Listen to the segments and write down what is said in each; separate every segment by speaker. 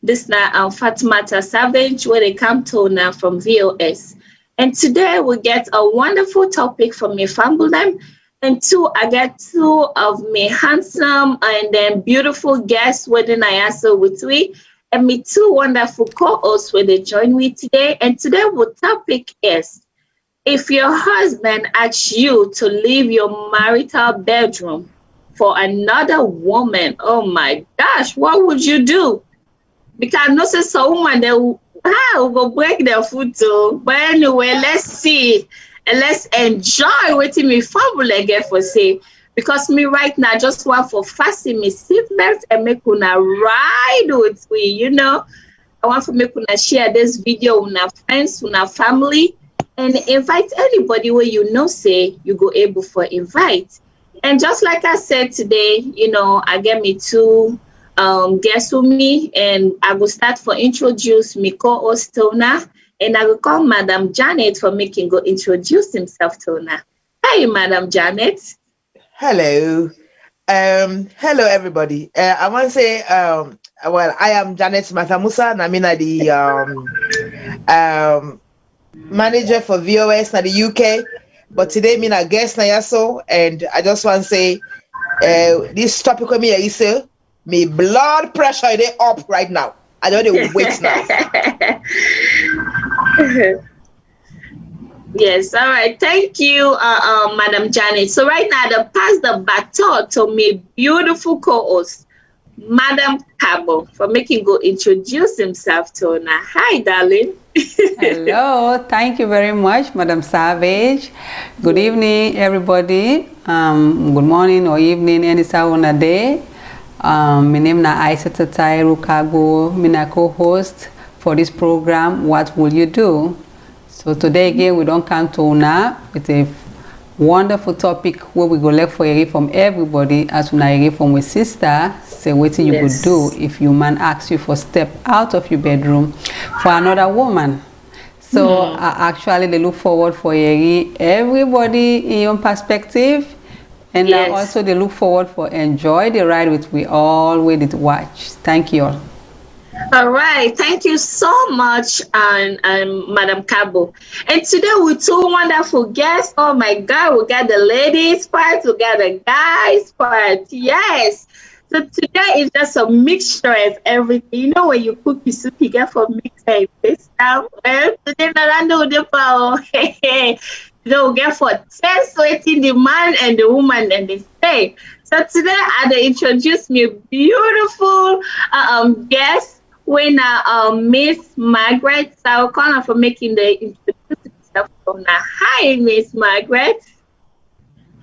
Speaker 1: This now Fatimata Savage, where they come to now from VOS. And today we get a wonderful topic from me family. And two, I get two of me handsome and then beautiful guests within I answer with me. And me two wonderful co-hosts where they join me today. And today our topic is, if your husband asks you to leave your marital bedroom for another woman, oh my gosh, what would you do? Because no say some woman they will go break their foot too. But anyway, let's see and let's enjoy waiting me family get for say. Because me right now just want for fasten me seatbelt and make una ride with me, you know. I want to make una share this video with una friends, with una family, and invite anybody where you know say you go able for invite. And just like I said today, you know, I get me two guests with me, and I will start for introduce me co-host Tona, and I will call Madam Janet for making go introduce himself Tona. Hi, Madam Janet.
Speaker 2: Hello. Hello everybody. I want to say well, I am Janet Matamusa, and I'm in the manager for VOS in the UK. But today I'm a guest na yaso, and I just want to say this topic with me is my blood pressure is up right now. I don't know wait now.
Speaker 1: Yes, all right. Thank you, Madam Janet. So right now, I pass the baton to my beautiful co-host, Madam Cabo, for making go introduce himself to her. Hi, darling.
Speaker 3: Hello. Thank you very much, Madam Savage. Good evening, everybody. Good morning or evening, any time of day. My name is Aisha Tatairu Kago. I'm a co-host for this program, What Will You Do? So today again, we don't come to una with a wonderful topic where we go left for a from everybody as una hear from my sister. Say what you could do if your man asks you for step out of your bedroom for another woman. So actually they look forward for everybody in your perspective, and also they look forward for enjoy the ride with we all with it watch. Thank you all.
Speaker 1: All right, thank you so much, Madam Cabo. And today with two wonderful guests. Oh my God, we got the ladies part, we got the guys part. Yes. So today is just a mixture of everything. You know when you cook your soup, you get for mix and paste down. Well, today I know the power. You know, get for test waiting the man and the woman and they stay. So today I introduce me beautiful guest. When Miss Margaret, so I'll call her for making the introduction stuff from now. Hi, Miss Margaret.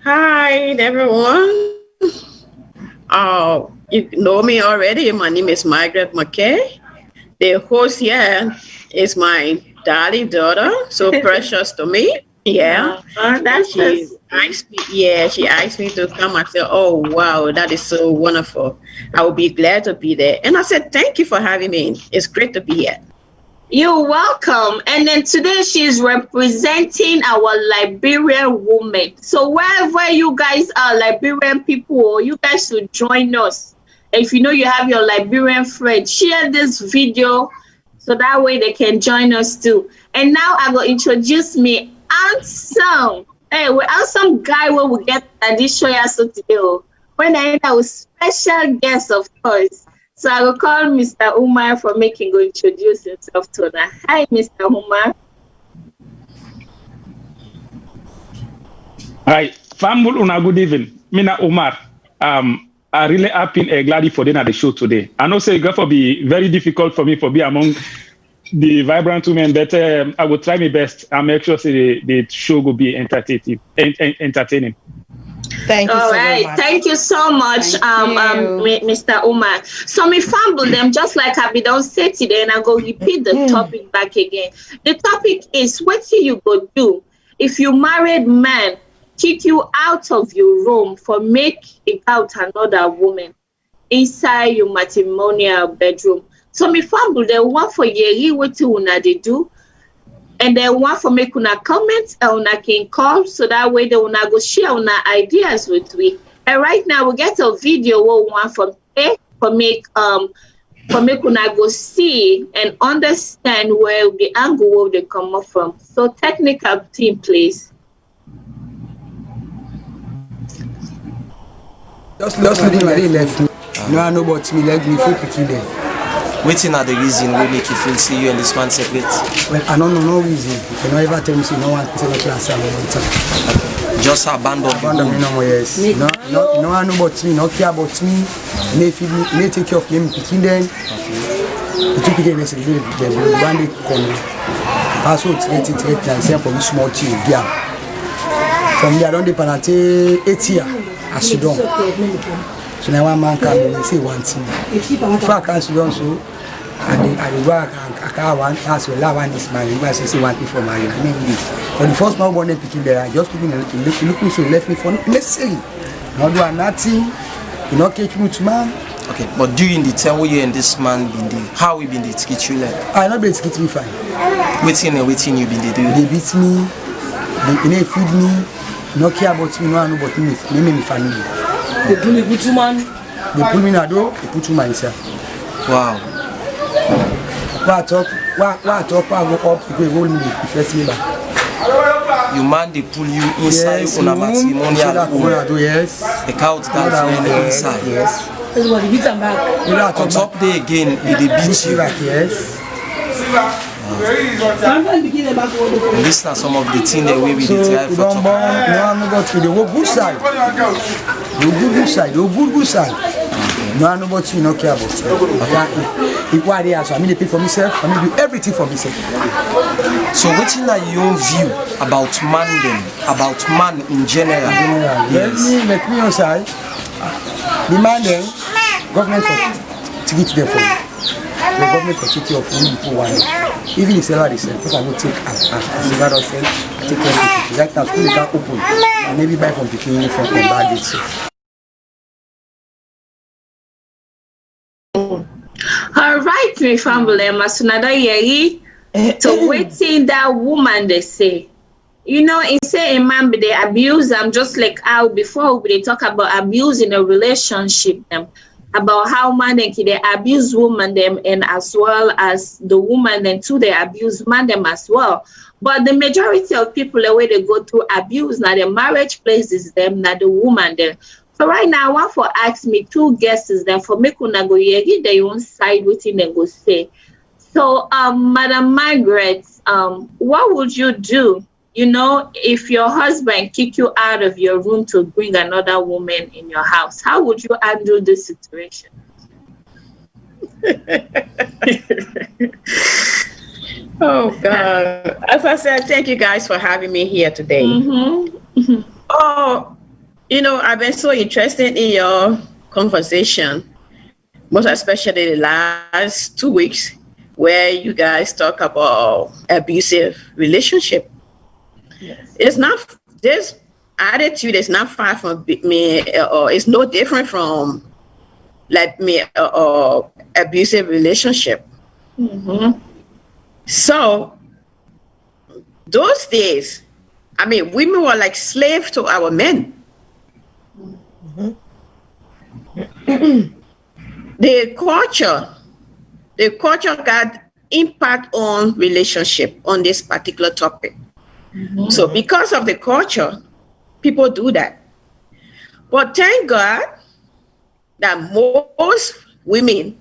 Speaker 4: Hi, everyone. You know me already. My name is Margaret McKay. The host here is my darling daughter, so precious to me. Yeah, she asked me to come. I said, "Oh wow, that is so wonderful. I will be glad to be there." And I said, "Thank you for having me. It's great to be here."
Speaker 1: You're welcome. And then today she's representing our Liberian women. So wherever you guys are, Liberian people, you guys should join us. If you know you have your Liberian friend, share this video so that way they can join us too. And now I will introduce me handsome. Hey, we're handsome guy where we get this show so today. When I end with special guest, of course. So I will call Mr. Umar for making go introduce himself to her. Hi, Mr. Umar.
Speaker 5: Hi, family, una good evening. Mina Umar. I really happy and glad for being at the show today. I know say it's going to be very difficult for me to be among the vibrant women, but I will try my best and make sure the show will be entertaining.
Speaker 2: Thank you
Speaker 1: All
Speaker 2: so
Speaker 1: right.
Speaker 2: much.
Speaker 1: Thank you so much, Mr. Umar. So me fumble them just like I be done say today, and I go repeat the topic back again. The topic is what you go do if you married man kick you out of your room for make it out another woman inside your matrimonial bedroom. So me fumble they want for yeri what you una they do. And then one for make una comment and una can call so that way they una go share una ideas with we. And right now we get a video where one for make for me could go see and understand where the angle where they come up from. So technical team, please.
Speaker 6: Just looking like they left me. No, I know about me, let me feel picking them.
Speaker 7: Waiting are the reason we make you feel see you and this man separate?
Speaker 6: Well, I don't know no reason. You can never tell me say no one person not class at one time.
Speaker 7: Just abandon
Speaker 6: me no more, yes. No, I know about me, no care about me. May feed me, may take care of them, picking them. The two picking them, the bandit come. Also, it's and same for this small team, yeah. From there, I don't depend until 8 years. I sit down. So now one man come and say one thing. If I can't sit down, so I work and I can't want ask well, one is married. You guys say one thing for marriage. But the first man born them picking there, I just picking look me so left me for necessary. Not do nothing. You not catch me to man.
Speaker 7: Okay, but during the time where you and this man been there, how we been there to get you like?
Speaker 6: I not been to get me fine.
Speaker 7: Waiting you been there do?
Speaker 6: They beat me, they feed me, no care about me, no know about me, me family. They pull me put man. They pull me in a door, they put you myself.
Speaker 7: Wow.
Speaker 6: What talk, I go up, they hold me, they first me back.
Speaker 7: You man, they pull you inside on a matrimonial home.
Speaker 6: Yes.
Speaker 7: The couch dance inside.
Speaker 6: Yes.
Speaker 7: On top there again, they beat you.
Speaker 6: Yes.
Speaker 7: These are some of the things that we did try for top.
Speaker 6: No, I'm not going to the good side. The good side, the good side. No, I'm not going to no care about it. If what they ask, I mean, they pay for myself, I mean, do everything for myself.
Speaker 7: So, what's in your view about man in general?
Speaker 6: Yes. Let me outside. The man then, government for to give them for me. The government for taking of only people one. Even if salary is because I will take as cigar sell, I take care of people. Right now, school can open and maybe buy from the uniform and baggage.
Speaker 1: All right, my family, Masunada Yeri. So waiting that woman they say. You know, it say a man be they abuse them just like how before we talk about abuse in a relationship them. About how man they abuse woman them and as well as the woman then too they abuse man them as well. But the majority of people the way they go through abuse now the marriage places them not the woman them. So right now I want for ask me two guesses then for me kuna go yegi their own side within they go say. So Madam Margaret, what would you do? You know, if your husband kick you out of your room to bring another woman in your house, how would you handle this situation?
Speaker 4: Oh, God. As I said, thank you guys for having me here today. Oh, you know, I've been so interested in your conversation, most especially the last 2 weeks, where you guys talk about abusive relationship. Yes. It's not, this attitude is not far from me, or it's no different from like me, abusive relationship. So those days, I mean, women were like slaves to our men. The culture got impact on relationship on this particular topic. So because of the culture, people do that. But thank God that most women,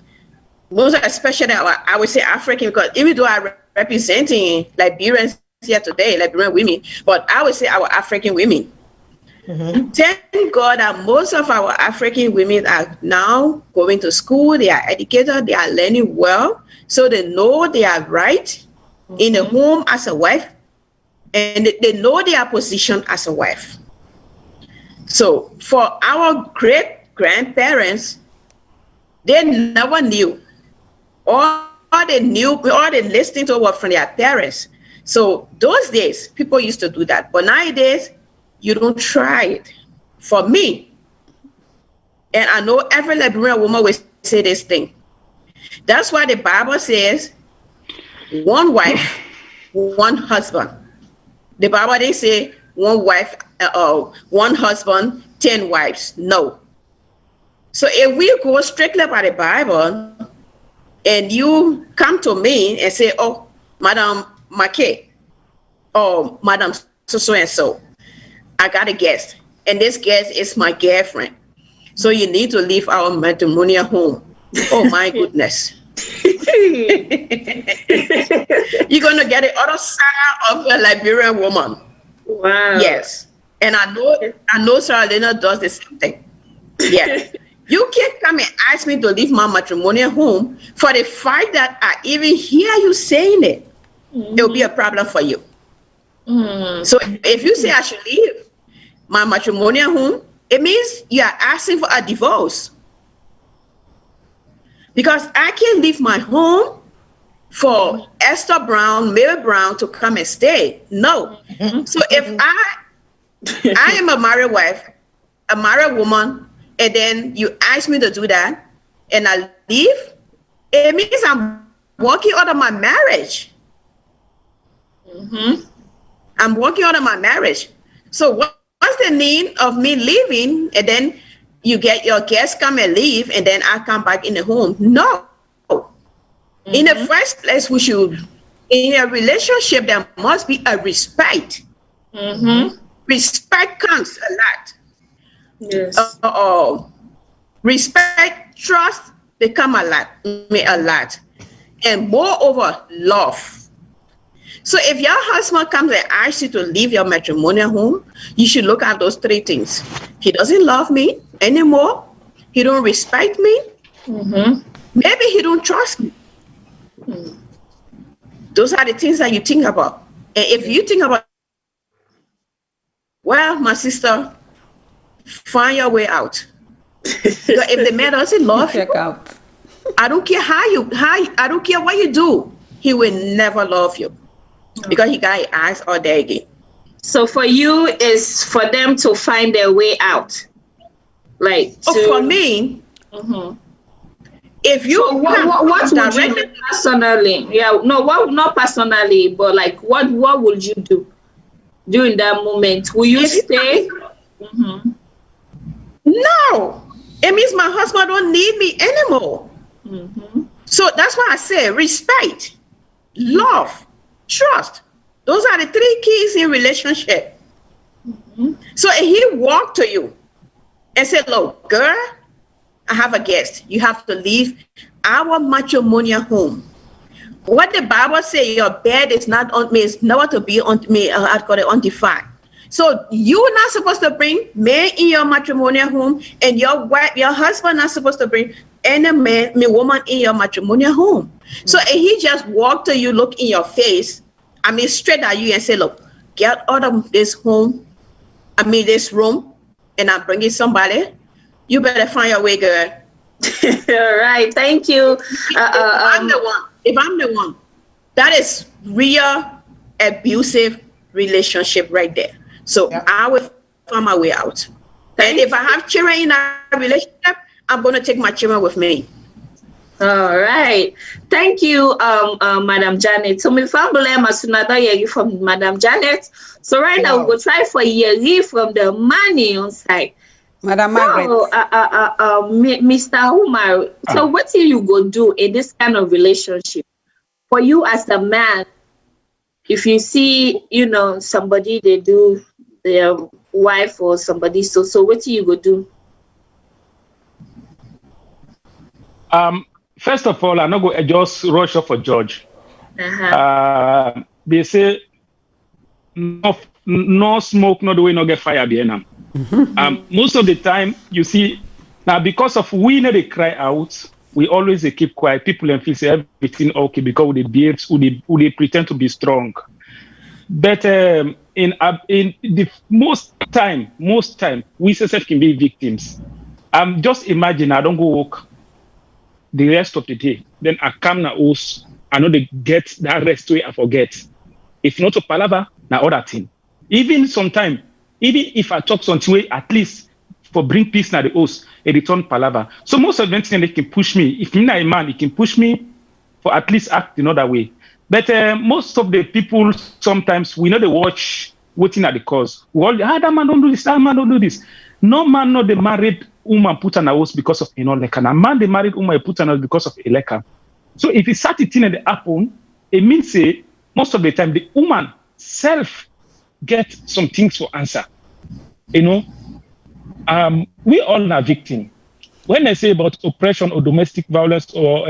Speaker 4: most especially I would say African, because even though I'm representing Liberians here today, Liberian women, but I would say our African women. Thank God that most of our African women are now going to school, they are educated, they are learning well, so they know they are right in the home as a wife, and they know their position as a wife. So for our great-grandparents, they never knew. All they listened to was from their parents. So those days, people used to do that. But nowadays, you don't try it. For me, and I know every Liberian woman will say this thing. That's why the Bible says, one wife, one husband. The Bible didn't say one wife, one husband, 10 wives. No. So if we go strictly by the Bible, and you come to me and say, oh, Madam McKay, or Madam so and so, I got a guest, and this guest is my girlfriend. So you need to leave our matrimonial home. Oh my goodness. You're gonna get the other side of a Liberian woman.
Speaker 1: Wow.
Speaker 4: Yes. And I know Sarah Lena does the same thing. Yeah. You can't come and ask me to leave my matrimonial home for the fact that I even hear you saying it. It will be a problem for you. So if you say I should leave my matrimonial home, it means you are asking for a divorce. Because I can't leave my home for Esther Brown, Mary Brown to come and stay. No. So if I am a married wife, a married woman, and then you ask me to do that, and I leave, it means I'm walking out of my marriage. I'm walking out of my marriage. So what's the need of me leaving, and then you get your guests come and leave, and then I come back in the home? No. In the first place, we should, in a relationship, there must be a respect. Respect comes a lot.
Speaker 1: Yes.
Speaker 4: Respect, trust become a lot. And moreover, love. So if your husband comes and asks you to leave your matrimonial home, you should look at those three things. He doesn't love me anymore. He don't respect me. Maybe he don't trust me. Those are the things that you think about. And if you think about, well, my sister, find your way out. Because if the man doesn't love you,
Speaker 3: out.
Speaker 4: I don't care I don't care what you do, he will never love you. Because he got his eyes all day again.
Speaker 1: So for you, is for them to find their way out. Like
Speaker 4: for me, if you
Speaker 1: what would you do personally? Yeah, no, what not personally, but like what would you do during that moment? Will you stay?
Speaker 4: No, it means my husband don't need me anymore. So that's why I say respect, love, trust. Those are the three keys in relationship. So if he walked to you and said, look, girl, I have a guest. You have to leave our matrimonial home. What the Bible says, your bed is not on me, it's never to be on me, I've got it undefiled. So you're not supposed to bring man in your matrimonial home, and your wife, your husband not supposed to bring any man, woman in your matrimonial home. So if he just walked to you, look in your face, straight at you and say, look, get out of this home, this room, and I'm bringing somebody, you better find your way, girl.
Speaker 1: All right, thank you.
Speaker 4: If I'm the one, that is real abusive relationship right there. So I will find my way out. And if I have children in a relationship, I'm going to take my children with me.
Speaker 1: All right. Thank you, Madam Janet. So, my family, you from Madam Janet. So, right now, we'll try for Yeri from the money on side.
Speaker 3: Madam Margaret.
Speaker 1: Mr. Umar, so what do you go do in this kind of relationship? For you as a man, if you see, somebody, they do their wife or somebody, so what do you go do?
Speaker 5: First of all, I'm not going to just rush off for judge. They say, no smoke, no the way, no get fire behind them. Most of the time, you see, now because of we know they cry out, we always keep quiet. People and feel say everything okay because they behave, who they pretend to be strong. But in the most time, we self can be victims. Just imagine I don't go work the rest of the day. Then I come na house, I know they get that rest way I forget. If not to palaver, na other thing. Even sometimes, even if I talk something way, at least for bring peace na the house, a return palaver. So most of them they can push me. If me na a man, he can push me for at least act another way. But most of the people sometimes we know they watch waiting at the cause. We all that man don't do this, that man don't do this. No man not the married woman put on a house because of leka. A man the married woman put on a house because of a leka. So if you start eating at the happen, it means say most of the time the woman self get some things for answer. You know, we all are victim. When I say about oppression or domestic violence or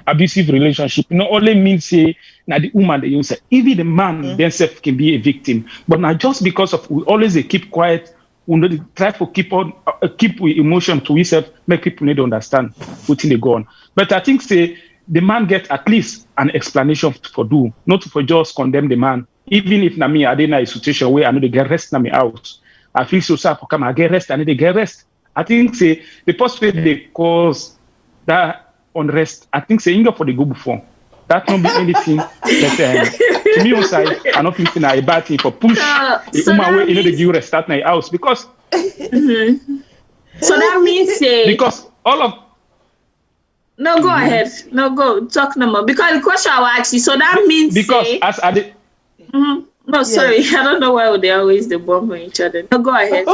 Speaker 5: abusive relationship, only means say now the woman they use it. Even the man themselves can be a victim. But now just because of we always keep quiet, we know try to keep with emotion to yourself, make people need to understand what they go on. But I think say the man get at least an explanation for do, not for just condemn the man. Even if na me I in a situation where I know they get rest in my house, I feel so sad for come I get rest, I need to get rest. I think say the possibility they cause that unrest. I think say Inga for the go before. That not be anything that to me on side, I don't think a bad thing for push the woman way the give rest at my house because
Speaker 1: So that means
Speaker 5: because all of
Speaker 1: no go ahead. No go talk no more. Because the question I will ask you, so that means
Speaker 5: because as I did
Speaker 1: no, sorry, I don't know why they always the bomb on each other. No, go ahead.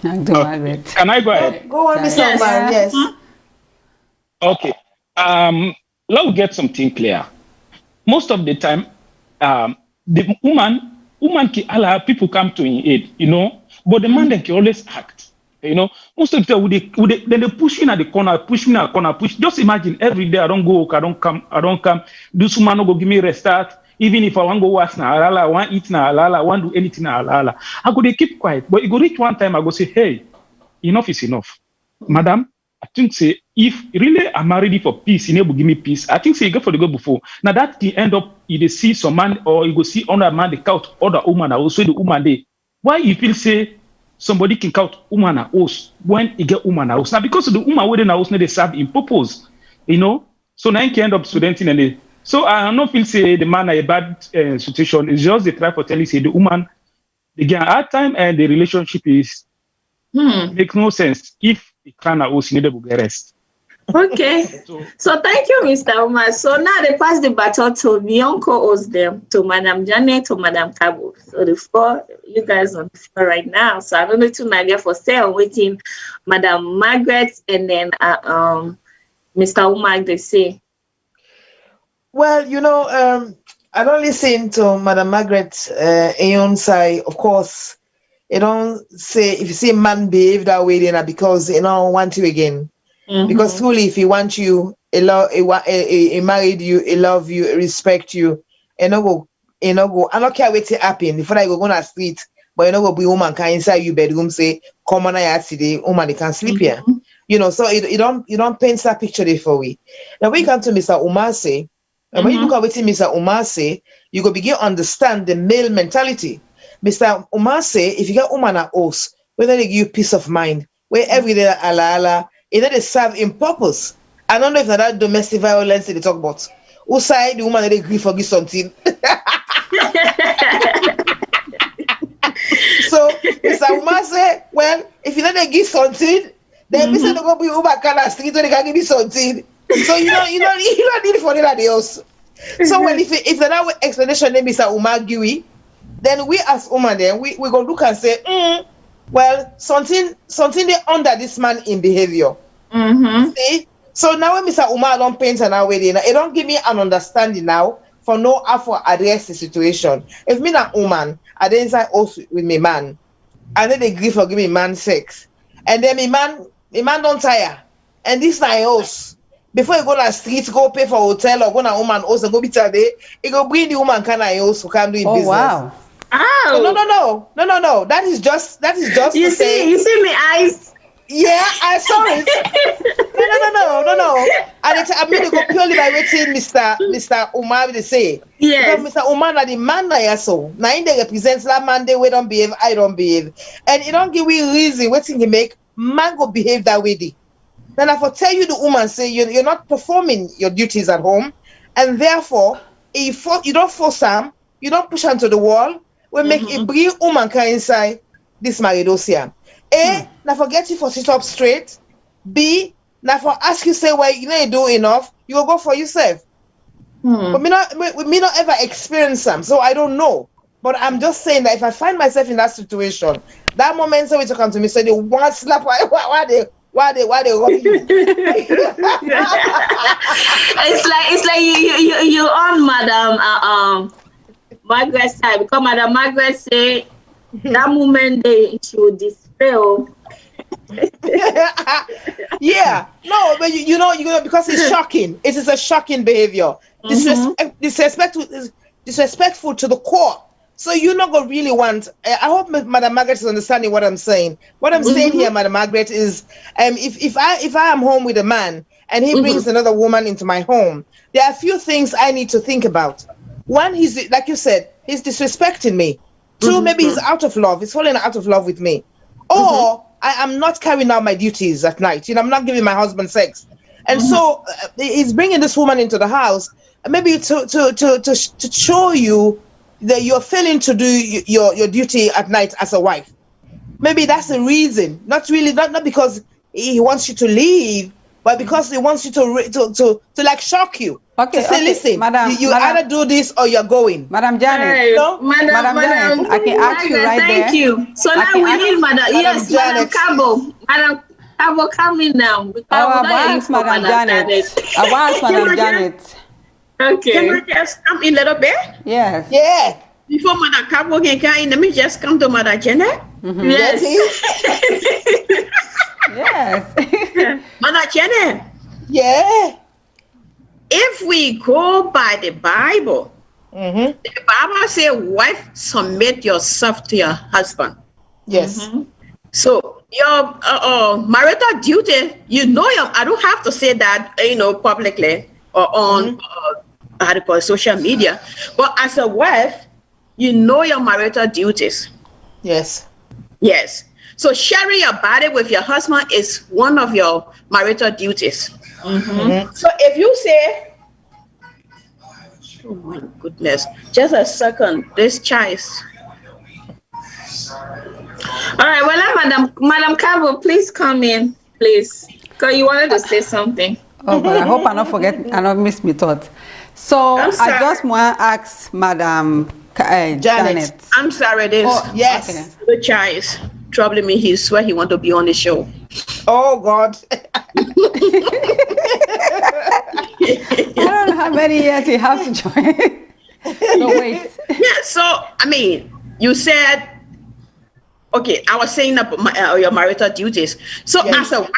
Speaker 5: Can I go ahead?
Speaker 2: Go on, Mr. Omar, yes.
Speaker 5: Okay. Let's get something clear. Most of the time, the woman can allow people come to in aid, but the man can always act. Most of the time then they push in at the corner, push me at the corner, push. Just imagine every day I don't go work, I don't come. This woman no go give me restart. Even if I want to go wash na halala, I want eat na halala, I want do anything na halala. I go they keep quiet. But it go reach one time I go say, hey, enough is enough. Madam, I think say if really I'm ready for peace, you never give me peace. I think say you go for the go before. Now that can end up you see some man or you go see another man they count other woman also the woman they. Why you feel say somebody can count woman a house when you get woman a house? Now because of the woman within a house they serve in purpose, So now you can end up studenting and they. So I don't feel say the man a bad situation. It's just they try for telling say the woman they get a hard time and the relationship is make no sense if the can also need to get rest.
Speaker 1: Okay. So thank you, Mr. Omar. So now they pass the baton to the uncle host them, to Madam Janet, to Madam Cabo. So the four, you guys on the floor right now. So I don't know to Nadia for sale, waiting Madam Margaret and then Mr. Omar, they say.
Speaker 2: Well, I don't listen to Madam Margaret Ayon side, of course. You don't say if you see a man behave that way, then because they don't want you again. Because truly, if he wants you, he married you, he love you, he respect you, and no go. I don't care what happen. Before I go on the street, but go be woman can inside your bedroom say, come on, I today, woman they can sleep here. So you don't paint that picture there for we. Now we come to Mr. Umar say, and when you look at what Mr. Umar say, you go begin to understand the male mentality. Mr. Umar say, if you get woman at house, whether they give you peace of mind, where every day ala, they serve in purpose. I don't know if that domestic violence they talk about. Who side the woman that they agree for give something. So Mr. Umar say, well, if you don't give something, then Mr. Don't go be over Kana street when they can give you something. So you don't need for anybody else. So when if that explanation name Mr. Umar Giwi, then we as woman then we go look and say, well, something they under this man in behavior. See? So now when Mr. Umar don't paint an way, it don't give me an understanding now for no how for address the situation. If me a woman, I then inside also with me man, and then they agree for give me man sex, and then me man don't tire, and this na house. Before you go to the street, go pay for hotel or go to woman house and go be today, you go bring the woman can house who can do in business.
Speaker 3: Wow.
Speaker 2: Oh. No. That is just
Speaker 1: you see me eyes.
Speaker 2: Yeah, I saw it. No. And I mean to go purely by waiting Mr. Umar they say.
Speaker 1: Yes.
Speaker 2: Because Mr. Umar na the man na so. Now they represents that man they way don't behave, I don't behave. And it don't give me reason waiting he make man go behave that way. Then I for tell you the woman say you're not performing your duties at home, and therefore if you don't force him, you don't push him to the wall, we make a bring woman can inside this maridosia. A, now forget you for sit up straight. B, now for ask you say well you do enough, you will go for yourself. But me not ever experience them, so I don't know. But I'm just saying that if I find myself in that situation, that moment so we come to me say they one slap Why they robbing you?
Speaker 1: It's like you on Madam Margaret's side, because Madam Margaret say that moment she will dispel.
Speaker 2: Yeah, no, but you know, because it's shocking. It is a shocking behavior. Disrespectful to the core. So you're not gonna really want. I hope Madam Margaret is understanding what I'm saying. What I'm saying here, Madam Margaret, is if I am home with a man and he brings another woman into my home, there are a few things I need to think about. One, he's like you said, he's disrespecting me. Two, maybe he's out of love. He's falling out of love with me, or I am not carrying out my duties at night. I'm not giving my husband sex, and so he's bringing this woman into the house, maybe to show you that you're failing to do your duty at night as a wife. Maybe that's the reason. Not because he wants you to leave, but because he wants you to like shock you.
Speaker 3: Okay,
Speaker 2: to say, listen, Madam, you either do this or you're going.
Speaker 3: Madam Janet,
Speaker 2: no?
Speaker 1: Madam
Speaker 3: Janet, I can ask you right there.
Speaker 1: Thank you. So now we need Madam. Yes, Madam Cabo. Madam Cabo, come in now.
Speaker 3: I'll ask Madam Janet.
Speaker 1: Okay.
Speaker 4: Can I just come in a little bit?
Speaker 3: Yes.
Speaker 2: Yeah.
Speaker 4: Before Madam Cabo can come in, let me just come to Madam Janet.
Speaker 1: Yes.
Speaker 3: Yes.
Speaker 4: Madam Janet.
Speaker 2: Yeah.
Speaker 4: If we go by the Bible, the Bible says, wife, submit yourself to your husband.
Speaker 2: Yes.
Speaker 4: So your marital duty, I don't have to say that, publicly or on social media, but as a wife, your marital duties.
Speaker 2: Yes.
Speaker 4: Yes. So sharing your body with your husband is one of your marital duties. So if you say, oh my goodness, just a second, this child.
Speaker 1: All right, well, Madam Cabo, please come in, please, because you wanted to say something.
Speaker 3: Oh, but I hope I not miss me thought. So I just want to ask Madam Janet.
Speaker 4: I'm sorry,
Speaker 2: yes.
Speaker 3: Okay.
Speaker 4: The child is troubling me. He swear he want to be on the show.
Speaker 2: Oh God.
Speaker 3: I don't know how many years he has to join. No, wait.
Speaker 4: Yeah, so, I mean, you said, okay, I was saying about your marital duties. So as a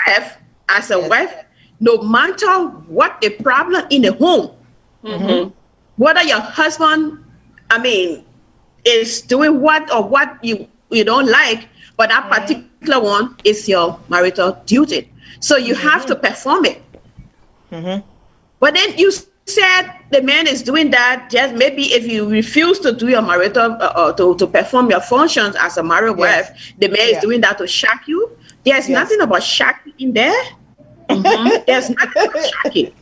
Speaker 4: wife, no matter what the problem in the home, whether your husband, is doing what you don't like, but that particular one is your marital duty. So you have to perform it. But then you said the man is doing that just maybe if you refuse to do your marital to perform your functions as a married wife, the man is doing that to shock you. There's nothing about shocking in there. There's nothing about shocking.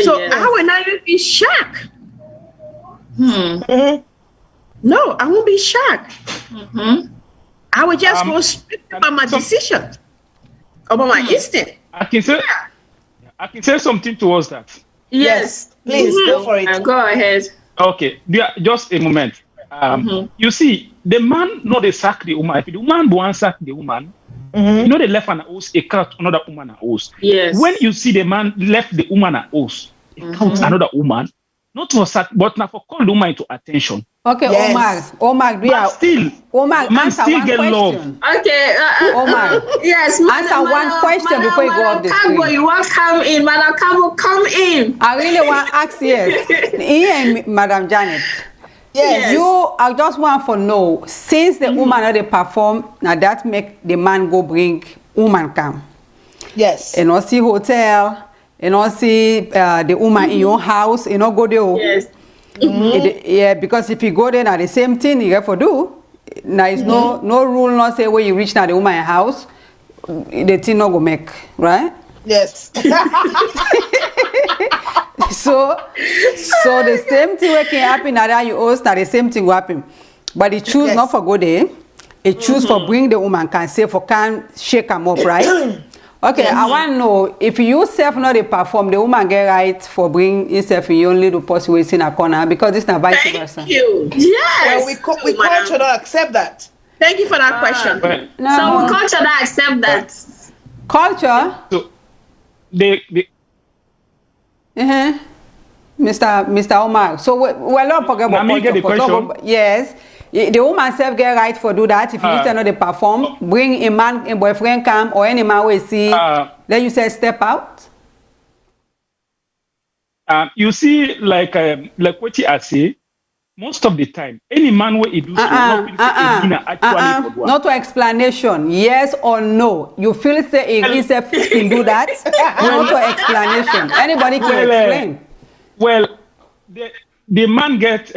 Speaker 4: So I will not even be shocked. No, I won't be shocked. I will just go straight about my decision, about my instinct.
Speaker 5: I can say something towards that.
Speaker 2: Yes, please go for it.
Speaker 1: Go ahead.
Speaker 5: Okay, just a moment. You see, the man not they sack the woman. If the woman won't sack the woman, they left an house, a cut another woman a house.
Speaker 1: Yes.
Speaker 5: When you see the man left the woman a house, it counts another woman, not for sack, but now for call the woman into attention.
Speaker 3: Okay,
Speaker 2: Yes.
Speaker 3: Omar, Omar,
Speaker 5: man
Speaker 3: answer
Speaker 5: still
Speaker 3: one
Speaker 5: get
Speaker 3: question.
Speaker 1: Okay.
Speaker 3: Omar,
Speaker 1: Yes.
Speaker 3: answer one question before you go off the
Speaker 1: Cabo,
Speaker 3: screen.
Speaker 1: you want to come in, Madam Cabo, come in.
Speaker 3: I really want to ask, yes. Ian, Madam Janet.
Speaker 2: Yes.
Speaker 3: I just want to know, since the woman already perform, now that make the man go bring woman come.
Speaker 2: Yes.
Speaker 3: You know, see hotel, you know, see the woman in your house, you know, go there.
Speaker 1: Yes.
Speaker 3: Yeah, because if you go there now, the same thing you have to do. Now it's no rule, not say when you reach now the woman house, the thing not go make, right?
Speaker 2: Yes.
Speaker 3: So the same thing what can happen now that you host, now the same thing will happen. But he choose not for go there. He choose for bring the woman can say for can shake him up, right? Okay, I want to know if you self not perform, the woman get right for bring himself in your little person in a corner because this not vice versa.
Speaker 4: Thank you.
Speaker 1: Yes.
Speaker 2: Well, we culture don't accept that.
Speaker 4: Thank you for that question.
Speaker 1: So we culture that accept that.
Speaker 3: Culture.
Speaker 5: So they
Speaker 3: Mr. Omar. So well, don't forget
Speaker 5: Now
Speaker 3: about
Speaker 5: me get
Speaker 3: culture.
Speaker 5: the question.
Speaker 3: Yes. The woman self get right for do that. If you used to know they perform, bring a man, a boyfriend come, or any man we see, then you say step out.
Speaker 5: You see, like what I say, most of the time, any man where he do so, not feel say actually for
Speaker 3: Not to explanation. Yes or no. You feel say if a fit can do that. Not to explanation. Anybody can explain.
Speaker 5: Well, the man get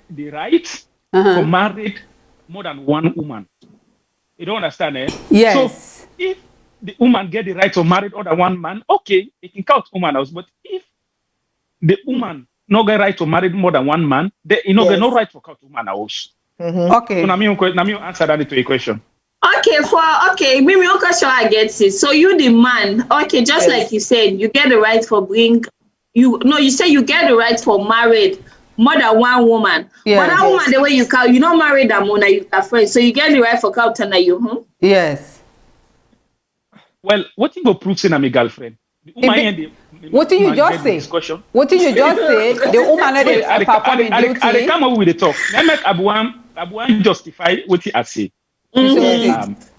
Speaker 5: the right to marry more than one woman. You don't understand, eh?
Speaker 3: Yes.
Speaker 5: So if the woman get the right to marry more than one man, okay, it can count woman house. But if the woman no get right to marry more than one man, they get no right to count woman house.
Speaker 3: Okay.
Speaker 5: So now me answer that to a question.
Speaker 1: Okay, maybe one question I get it. So you the man, okay, just like you said, you get the right for you say you get the right for married more than one woman.
Speaker 3: Yes.
Speaker 1: But that woman the way you count, you not married that woman, you are friends. So you get the right for counting that you
Speaker 3: Yes.
Speaker 5: Well, what you go prove saying I'm a girlfriend?
Speaker 3: What did you just say?
Speaker 5: Discussion.
Speaker 3: What did you just say? The woman that performing duty.
Speaker 5: I come up with the talk. I make Abuan justify what I say.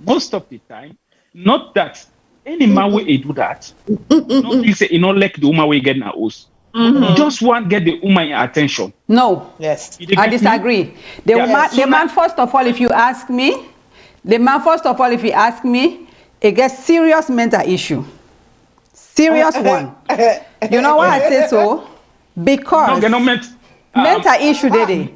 Speaker 5: Most of the time, not that any man will do that. Not he say not like the woman will get na house. You just want get the woman attention.
Speaker 3: No.
Speaker 2: Yes.
Speaker 3: I disagree. The man first of all, if you ask me, it gets serious mental issue. Serious one. You know why I say so? Because mental issue dey.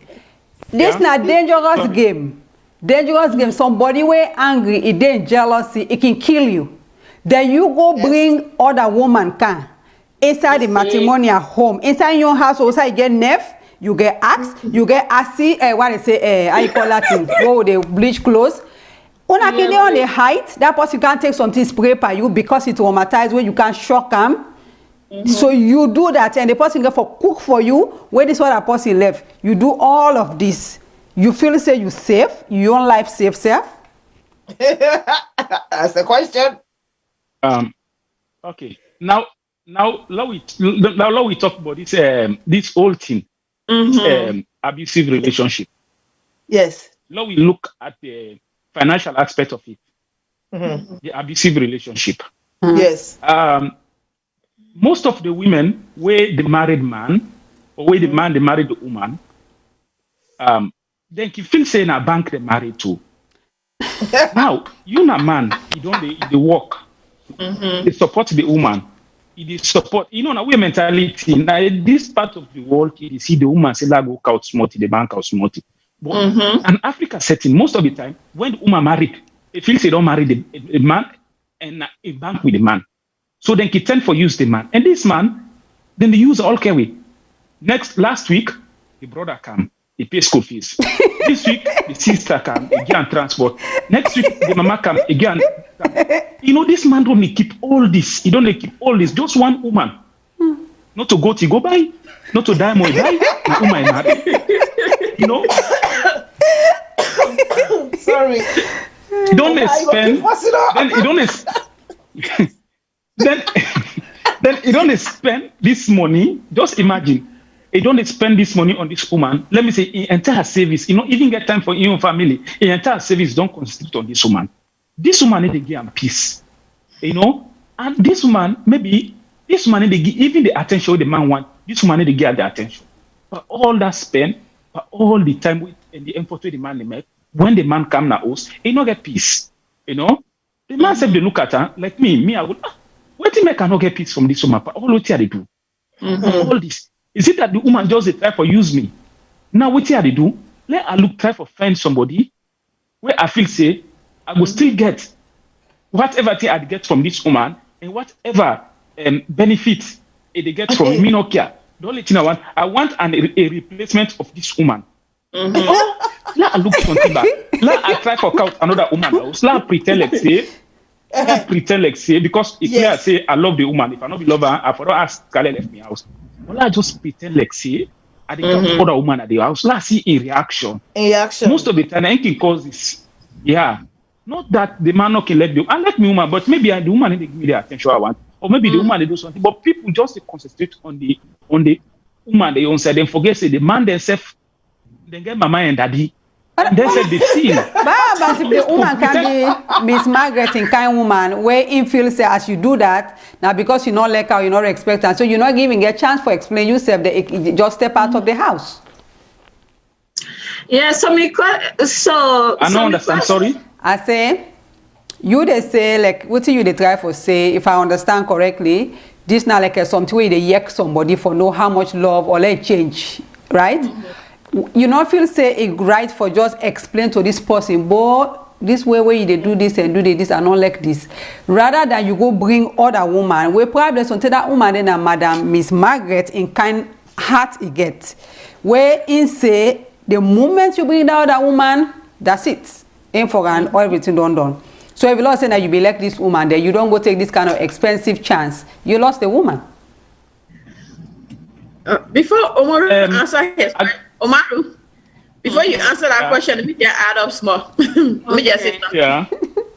Speaker 3: This na dangerous game. Dangerous game. Somebody wey angry, it dey jealousy, it can kill you. Then you go bring other woman can inside the matrimonial home, inside your house, also you get nerve, you get axe, you get assy, what they say, how you call that thing? Go they bleach clothes. Una can on the height, that person can't take something spray by you because it traumatized where you can shock them. So you do that and the person get for cook for you, where this other person left. You do all of this. You feel say you safe, your own life safe.
Speaker 2: That's the question.
Speaker 5: Okay. Now let we talk about this whole thing. Abusive relationship.
Speaker 2: Yes.
Speaker 5: Now we look at the financial aspect of it. The abusive relationship.
Speaker 2: Yes.
Speaker 5: Most of the women where the married man or where the man they married the woman, then you feel saying a bank they married to. Now you na man, you don't they work. They support the woman. It is support. You know, now we mentality. Now this part of the world, you see the woman say like go out smarty, the bank out smarty. But an Africa setting, most of the time, when the woman married, it feels they don't marry the man and a bank with the man. So then he tend for use the man. And this man, then they use all carry. Last week, the brother come, he pay school fees. This week, the sister come, he get transport. Next week, the mama come, he get. You know, this man don't keep all this. He don't keep all this. Just one woman. Not to go buy, not to die more die. Na woman marry. You know.
Speaker 2: Sorry.
Speaker 5: You don't spend. Then you don't. Then you don't spend this money. Just imagine. You don't spend this money on this woman. Let me say, in entire service, you know, even get time for your own family. In entire service, don't concentrate on this woman. This woman need to give him peace. You know? And this woman, maybe, this woman need to give, even the attention the man want, this woman need to give the attention. But all that spend, but all the time and the effort the man they make, when the man come na house, he not get peace. You know? The man said they look at her, like me, I would, what do you make I not get peace from this woman? But all what they do. All this. Is it that the woman just try for use me? Now what they do? Let her look try for find somebody where I feel say I will still get whatever thing I get from this woman and whatever benefit they get from me. No care. The only thing I want a replacement of this woman. Let her look something back. Let her try for count another woman house. Let her pretend like say. Because if I say I love the woman, if I not be love her, I for ask Scarlett left me house. Well, I just pretend like say I didn't other woman at the house. Let's see a reaction. Most of the time, I can cause this. Yeah. Not that the man not can let I like me woman, but maybe the woman didn't give me the attention I want, or maybe the woman they do something. But people just concentrate on the woman they own side, then forget say the man themselves, then get mama and daddy, and then say the thing.
Speaker 3: But if the woman can be Miss Margaret in kind woman, where in feels say as you do that, now because you not like her, you not respect her, so you're not giving a chance for explain yourself. They just step out of the house.
Speaker 1: Yeah, so I
Speaker 5: don't understand. Sorry.
Speaker 3: I say, you they say like what you they try for say if I understand correctly, this now like something where they yak somebody for know how much love or let change, right? You not feel say it right for just explain to this person, but this way where they do this and do this and not like this, rather than you go bring other woman. We probably something that woman then a Madam Miss Margaret in kind heart he get, where in say the moment you bring that other woman, that's it. Ain't for and everything done. So if you lost saying that you be like this woman, then you don't go take this kind of expensive chance. You lost the woman.
Speaker 4: Before Omaru answer his Omaru, before you answer that question, let me just add up small. Let me just say something.
Speaker 5: Yeah.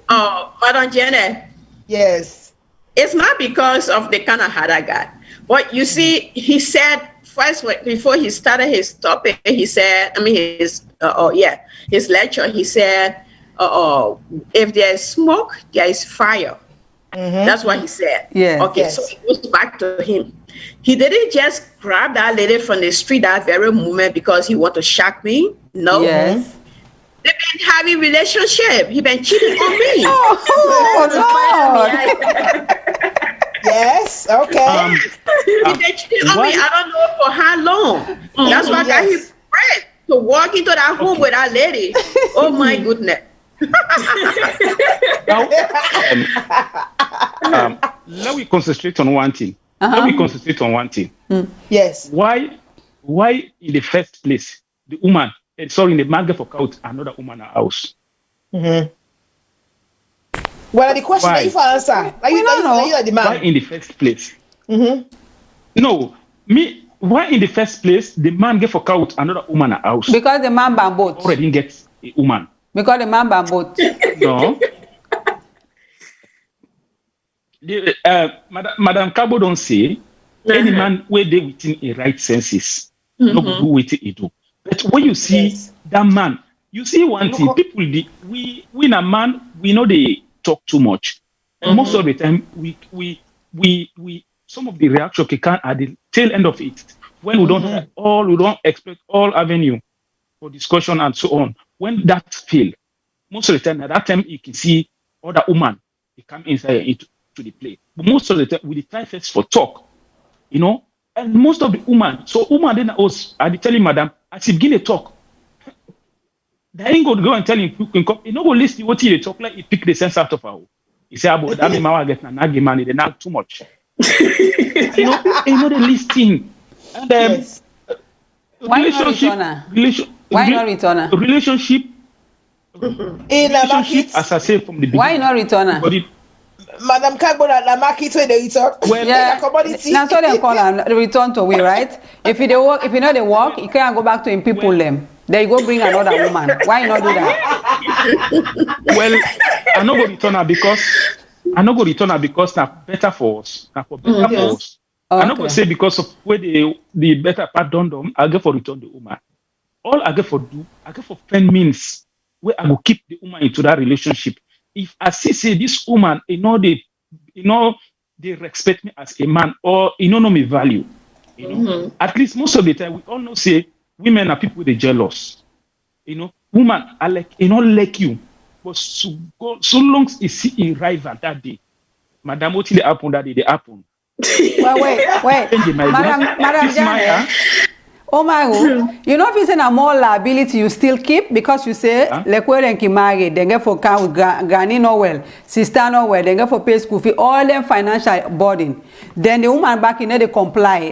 Speaker 4: Madam Janet.
Speaker 2: Yes.
Speaker 4: It's not because of the kind of heart I got. But you see, he said first before he started his topic, he said, his lecture, he said, if there is smoke, there is fire. That's what he said.
Speaker 3: Yeah.
Speaker 4: Okay,
Speaker 2: Yes.
Speaker 4: so it goes back to him. He didn't just grab that lady from the street that very moment because he want to shock me. No.
Speaker 3: Yes.
Speaker 4: They've been having relationship. He been cheating on me.
Speaker 3: Oh Lord.
Speaker 2: Yes. Okay.
Speaker 4: He been cheating on me. I don't know for how long. That's why I got him afraid to walk into that home with that lady. Oh my goodness.
Speaker 5: Now, let me concentrate on one thing. Let me concentrate on one thing.
Speaker 2: Yes.
Speaker 5: Why in the first place the woman, in the market for couch another woman in house?
Speaker 2: Well, the question
Speaker 5: Why?
Speaker 2: that you answer, like you know the man.
Speaker 5: Why in the first place? No, why in the first place the man get for couch another woman in house?
Speaker 3: Because the man ban both.
Speaker 5: Already gets a woman.
Speaker 3: Because the man ban both.
Speaker 5: No. Madam Cabo don't say any man where they within a right senses, no go do what he do. But when you see that man, you see one thing. People, we in a man, we know they talk too much. And most of the time, we some of the reaction can come at the tail end of it when we don't expect all avenue for discussion and so on. When that fail, most of the time, at that time you can see other woman they come inside into to the play. But most of the time, we try first for talk, and most of the woman, so woman then I tell him, madam, as he begin to talk, they ain't going to go and tell him, you know, go listen what he talk like, he pick the sense out of her. He say, about that man get an argument, they not too much. you know the listing. And
Speaker 3: Why not return her?
Speaker 5: Relationship, as I say from the beginning.
Speaker 3: Why not return her?
Speaker 2: Madam Carbona, the market where they talk.
Speaker 5: Well,
Speaker 3: Yeah,
Speaker 2: commodity.
Speaker 3: now so they call her return to we, right? If you know they work, you can't go back to him people them. Then you go bring another woman. Why not do that?
Speaker 5: Well, I not go return her because now better for us. Now for better for us.
Speaker 3: Okay.
Speaker 5: I not go say because of where the better part done. I get for return the woman. All I get for friend means where I go keep the woman into that relationship. If I say this woman, they respect me as a man, or know me value. At least most of the time we all know say women are people they jealous. Woman are like like you, but so long as you see a rival that day, madam, what they happen that day, they happen.
Speaker 3: Wait, Madam Janet. Oh my God. You know if you say a more liability you still keep because you say like where they marry, they get for count with granny no well, sister no well, they get for pay school fee, all them financial burden. Then the woman back in there they comply,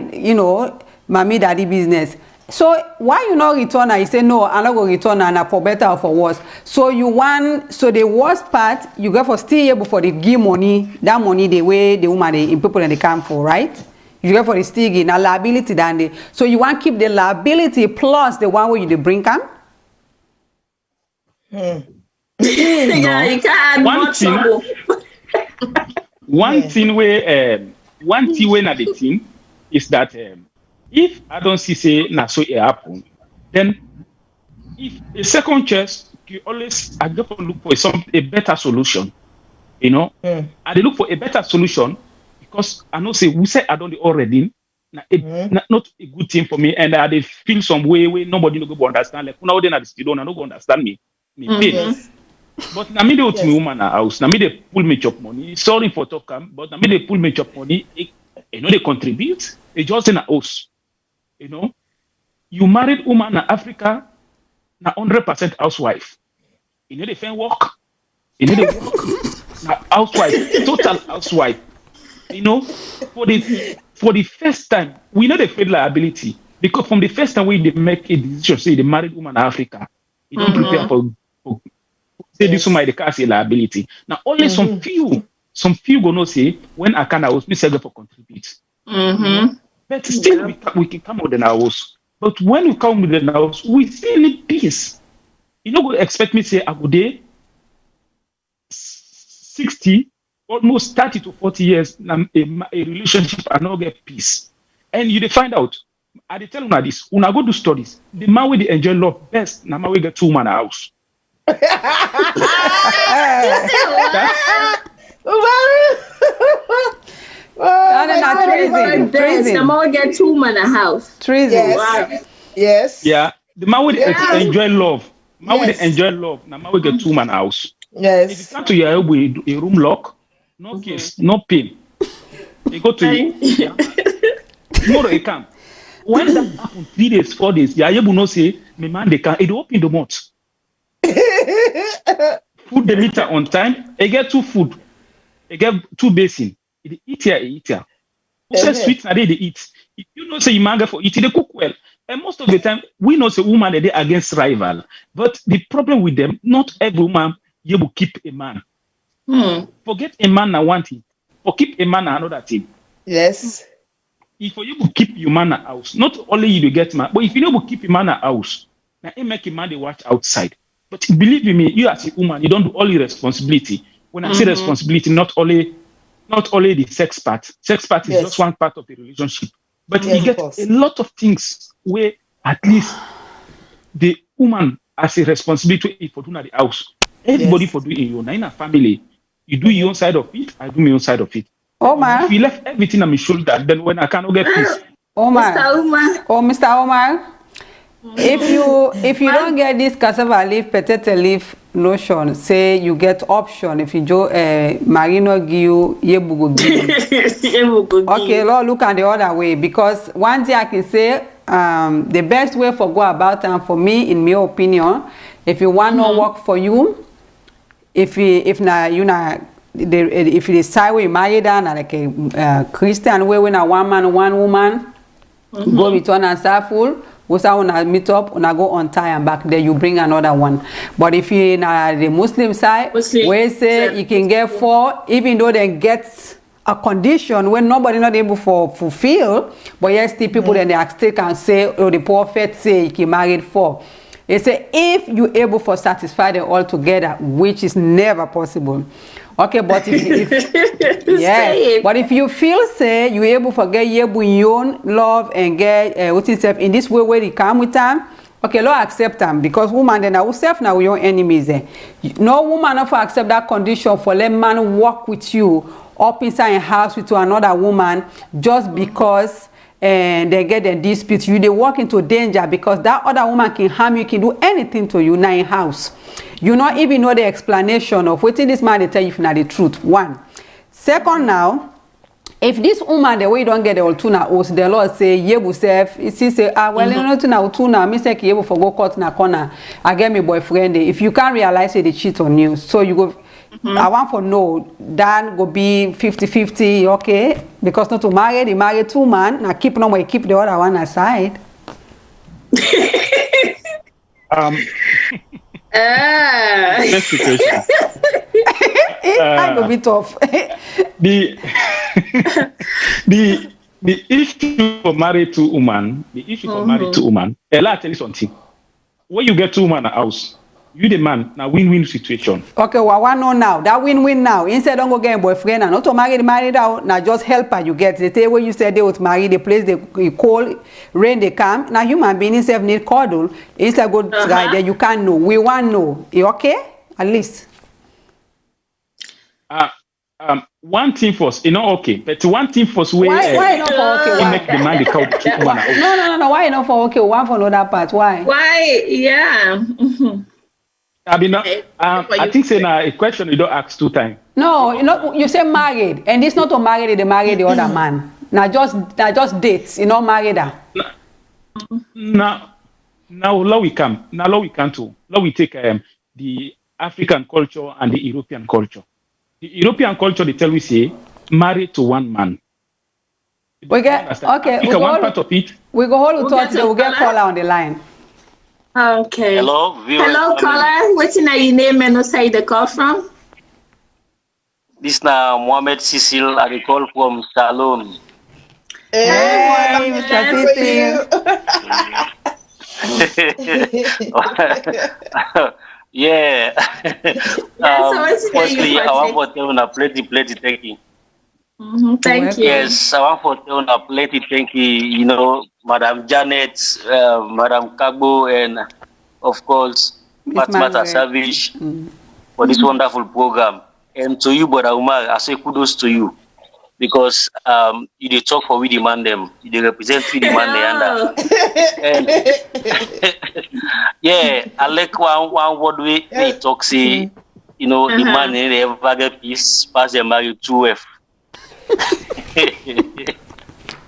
Speaker 3: mommy daddy business. So why you not return her? You say no, I'm not gonna return her for better or for worse. So the worst part you get for still able for the give money, that money the way the woman in people and they come for, right? You get for the still gain a liability than the so you want to keep the liability plus the one where you bring come.
Speaker 1: Yeah, you can't add more trouble.
Speaker 5: One thing where na the thing is that if I don't see say na so it happen, then if a second choice, you always I go for look for a better solution. You know, I dey look for a better solution because I know say we say I don't already. Not a good thing for me, and I dey feel some way where nobody no go understand. Like now they na the studio, no go understand me. Pain. But na me dey with me woman na house. Na me dey pull me chop money. Sorry for talking, but na me dey pull me chop money. You know they contribute. They just in a house. You know, you married woman na Africa na 100% housewife. You know they find work. You know they work. Na housewife, total housewife. You know, for the first time, we know they feel liability because from the first time we they make a decision, say the married woman in Africa, you don't prepare for say this woman they can't say liability. Now only some few gonna say when I can house, me say for contribute. But still we can come with the house. But when we come with the house, we still need peace. You know, go expect me say I go there 60, almost 30 to 40 years, a relationship and not get peace. And you find out, I tell you this, when I go do studies, the man with the enjoy love best, na man we get 2 woman a house.
Speaker 1: Treason. The man we get 2 woman a house.
Speaker 3: Treason.
Speaker 2: Yes.
Speaker 1: Wow.
Speaker 2: Yes.
Speaker 5: Yeah. The man with enjoy love. Man with enjoy love, na man we get 2 woman a house.
Speaker 2: Yes.
Speaker 5: If you come to your elbow, a room lock, no case, no pain. You go to you. Tomorrow you come. When that happen 3 days, 4 days, you are able to say, my man, they can, it open the mouth. Food the meter on time, you get 2 food, you get 2 basin. It eat here. Who says sweet na they eat? If you know say you man for eat, they cook well. And most of the time, we know say woman they against rival. But the problem with them, not every woman you will keep a man. Forget a man na one thing. For keep a man na another thing.
Speaker 2: Yes.
Speaker 5: If you will keep your man a house, not only you will get man, but if you will keep a man a house, now it make a man they watch outside. But believe me, you as a woman, you don't do all your responsibility. When I say responsibility, not only the sex part. Sex part is just one part of the relationship. But you get a lot of things where at least the woman has a responsibility for doing at the house. Everybody for doing your own. In a family, you do your own side of it, I do my own side of it.
Speaker 3: Omar.
Speaker 5: If you left everything on my shoulder, then when I cannot get peace.
Speaker 3: Omar.
Speaker 1: Mr. Omar.
Speaker 3: Oh, Mr. Omar. If you don't get this cassava leaf, potato leaf lotion, say you get option. If you do marino give you yebugo give. Okay, Lord, look at the other way because one thing I can say, the best way for go about and for me, in my opinion, if you want no work for you, if you decide we marry down like a Christian way when a one man one woman go return and full. We say meet up, una go on time and back there you bring another one. But if you in the Muslim side, we say you can get 4, even though they get a condition when nobody not able for fulfill, but yes, the people then they still can say, oh, the prophet say you can marry 4. They say if you able for satisfy them all together, which is never possible. Okay, but if yes, but if you feel say you able to get your own love and get what is in this way where you come with them, okay, Lord accept them because woman then will self now your enemies. No woman not for accept that condition for let man walk with you up inside a house with another woman just because and they get a dispute. You they walk into danger because that other woman can harm you, can do anything to you now in house. You not even know the explanation of what this man they tell you if not the truth. 1. Second now, if this woman the way you don't get the altuna host, the Lord say yebu self, he say well you know to now altuna, me say yebu for go cut na corner. I get me boyfriend. If you can't realize it, they cheat on you. So you go I want for no, Dan go be 50-50, okay? Because not to marry, they marry 2 man. Now keep no way, keep the other one aside.
Speaker 5: Next situation.
Speaker 3: I go be tough.
Speaker 5: the issue for married 2 woman, Ella tell you something. When you get 2 woman in a house, you the man, now win-win situation.
Speaker 3: Okay, well, one know now. That win-win now. Instead don't go get a boyfriend and not to married out. Now just help her. You get the day where you said they would marry the place they call rain they come. Now human being itself need cuddle. It's a good guy that you can't know. We want know. You okay? At least.
Speaker 5: One thing first, okay. But one thing first,
Speaker 3: why not for okay?
Speaker 5: Why? Make the man the cow the chicken one.
Speaker 3: No. Why not for okay? One for another part. Why?
Speaker 1: Why? Yeah.
Speaker 5: I mean, I think say now a question you don't ask 2 times.
Speaker 3: No, you say married, and it's not to marry the other man. Now just dates. You know, married her.
Speaker 5: Now we come. Now we can too. Now we take the African culture and the European culture. The European culture, they tell we say, married to one man.
Speaker 3: We get okay.
Speaker 5: We one part of it.
Speaker 3: We go hold to talk. We'll get caller on the line.
Speaker 1: Okay.
Speaker 8: Hello,
Speaker 1: hello, caller. What's your name and what's the call from?
Speaker 8: This now Mohammed Cecil. I call from SALONE.
Speaker 3: Hey, Mr.
Speaker 8: Cecil. Yeah. Firstly, I want to tell you plenty thank you.
Speaker 1: Thank you.
Speaker 8: Yes, I want to tell you plenty thank you. You know, Madam Janet, Madam Kagbo, and of course, Master Savage for this wonderful program. And to you, Brother Umar, I say kudos to you because you dey talk for we demand them, you dey represent we demand the and yeah, I like one word we talk say, you know, the man in the ever get peace, pass them marry 2F.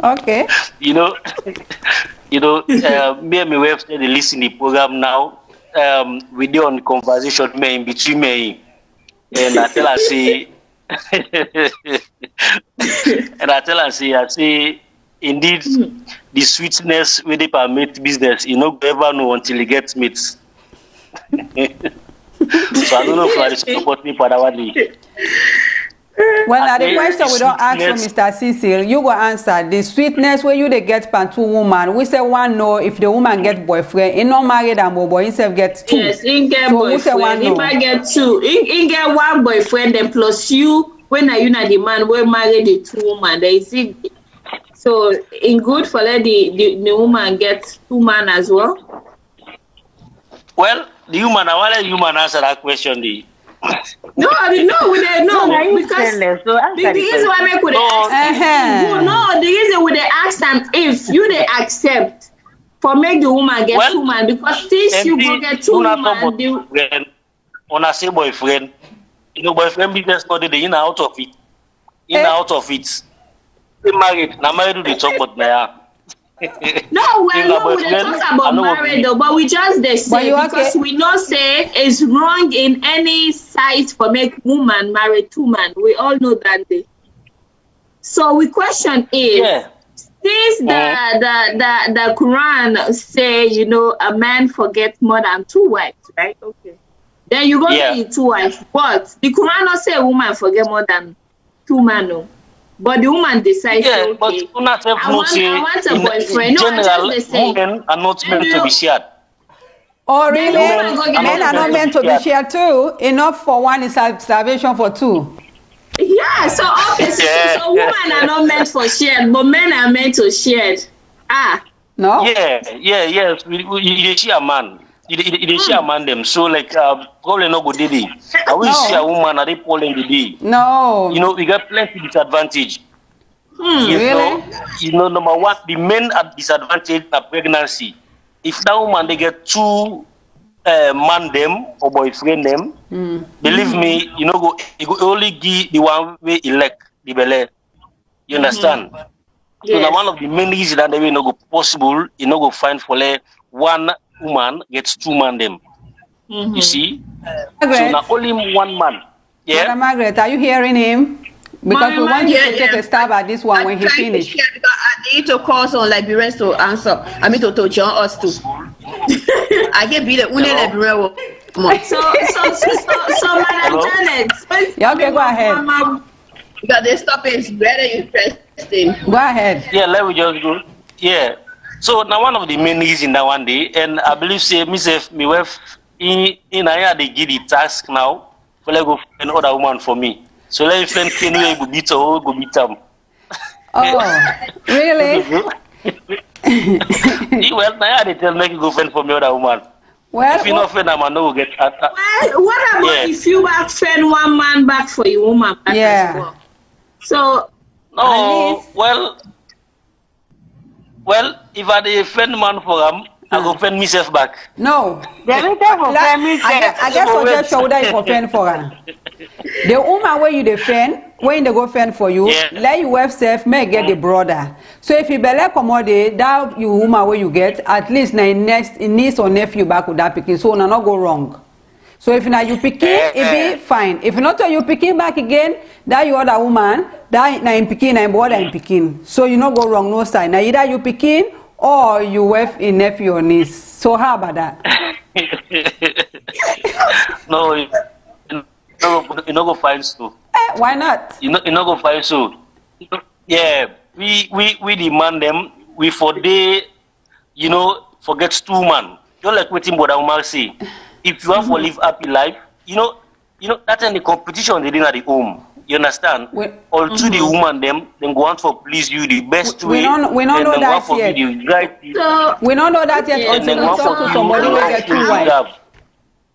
Speaker 3: Okay.
Speaker 8: You know, me and my wife they listen to the program now. We do on conversation me in between me, and I tell her say, I say, indeed, the sweetness with the permit business, you know, ever know until he gets meat. So I don't know if I support me for that one.
Speaker 3: Well, now the question we don't ask from Mr. Cecil, you go answer. The sweetness where you they get pan 2 woman, we say one no if the woman get boyfriend, he not married and boy, himself get 2.
Speaker 1: Yes, he get
Speaker 3: so
Speaker 1: boyfriend. If I get 2, he get 1 boyfriend then plus you. When are you not the man we married the 2 woman? There is it. So in good for let the woman get 2 man as well.
Speaker 8: Well, the human, I want the human answer that question.
Speaker 1: No, we don't know because the reason why we could ask no, the reason we ask them if you they accept for make the woman get 2 man because this you go get 2 woman.
Speaker 8: On a say boyfriend, you know, boyfriend business not the in and out of it, out of it. They married, now married to the talk about now.
Speaker 1: No, we talk about marriage though, but we just they say because we don't say it's wrong in any site for make woman marry 2 man. We all know that day. So we question is since the Quran say, you know, a man forgets more than 2 wives, right? Okay. Then you go to 2 wives. But the Quran not say a woman forget more than 2 men, no. But the woman decides, okay, I want a boyfriend.
Speaker 8: General, women are not meant to be shared.
Speaker 3: Oh, really? Men are not meant to be shared too. Enough for one is salvation for 2.
Speaker 1: Yeah, so obviously, so women are not meant for shared, but men are meant to shared.
Speaker 3: No?
Speaker 8: Yes. You share a man. You share a man them. So like probably no good day. I will see a woman are they polling the day.
Speaker 3: No.
Speaker 8: You know, we got plenty disadvantage.
Speaker 3: Really?
Speaker 8: You know, number one, the men are disadvantaged at pregnancy. If that woman they get 2 man them or boyfriend them, believe me, you know, you go only give the one way elect the belly. You understand? So now one of the main reasons that they will not go possible, you know, go find for like 1 woman gets 2 man them. You see?
Speaker 3: Margaret.
Speaker 8: So now only 1 man. Yeah.
Speaker 3: Madam Margaret, are you hearing him? Because we want you to take a stab at this one when he finishes.
Speaker 4: I need to call some Liberians to answer. I mean to join us too. I get beat the Liberian.
Speaker 1: So Madam Janet.
Speaker 3: Okay, go ahead.
Speaker 4: Because this topic is very interesting.
Speaker 3: Go ahead.
Speaker 8: Yeah, let me just go. Yeah. So now one of the main reasons that one day, and I believe say myself, my wife, in I they give the task now. For like go find another woman for me. So let me find Kenny go beat her, go beat him.
Speaker 3: Oh, really?
Speaker 8: Well, now they tell me go find for me other woman.
Speaker 3: Well,
Speaker 8: if you not find them, I know get.
Speaker 1: Well, what about if you back find one man back for your woman back as well? So
Speaker 8: no, well, if I defend man for him, I go fend myself back.
Speaker 3: No.
Speaker 9: I
Speaker 3: guess for just shoulder if offend for her. The woman where you defend, when they go fend for you, let you have self may get the brother. So if you belle commode, that you woman where you get, at least na niece or nephew back with that picking, so not go wrong. So if now you picking, it be fine. If not you picking back again, that you other woman, that na in picking na brother in picking. So you not go wrong no side. Now either you picking or you have a nephew or niece. So how about that?
Speaker 8: No, you not go find so.
Speaker 3: Why not?
Speaker 8: You not go find so. Yeah, we demand them. We for day, forget 2 man. Don't like waiting what Umar say. If you have to live happy life, that's in the competition they did at the home. You understand? All to the woman them go out for please you the best way.
Speaker 3: We don't know that yet. We don't know that yet until we talk to somebody who get 2 wives.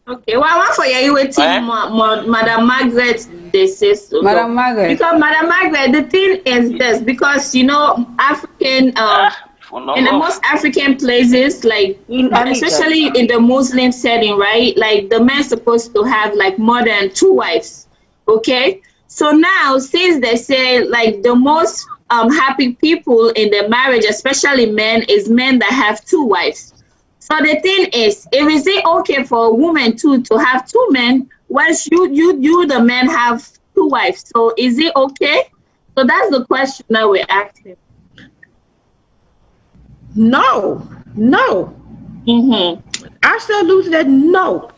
Speaker 1: Okay, well, one for you waiting, Madam Margaret. They say so.
Speaker 3: Madam Margaret.
Speaker 1: Because Madam Margaret, the thing is this, because African. In the most African places, like especially in the Muslim setting, right? Like the man's supposed to have like more than 2 wives. Okay, so now since they say like the most happy people in the marriage, especially men, is men that have 2 wives. So the thing is, if is it okay for a woman to have 2 men, once you the men have 2 wives? So is it okay? So that's the question that we're asking.
Speaker 4: No. Absolutely no.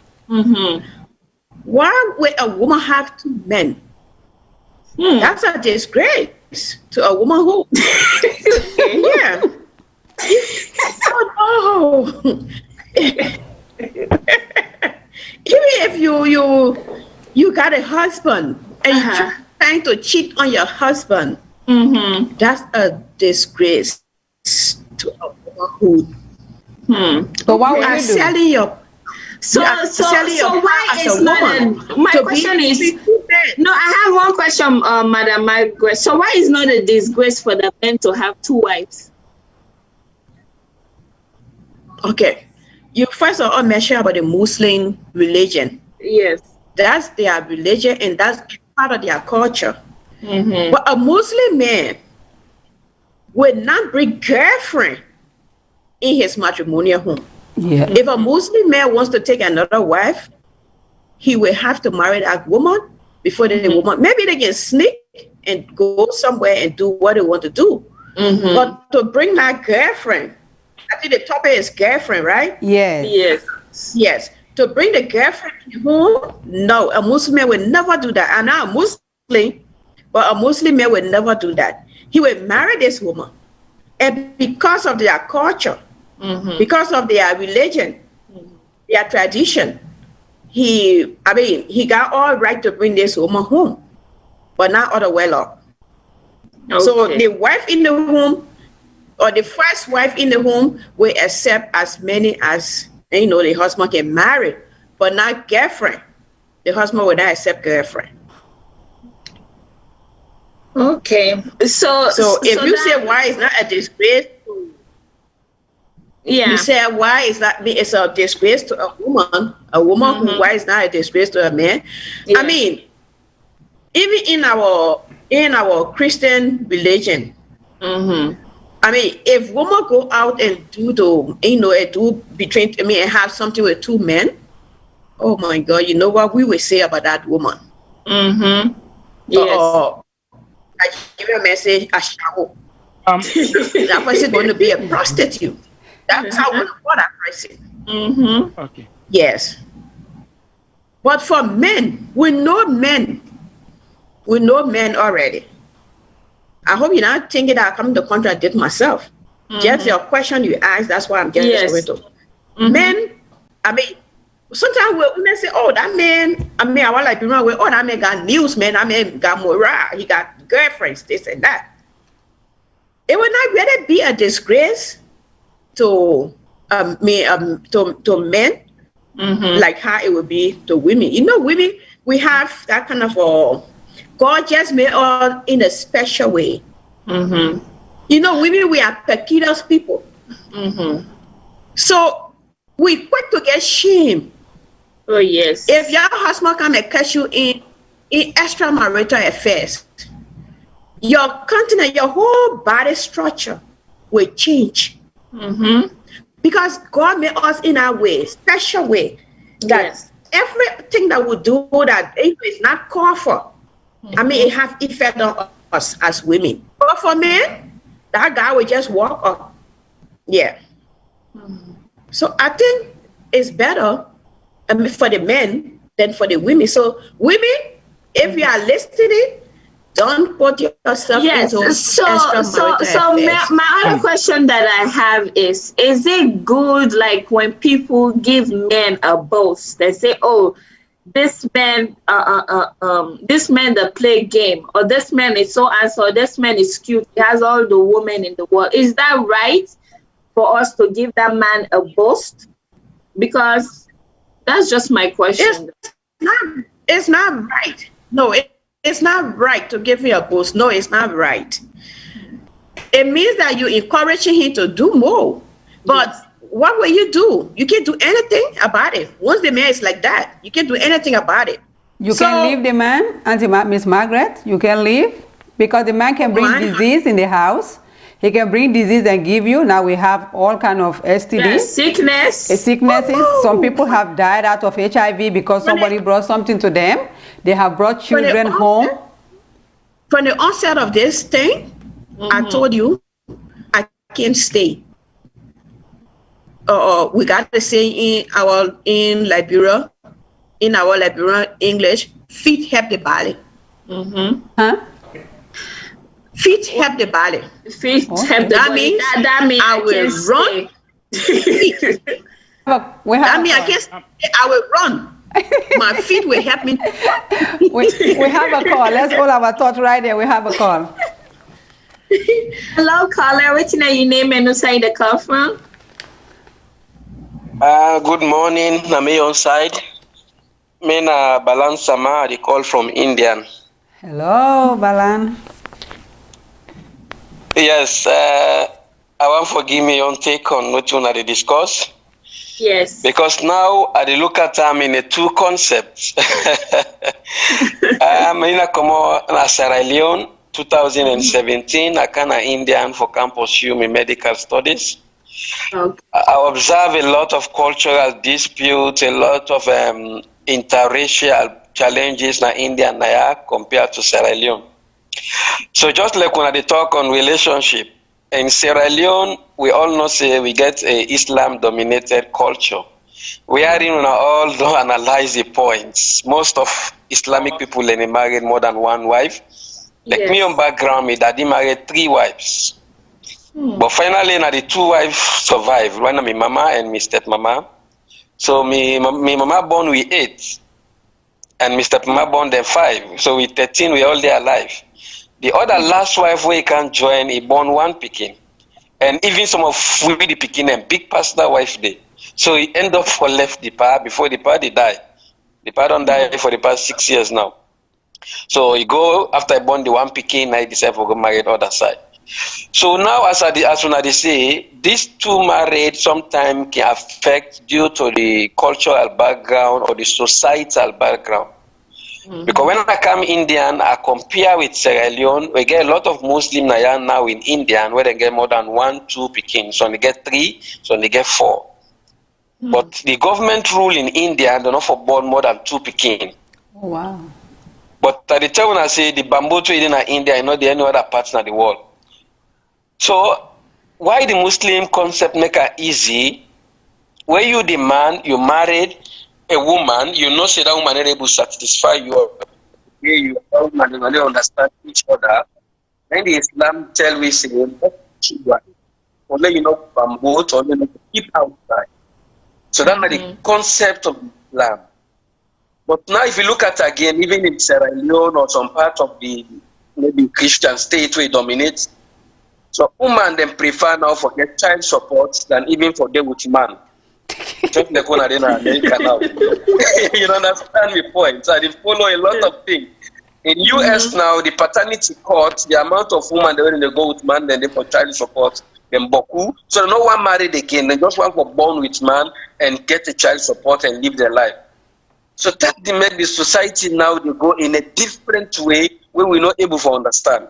Speaker 4: Why would a woman have 2 men? That's a disgrace to a woman who. Yeah. Oh. Even if you got a husband and you're trying to cheat on your husband, that's a disgrace to a womanhood.
Speaker 3: So why would
Speaker 4: you
Speaker 3: you do?
Speaker 4: Selling your
Speaker 1: so why is not my question is no, I have one question, Madam Margaret. So why is not a disgrace for the men to have 2 wives?
Speaker 4: Okay, you first of all mentioned about the Muslim religion.
Speaker 1: Yes,
Speaker 4: that's their religion and that's part of their culture. But a Muslim man will not bring girlfriend in his matrimonial home.
Speaker 3: Yeah.
Speaker 4: If a Muslim man wants to take another wife, he will have to marry that woman before the woman. Maybe they can sneak and go somewhere and do what they want to do. But to bring that girlfriend, I think the topic is girlfriend, right?
Speaker 3: Yes.
Speaker 4: To bring the girlfriend home, no, a Muslim man will never do that. I'm not a Muslim, but a Muslim man will never do that. He will marry this woman, and because of their culture, because of their religion, their tradition, he got all right to bring this woman home, but not other way up. Okay. So the wife in the home, or the first wife in the home, will accept as many as the husband can marry, but not girlfriend. The husband will not accept girlfriend.
Speaker 1: Okay. So
Speaker 4: if you say why it's not a disgrace, you say why is that it's a disgrace to a woman who why is not a disgrace to a man? I mean, even in our Christian religion, I mean, if women go out and do between and have something with 2 men, oh my God, you know what we will say about that woman?
Speaker 1: Yes.
Speaker 4: I give a message, a shower. That person going to be a prostitute. That's how we call that person.
Speaker 5: Okay.
Speaker 4: Yes. But for men, we know men already. I hope you're not thinking that I'm coming to contradict myself. Just your question you asked, that's why I'm getting going to. Men, I mean, sometimes when they say, oh, that man, I mean, I want like, oh, that man got news, man. That man got morale. He got girlfriends, this and that. It would not really be a disgrace to to men, like how it would be to women. You know, women, we have that kind of God just made us in a special way. You know, women, we are peculiar people. So we quick to get shame.
Speaker 1: Oh yes.
Speaker 4: If your husband come and catch you in extramarital affairs, your continent, your whole body structure will change. Because God made us in our way, special way, that everything that we do that is not called for. I mean, it have effect on us as women. But for men, that guy will just walk up. Yeah. So I think it's better for the men than for the women. So women, if you are listening, don't put yourself into
Speaker 1: so my other question that I have is it good, like when people give men a boast, they say, oh, this man that play game, or this man is so handsome, or this man is cute, he has all the women in the world. Is that right for us to give that man a boast? Because that's just my question.
Speaker 4: It's not right. No, it's not right to give him a boost. No, it's not right. It means that you're encouraging him to do more. But what will you do? You can't do anything about it. Once the man is like that, you can't do anything about it.
Speaker 3: You can leave the man, Auntie Miss Margaret. You can leave because the man can bring disease in the house. He can bring disease and give you. Now we have all kind of STDs. Sicknesses. Some people have died out of HIV because somebody brought something to them. They have brought children home.
Speaker 4: From the onset of this thing, I told you, I can't stay. We got to say in Liberia, in our Liberian English, feet help the body. Feet help the body.
Speaker 1: Feet help the body. That means
Speaker 4: I will run.
Speaker 3: That
Speaker 4: means I can't stay. I will run. My feet will help me.
Speaker 3: we have a call. Let's hold our thought right there. We have a call.
Speaker 1: Hello, caller. What's your name and who's the call from?
Speaker 10: Good morning. Name on side. Mena Balan Sama, the call from Indian.
Speaker 3: Hello, Balan.
Speaker 10: Yes, I want forgive me on take on what you want to discuss.
Speaker 1: Yes.
Speaker 10: Because now I look at them in two concepts. I'm in a Sierra Leone, 2017. I can Indian for campus my medical studies.
Speaker 1: Okay.
Speaker 10: I observe a lot of cultural disputes, a lot of interracial challenges in India and compared to Sierra Leone. So just like when I talk on relationship, in Sierra Leone, we all know say we get a Islam-dominated culture. We are in all to analyze the points. Most of Islamic people they married more than one wife. Like me on background, my daddy married 3 wives. But finally, the 2 wives survived. One of my mama and my stepmama. So my mama born with 8, and my stepmama born them 5. So with 13, we all there alive. The other last wife we can join, he born 1 pikin. And even some of we the pikin and big pastor wife day. So he end up for left the pa before the pa they die. The pa don't die for the past 6 years now. So he go after I born the 1 pikin, I decide to go marry the other side. So now as soon as they say, these 2 married sometimes can affect due to the cultural background or the societal background. Because when I come Indian, I compare with Sierra Leone, we get a lot of Muslim now in Indian where they get more than 1, 2 pikin. So they get 3, so they get 4. But the government rule in India, they not for born more than 2 pikin.
Speaker 3: Oh, wow.
Speaker 10: But at the time when I say the bamboo trade in India, I know the any other parts of the world. So why the Muslim concept make it easy? Where you the man, you married a woman, you know say that woman is able to satisfy you. You woman really understand each other. Then the Islam tell we say only you know bamboo, only you know keep outside. So that's the concept of Islam. But now if you look at again, even in Sierra Leone or some part of the maybe Christian state where it dominates, so women then prefer now for get child support than even for them with man. Just like when I did in America now. You understand my point? So they follow a lot of things. In US now, the paternity court, the amount of women when they go with man, then they for child support, then boku. So no one married again. They just want for born with man and get a child support and live their life. So that they make the society now they go in a different way where we're not able to understand.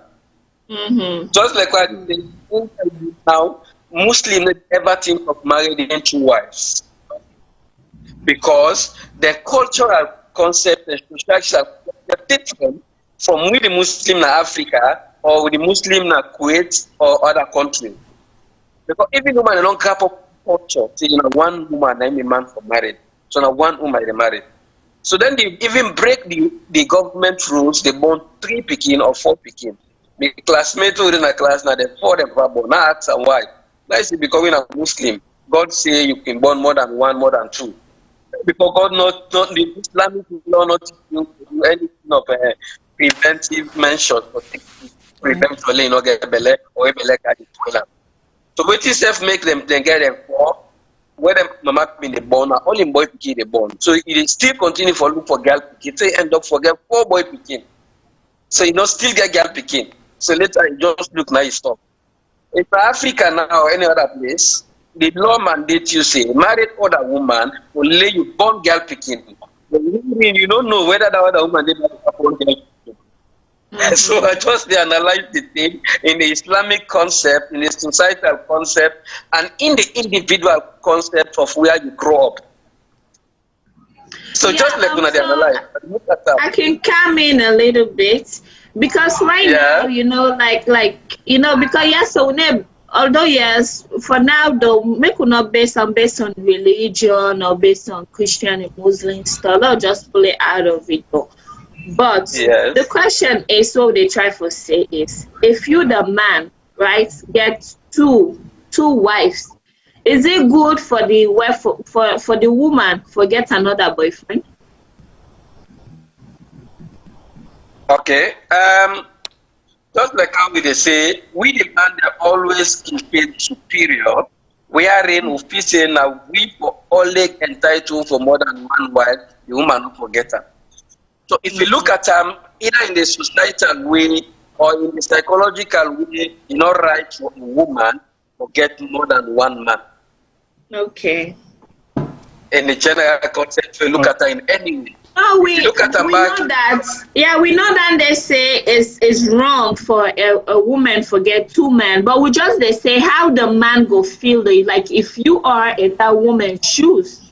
Speaker 10: Just like what I say now, Muslims never ever think of marrying 2 wives because the cultural concept and social are different from with the Muslim in Africa or with the Muslim in Kuwait or other countries. Because even women don't cap up culture, say, one woman and a man for married. So now one woman they married. So then they even break the government rules, they born 3 pikin or 4 pikin. My classmates within a class now, they 4 them born. Now ask them why. Now it's becoming a Muslim. God say you can born more than 1, more than 2. Because God not the Islamic law not do anything of preventive measures for prevent you not get belly or belly carry toilet. So what is self make them then get them 4. Where them mama been the born, only boy pikin the born. So it still continue for look for girl pikin. So you end up for get 4 boy pikin. So you still get girl pikin. So later you just look now you stop. In Africa now or any other place, the law mandate you say married other woman will let you born girl pikin. You don't know whether that other woman did not born girl pikin. So I just analyze the thing in the Islamic concept, in the societal concept, and in the individual concept of where you grow up. So just like when I analyze,
Speaker 1: I can come in a little bit because right now, because yes, so although yes, for now though, make not based on religion or based on Christian and Muslim stuff. I'll just pull it out of it though. But the question is, what they try to say is, if you the man, right, get two wives, is it good for the wife for the woman for get another boyfriend?
Speaker 10: Okay. Just like how we say, we the man they always feel superior. Wherein we say now we for only entitled for more than 1 wife, the woman will forget her. So if you look at them, either in the societal way or in the psychological way, it's not right for a woman to get more than 1 man.
Speaker 1: Okay.
Speaker 10: In the general concept, you look at her in any way.
Speaker 1: No, we know that. Yeah, we know that they say it's wrong for a woman to get 2 men, but we just they say how the man go feel like if you are in that woman's shoes.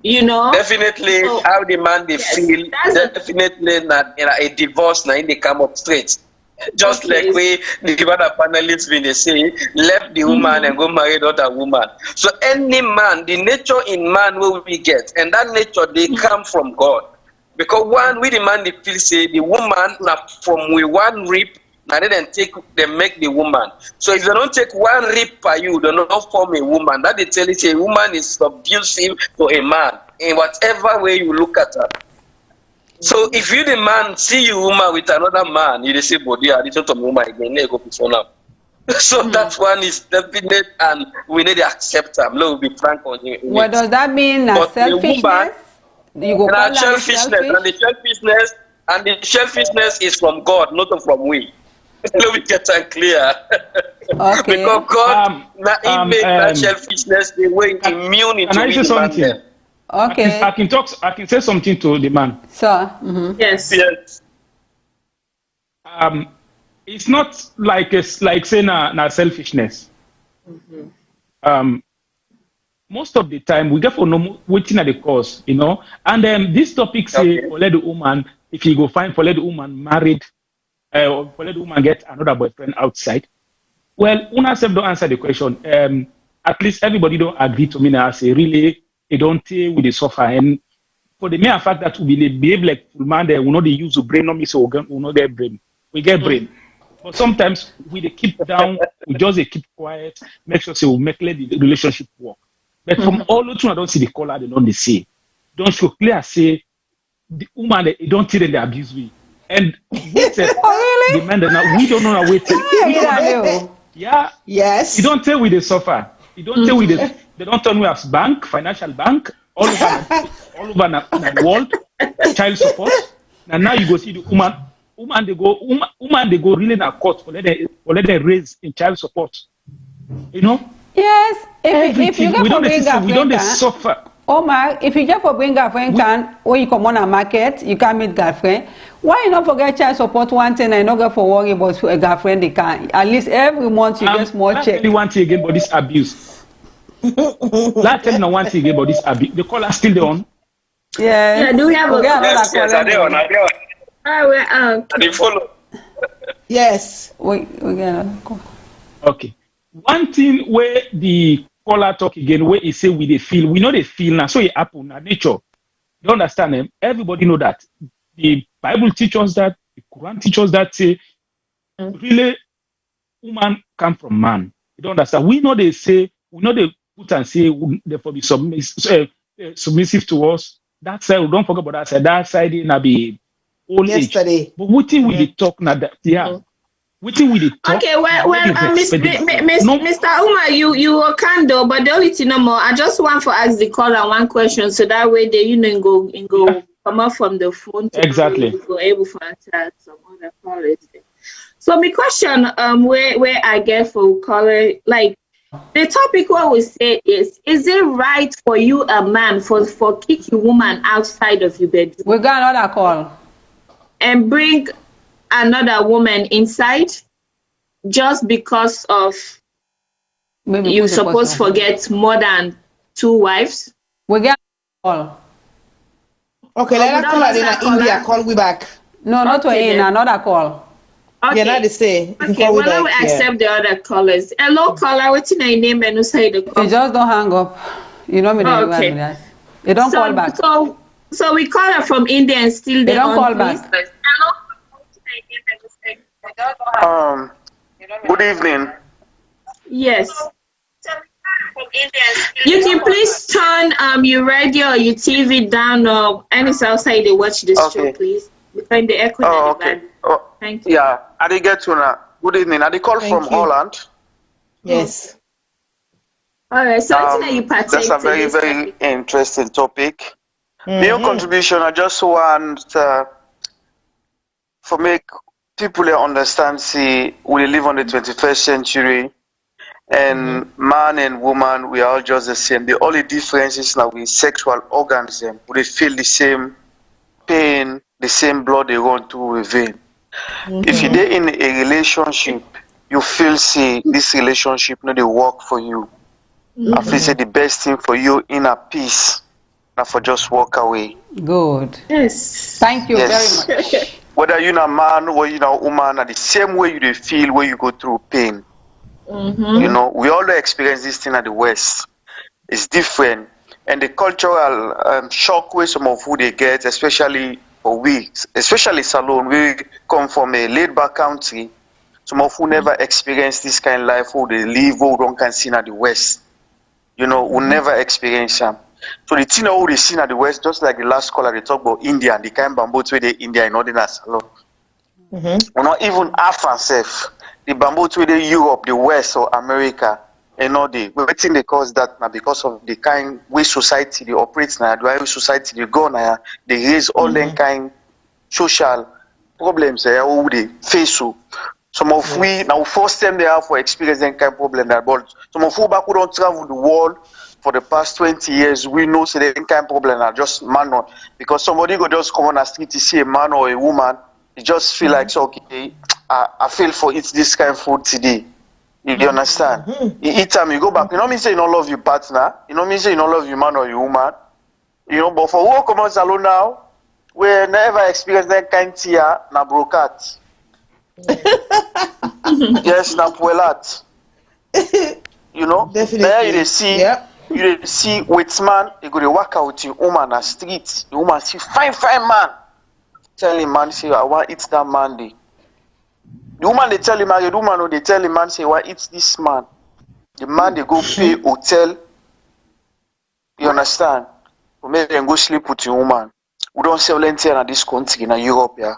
Speaker 10: Definitely how the man they feel, definitely not a divorce now in they come up straight. Just like we the other panelists when they say left the woman and go marry another woman. So any man, the nature in man will we get, and that nature they come from God. Because one with the man they feel say the woman from we 1 rib and then they make the woman. So if you don't take 1 rib per you, they don't form a woman. That they tell you say a woman is submissive to a man in whatever way you look at her. So if you the man see you woman with another man, you say body I listen to woman again, they go before now. So that one is definite and we need to accept them. Let me be frank on you.
Speaker 3: What does that mean? Selfishness? You go call
Speaker 10: selfishness and the selfishness is from God, not from we. Let me get that clear.
Speaker 3: Okay.
Speaker 10: Because God made that selfishness the way immune into the man.
Speaker 3: Okay.
Speaker 5: I can say something to the man.
Speaker 3: Sir.
Speaker 1: Yes.
Speaker 5: It's not like saying na selfishness. Most of the time we get for no waiting at the cause, And this topic say for let the woman, if you go find for let the woman married, or for let the woman get another boyfriend outside. Well, una self don't answer the question. At least everybody don't agree to me now. Say really, they don't deal with the suffer. And for the mere fact that we behave like full man, they will not use the brain. No, me so we not get brain. We get brain. But sometimes we they keep down. We just keep quiet. Make sure say we let the relationship work. But from all the two, I don't see the color. They don't see. don't show clear say the woman they don't tell them they abuse we. And we said,
Speaker 3: really?
Speaker 5: the man that now we don't know how waiting. Yeah.
Speaker 2: Yes.
Speaker 5: You don't tell we they suffer. You don't tell we they don't tell we as bank, financial bank, all over the world, child support. And now you go see the woman they go really in a court for let them raise in child support. You know?
Speaker 3: Yes. If you get for bring
Speaker 5: we don't suffer.
Speaker 3: Omar, if you get for bring girlfriend when you come on a market, you can meet girlfriend. Why you not forget child support one thing and not go for worry about a girlfriend they can? At least every month you get small check.
Speaker 5: Tell you one thing again about this abuse. Let's tell you one thing again about this abuse. The caller still there on?
Speaker 3: Yeah,
Speaker 1: do we have a
Speaker 10: yes, are they on? They follow.
Speaker 2: Yes.
Speaker 3: We get another call.
Speaker 5: Okay. One thing where the caller talk again, where he say we they feel, we know they feel now, so it happen now, nature. You understand them? Everybody know that. The Bible teaches that, the Quran teaches that, say, really, woman come from man. You don't understand? We know they say, we know they put and say, therefore be submissive to us. That side, we don't forget about that side. That side, it will be old
Speaker 2: yesterday.
Speaker 5: Age. But what thing we talk now that, what thing we talk?
Speaker 1: Okay, Mr. Umar, you were kind of, but the only thing no more. I just want to ask the caller one question, so that way they go come up from the phone.
Speaker 5: Exactly.
Speaker 1: Go able to answer some other callers. So my question, where I get for caller, like the topic what we say is it right for you a man for kick your woman outside of your bedroom?
Speaker 3: We got another call.
Speaker 1: And bring another woman inside just because of maybe you supposed forget more than 2 wives?
Speaker 3: We get call.
Speaker 2: Okay, let us call in India. Call we back.
Speaker 3: No, not to in another call.
Speaker 1: Okay.
Speaker 2: Yeah, not the same.
Speaker 1: Okay, well, we accept the other callers. Hello, caller. What's your name and who say the call?
Speaker 3: You just don't hang up. You know me. Okay. That. You don't call back.
Speaker 1: So we call her from India and still
Speaker 3: they don't call back.
Speaker 1: Hello.
Speaker 11: Good evening.
Speaker 1: Yes. You can please turn your radio or your TV down or any outside they watch this show, please. Behind the echo.
Speaker 11: Oh, okay.
Speaker 1: Thank you.
Speaker 11: Yeah, I did get to now. Good evening. I did call from Holland.
Speaker 2: Yes.
Speaker 1: All right. So you partake.
Speaker 11: That's a very, very interesting topic. Your contribution, I just want for make people understand, see, we live on the 21st century, and man and woman, we are all just the same. The only difference is now we sexual organism. We feel the same pain, the same blood they run through a vein. If you're in a relationship, you feel, see, this relationship not they work for you. I feel say the best thing for you in a peace. Not for just walk away.
Speaker 3: Good.
Speaker 1: Yes.
Speaker 3: Thank you very much.
Speaker 11: Whether you're a man or you're a woman, the same way you feel when you go through pain. You know, we all experience this thing at the West. It's different. And the cultural shock way some of who they get, especially for we, especially SALONE, we come from a laid-back country. Some of who never experience this kind of life, who they live, who don't can see at the West. You know, who never experience them. So the thing how they see at the West, just like the last caller, they talk about India and the kind of bamboo where they India in ordinary SALONE. Or not even half and self. The bamboo where they Europe, the West or America, and all the think they cause that now because of the kind way society they operate now, the way society they go now, they raise all them kind social problems who they face. So some of we now force them they have for experiencing kind of problem that, but some of who back who don't travel the world for the past 20 years, we know so they kind of problem are just man because somebody go just come on the street to see a man or a woman, you just feel like so okay, I feel for eat this kind of food today. You understand? You eat time, you go back. You know me say you don't love your partner. You know me say you don't love your man or your woman. You know, but for who come on SALONE now, we never experience that kind of tear na brokat. Yes, na puelat. You know,
Speaker 2: definitely.
Speaker 11: There you see, you see with man, you go to work out with your woman on the street. The woman see fine man. Tell him man say I want eat that man day. The woman they tell him married woman or they tell him man say why eat this man. The man they go pay hotel. You understand? we then go sleep with your woman. We don't sell anything in this country in Europe, yeah.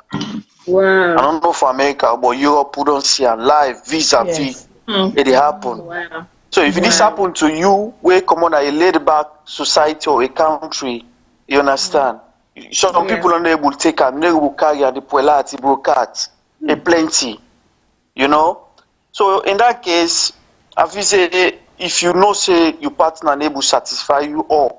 Speaker 1: Wow.
Speaker 11: I don't know for America, but Europe we don't see a live vis-a-vis. It happen.
Speaker 1: Wow.
Speaker 11: So if this happen to you, we come on a laid back society or a country, you understand? Some people are not able to take a never carry the poelati brocat, a plenty, you know. So in that case, if you know say your partner able to satisfy you or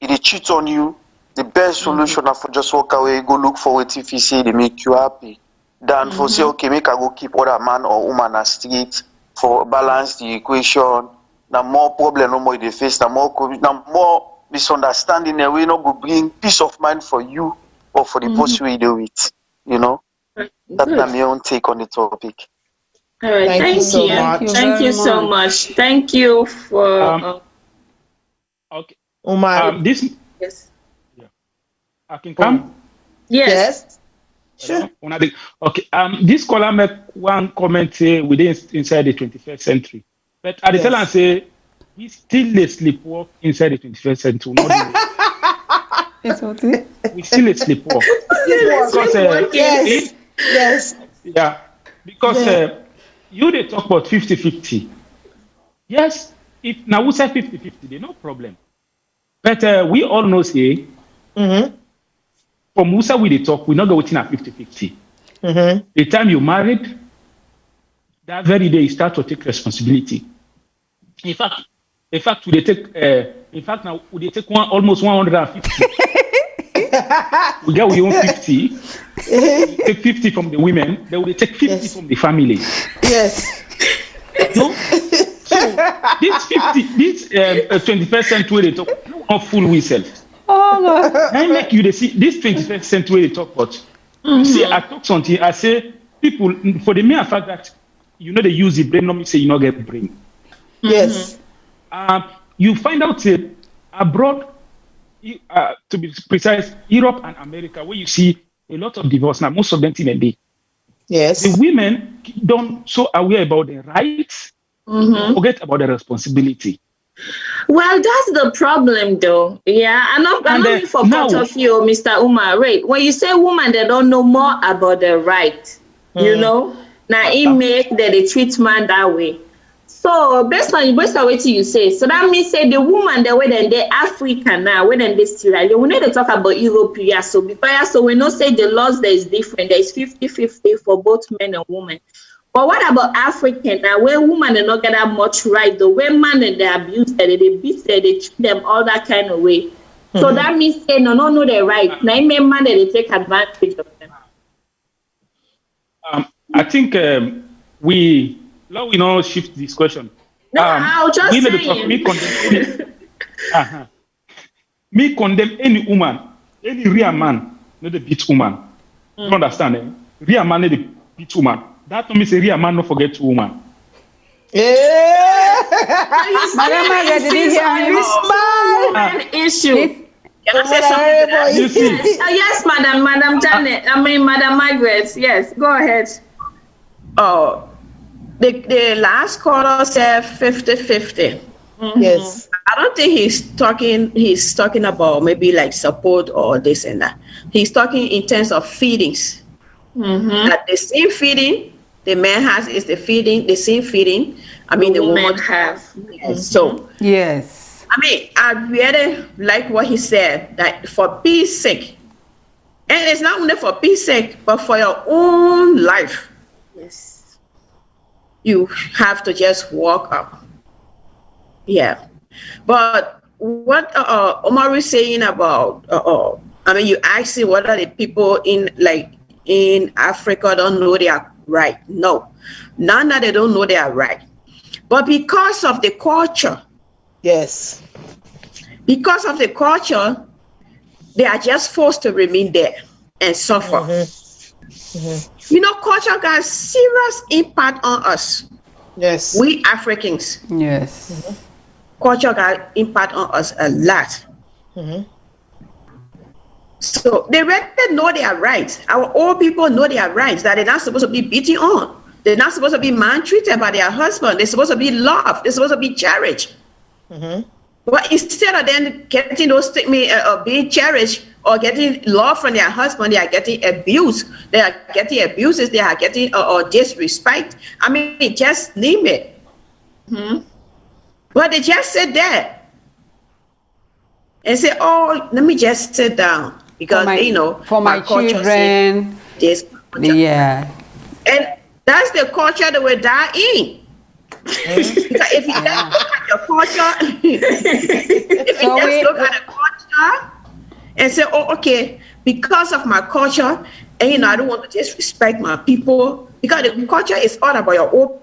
Speaker 11: if they cheat on you, the best solution is for just walk away, go look for it if you say they make you happy. Than for say, okay, make I go keep other man or woman on street for balance the equation. Now more problem no more in the face, now more misunderstanding and we not go bring peace of mind for you or for the person you do it. You know? That's my own take on the topic.
Speaker 1: All right, thank you so much. Thank you so much. Thank you for
Speaker 5: okay.
Speaker 2: Umar.
Speaker 5: This
Speaker 1: yes.
Speaker 5: Yeah. I can come?
Speaker 1: Yes.
Speaker 2: Sure.
Speaker 5: Okay. This caller make one comment say within inside the 21st century. But I tell and say we still sleepwalk inside the 21st century.
Speaker 3: It's okay.
Speaker 5: We still sleepwalk. Because
Speaker 2: yes.
Speaker 5: Yeah. Because you they talk about 50-50. Yes, if now we say 50-50, there's no problem. But we all know say from Musa we they talk, we're not going at 50-50. The time you married, that very day you start to take responsibility. In fact, we take now we take almost 150. We get we own 50. Take 50 from the women, then we take 50 from the family.
Speaker 2: Yes.
Speaker 5: No? So this 50, this 21st century they talk, not fool we
Speaker 3: Oh God.
Speaker 5: I make you see this 21st century they talk about. See, I talk something, I say people for the mere fact that you know they use the brain, not me say you not get the brain.
Speaker 2: Yes.
Speaker 5: You find out abroad, to be precise, Europe and America, where you see a lot of divorce now, most of them in a day.
Speaker 2: Yes.
Speaker 5: The women don't so aware about their rights, forget about their responsibility.
Speaker 1: Well, that's the problem, though. Yeah, I'm not for part of you, Mr. Umar. Right? When you say woman, they don't know more about their right. You know, now it make that they treat man that way. So based on what you say, so that means say the woman that when they African now, when they still we need to talk about Europe, so because so we know say the laws there is different. There is 50-50 for both men and women. But what about African now, where women are not get that much right, the way man and they abuse them, they beat them, they treat them all that kind of way. So that means say no know their right. Now men man they take advantage of them.
Speaker 5: I think we now shift this question.
Speaker 1: No, I'll just say
Speaker 5: me condemn any woman, any real man, not the beat woman. You understand? Real man, not the beat woman. That don't mean a real man, not forget woman.
Speaker 3: Madam Margaret, did you hear me?
Speaker 1: Issue. Can I say something? Yes, Madam Janet. Madam Margaret. Yes, go ahead.
Speaker 4: Oh, the last caller said 50-50.
Speaker 2: Yes.
Speaker 4: I don't think he's talking about maybe like support or this and that. He's talking in terms of feedings. That the same feeding the man has is the same feeding. I mean, the woman has. So
Speaker 3: yes.
Speaker 4: I mean, I really like what he said, that for peace sake, and it's not only for peace sake, but for your own life.
Speaker 1: Yes.
Speaker 4: You have to just walk up. Yeah. But what Omar is saying about, I mean, you actually, what are the people in Africa don't know their right? No. None that they don't know their right. But because of the culture,
Speaker 2: yes.
Speaker 4: Because of the culture, they are just forced to remain there and suffer. You know, culture got serious impact on us.
Speaker 2: Yes.
Speaker 4: We Africans.
Speaker 3: Yes.
Speaker 4: Culture got impact on us a lot. So they really know their rights. Our old people know their rights, that they're not supposed to be beaten on. They're not supposed to be maltreated by their husband. They're supposed to be loved. They're supposed to be cherished. But instead of them getting those being cherished or getting love from their husband, they are getting abused. They are getting abuses. They are getting disrespect. I mean, just name it. But they just sit there and say, "Oh, let me just sit down because
Speaker 3: for my children."
Speaker 4: This,
Speaker 3: yeah,
Speaker 4: and that's the culture that we're dying. Because if you just look at your culture, if you just look at the culture and say, "Oh, okay, because of my culture, and I don't want to disrespect my people," because the culture is all about your own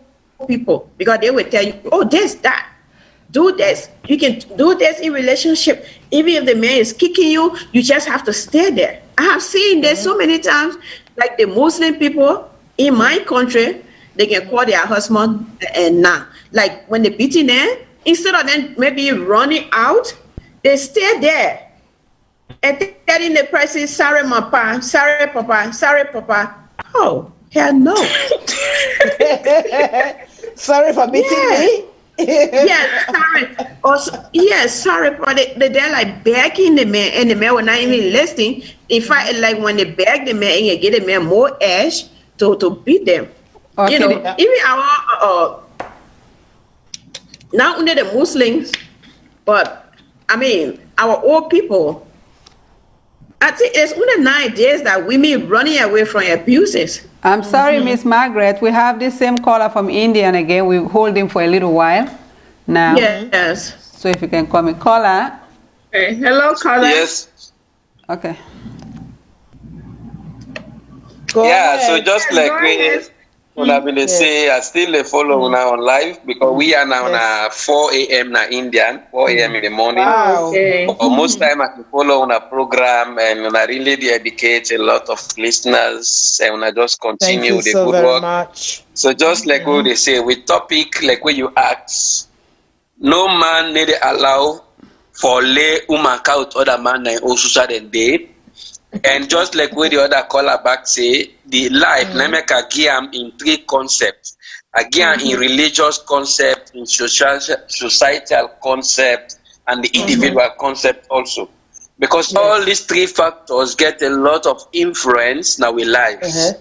Speaker 4: people. Because they will tell you, "Oh, this, that, do this. You can do this in relationship. Even if the man is kicking you, you just have to stay there." I have seen this so many times, like the Muslim people in my country. They can call their husband and now. Like when they're beating them, instead of them maybe running out, they stay there and telling the person, "Sorry, Papa, sorry, Papa, sorry, Papa." Oh, hell no.
Speaker 2: Sorry for beating me?
Speaker 4: Yeah, sorry. Also, yes, sorry, Papa. They're like begging the man, and the man will not even listening. In fact, like when they beg the man, and you get the man more edge to beat them.
Speaker 3: Okay.
Speaker 4: Even our not only the Muslims, but I mean our old people. I think it's only nowadays that women running away from abuses.
Speaker 3: I'm sorry, Miss Margaret. We have this same caller from India, and again we hold him for a little while now.
Speaker 4: Yes.
Speaker 3: So if you can call me caller.
Speaker 1: Okay. Hello, caller.
Speaker 10: Yes.
Speaker 3: Okay.
Speaker 10: So just like we. Una been say I still follow now on live because we are now on 4 a.m. na Indian, 4 a.m. in the morning.
Speaker 2: Wow.
Speaker 1: Okay.
Speaker 10: But most time I can follow on a program and I really dedicate a lot of listeners and I just continue the
Speaker 2: so
Speaker 10: good
Speaker 2: very
Speaker 10: work.
Speaker 2: much.
Speaker 10: So just like what they say, with topic like where you ask, no man need to allow for lay woman out other man and also than they. And just like where the other caller back say, the life, I make a gear in 3 concepts. A gear in religious concept, in societal concept, and the individual concept also. Because all these 3 factors get a lot of influence now in lives.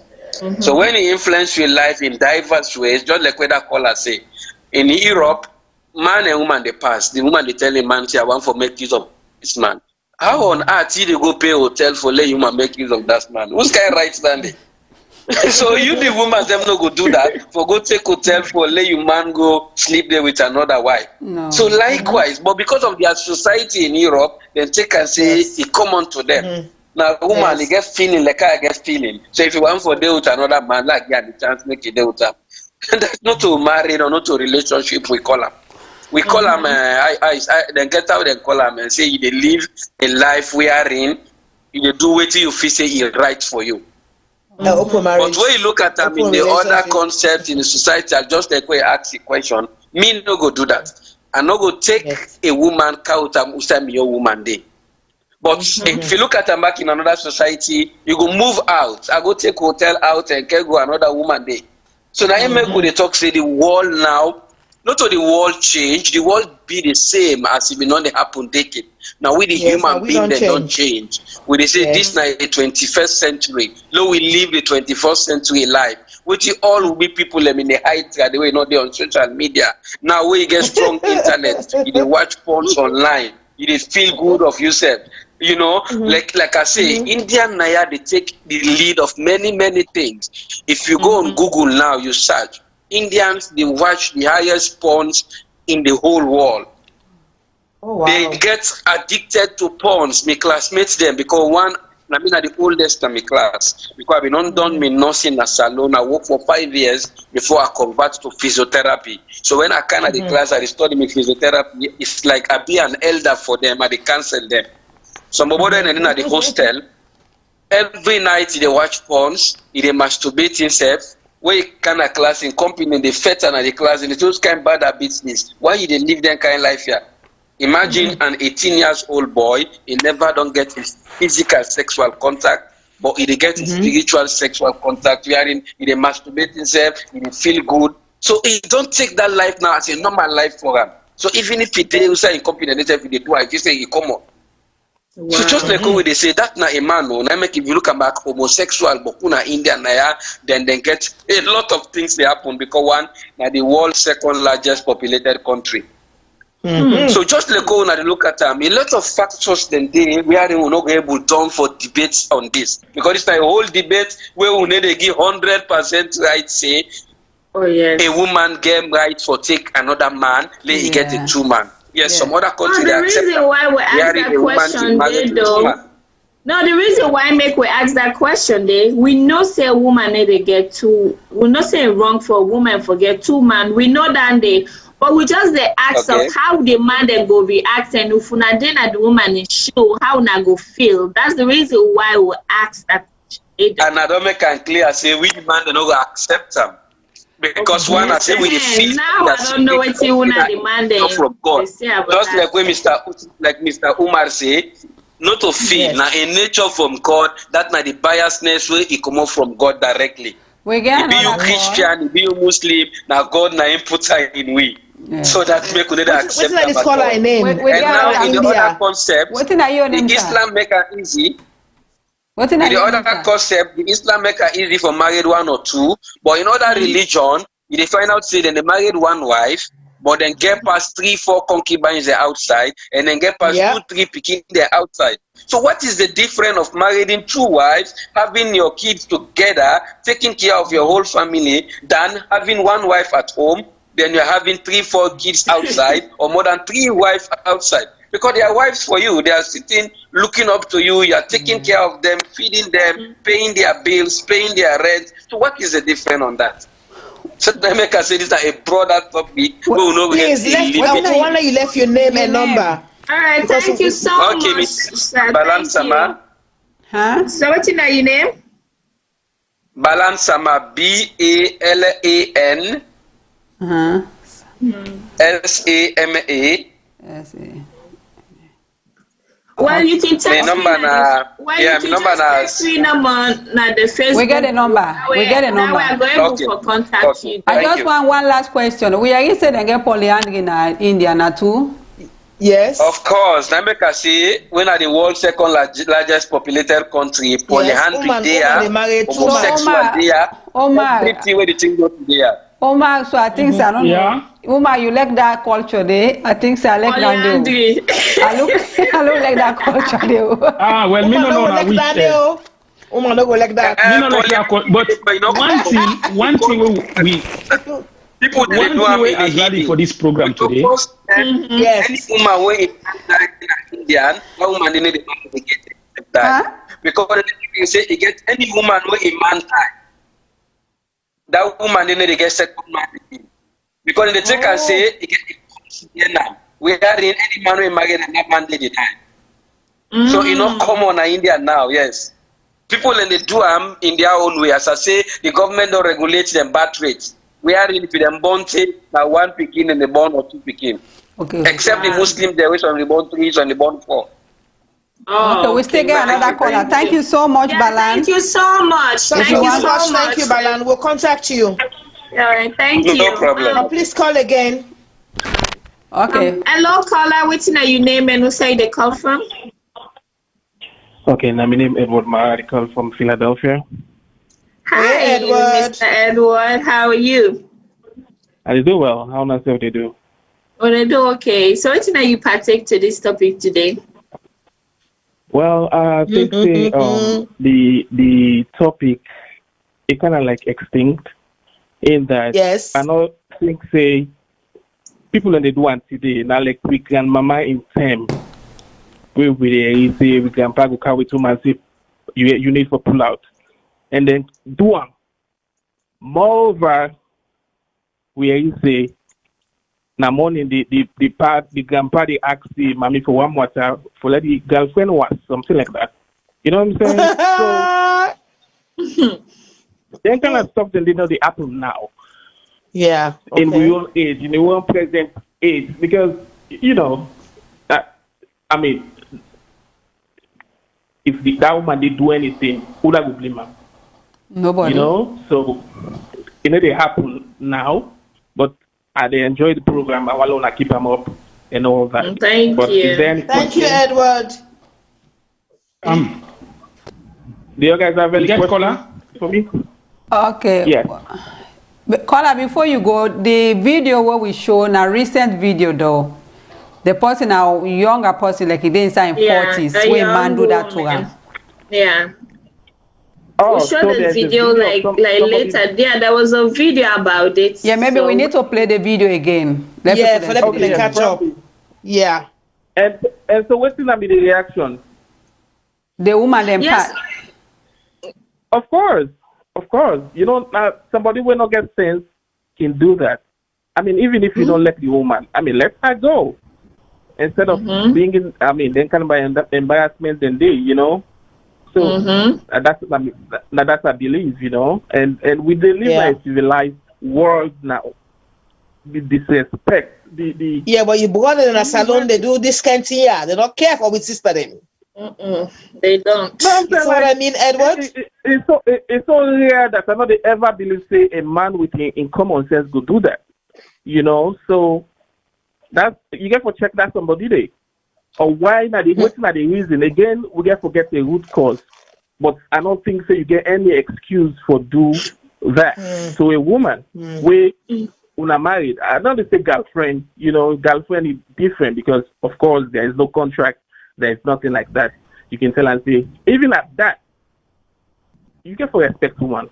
Speaker 10: So when you influence your life in diverse ways, just like where that caller say, in Europe, man and woman they pass. The woman they tell the man, say, "I want to make use of this man." How on earth you go pay hotel for let you make use of that man? Who's kind right standing? So you the woman them no go do that for go take hotel for let you man go sleep there with another wife.
Speaker 3: No.
Speaker 10: So likewise, but because of their society in Europe, then take and say it common to them. Now woman they get feeling like I get feeling. So if you want for day with another man, like yeah, the chance make it day with them. That's not to marry or not to relationship we call them. We call them, then get out and call them and say, they live a life wherein you do what you feel say is right for you. But when you look at them in the other concept in the society, just like we ask the question, me no go do that. I no go take a woman out and usam your woman day. But if you look at them back in another society, you go move out. I go take hotel out and can go another woman day. So now you make go they talk say the world now. Not all the world change, the world be the same as if it not happen decade. Now we the human being they don't change. We they say this now the 21st century. Now we live the 21st century life. Which all will be people them in the high the way not there on social media. Now we get strong internet, you they watch porns online, you they feel good of yourself. You know, like I say, Indian Naya they take the lead of many things. If you go on Google now, you search. Indians, they watch the highest porns in the whole world.
Speaker 2: Oh, wow.
Speaker 10: They get addicted to porns. My classmates them because I mean the oldest in my class. Because I've been done me nursing at SALONE. I worked for 5 years before I convert to physiotherapy. So when I come at the class, I study me physiotherapy. It's like I be an elder for them. I cancel them. Some of them in the hostel. Every night they watch porns. They masturbate themselves. Where kind of class in company, they fetter and the class and those kind of bad business. Why they live that kind of life here? Imagine an 18-year-old boy, he never don't get his physical sexual contact, but he get his spiritual sexual contact, wherein he masturbate himself, he feel good. So he don't take that life now as a normal life for him. So even if it is incompetent, if they do, I just say he come on. Wow. So just like how they say that na a man, no, now make if you look back homosexual, but kuna India na then get a lot of things they happen because one na the world's second largest populated country. So just like how they look at them, a lot of factors then they we are not able to for debates on this because it's like a whole debate where we need to give 100% right say. Oh yes. A woman get right for take another man, let he get a 2 man. Yes, some other countries
Speaker 1: the reason why we ask that question, the reason why we ask that question, we know say a woman need to get 2. We not say wrong for a woman for get 2 man. We know that but we just ask of how the man then go react and if una then the woman is show how una go feel. That's the reason why we ask that.
Speaker 10: And I don't make it clear say we man they not go accept them. Because one I say with the feel
Speaker 1: now I don't know what you wanna demand
Speaker 10: from God. Just like when Mr. Umar say, not to feel now a nature from God, that na the biasness where it come out from God directly.
Speaker 3: We get
Speaker 10: be you Christian, be you Muslim, now God na input in we. Yeah. So that make we accept that.
Speaker 2: What's that name?
Speaker 10: And now in the other concept, the Islam make it easy.
Speaker 3: What's in
Speaker 10: the other concept, the Islam make it easy for married 1 or 2, but in other religion, you find out say then they married 1 wife, but then get past 3, 4 concubines they're outside, and then get past 2, 3 picking they're outside. So what is the difference of marrying 2 wives, having your kids together, taking care of your whole family, than having 1 wife at home, then you're having 3, 4 kids outside, or more than 3 wives outside? Because they are wives for you. They are sitting, looking up to you. You are taking care of them, feeding them, paying their bills, paying their rent. So what is the difference on that? So let me say this is a broader topic.
Speaker 2: Please, let you left your name and number.
Speaker 1: All right, thank you so much.
Speaker 10: Balansama.
Speaker 3: Huh?
Speaker 1: So what's your name?
Speaker 10: Balansama, BALAN SAMA.
Speaker 1: Well, you can text me
Speaker 10: number
Speaker 1: na the Facebook.
Speaker 3: We get a number. We get a number.
Speaker 1: Now we are going to contact you.
Speaker 3: I just want one last question. We are said and get polyandry in India na too.
Speaker 2: Yes.
Speaker 10: Of course. Now make I say when are the world's second largest populated country, polyandry there, homosexual there, everything where the thing go there.
Speaker 3: Omar, so I think I don't know. Omar, you like that culture there? I think I like that. I look like that culture there.
Speaker 5: Well, me no know how which.
Speaker 2: Omar no go like that.
Speaker 5: Me no like that, but one thing we
Speaker 10: people
Speaker 5: one thing we are ready for this program today.
Speaker 2: Yes.
Speaker 10: Any woman way in Indian, that woman they need to get that because you say you get any woman way in man time. That woman didn't get second marriage because they take and say it get now. We are in any man who married and that man did the time. So you know common in India now, yes. People and they do in their own way. As I say, the government don't regulate them birth rates. We are in them born now 1 Pekin and the born or 2 Pekin.
Speaker 3: Okay.
Speaker 10: Except the Muslim they wish on the born 3 and the born 4.
Speaker 3: Okay, we still get another caller. Thank you so much, Balan.
Speaker 1: Thank you so much.
Speaker 2: Thank you Balan. We'll contact you.
Speaker 1: All right, thank you.
Speaker 10: No problem.
Speaker 2: Please call again.
Speaker 3: Okay.
Speaker 1: Hello, caller. What's your name and who say they call from?
Speaker 12: Okay, now my name is Edward Marital from Philadelphia.
Speaker 1: Hi,
Speaker 2: Edward.
Speaker 1: Mr. Edward. How are you?
Speaker 12: I do well. How myself they do?
Speaker 1: Oh, they do okay. So what's you partake to this topic today?
Speaker 12: Well, I think the topic it kind of like extinct in that I don't think say people in the do today now like we grandmama in time we say we grandpa go carry 2 months you need for pull out and then do them. Moreover, we say now morning the grandpa they ask the mommy for warm water for let the girlfriend was something like that. You know what I'm saying? So then kind of stuff that they know they happen now.
Speaker 2: Yeah.
Speaker 12: Okay. In we own age, in the one present age, because you know I mean if that woman did do anything, who that would blame her?
Speaker 3: Nobody.
Speaker 12: You know, so they happen now, but they enjoy the program. I want to keep them up and all that.
Speaker 1: Thank you.
Speaker 2: Thank you, Edward.
Speaker 12: Do you guys have any questions for me?
Speaker 3: Okay.
Speaker 12: Yes.
Speaker 3: Caller, before you go, the video what we show now, recent video though, the person now younger person like he didn't say in 40s, when man do that to her.
Speaker 1: Yeah.
Speaker 12: Oh,
Speaker 1: we showed the video like later. Yeah, there was a video about it.
Speaker 3: Yeah, maybe we need to play the video again.
Speaker 2: For the people to catch up. Yeah.
Speaker 12: And so what's gonna be the reaction?
Speaker 3: The woman then
Speaker 12: Of course. You know, somebody will not get sense can do that. I mean, even if you don't let the woman, I mean, let her go. Instead of being in, I mean, then kind of embarrassment and they, you know. So that's I believe, you know. And we live in a civilized world now. With disrespect.
Speaker 2: But you brought it in a salon, they do this kind of thing, They don't care for with sister them.
Speaker 1: They don't.
Speaker 2: You know what I mean, Edward?
Speaker 12: It's so rare that I know they ever believe say a man with in common sense could do that. You know, so that's you get to check that somebody day. Or why not the what's not the reason? Again, we get to get the root cause. But I don't think so you get any excuse for do that to a woman. When are married, I don't say girlfriend, you know, girlfriend is different because of course there is no contract. There's nothing like that. You can tell and say, even at that, you get to respect someone.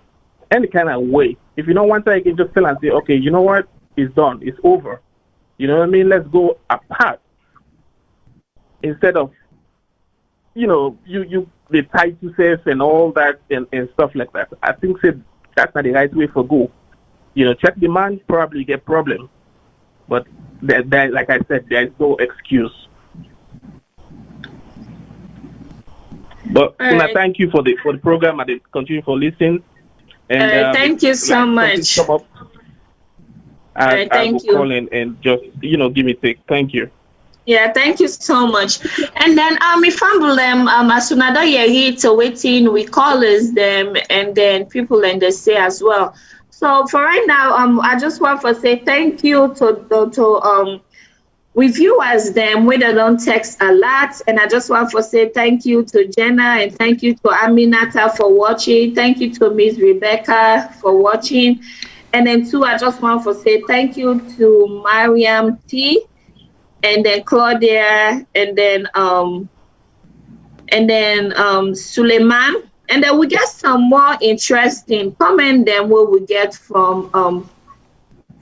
Speaker 12: Any kind of way. If you don't want to, you can just tell and say, okay, you know what? It's done. It's over. You know what I mean? Let's go apart. Instead of, you know, you the title says and all that and stuff like that. I think that's not the right way for go. You know, check the man, probably get problem. But there, like I said, there is no excuse. But thank you for the program and continue for listening. And
Speaker 1: thank you so much.
Speaker 12: I will call in and just give me take. Thank you.
Speaker 1: Yeah, thank you so much. And then if them as soon as you to waiting, we call them and then people and they say as well. So for right now, I just want to say thank you to reviewers them where they don't text a lot, and I just want to say thank you to Jenna and thank you to Aminata for watching. Thank you to Miss Rebecca for watching, and then too I just want to say thank you to Mariam T, and then Claudia, and then Suleiman, and then we get some more interesting comment than what we get from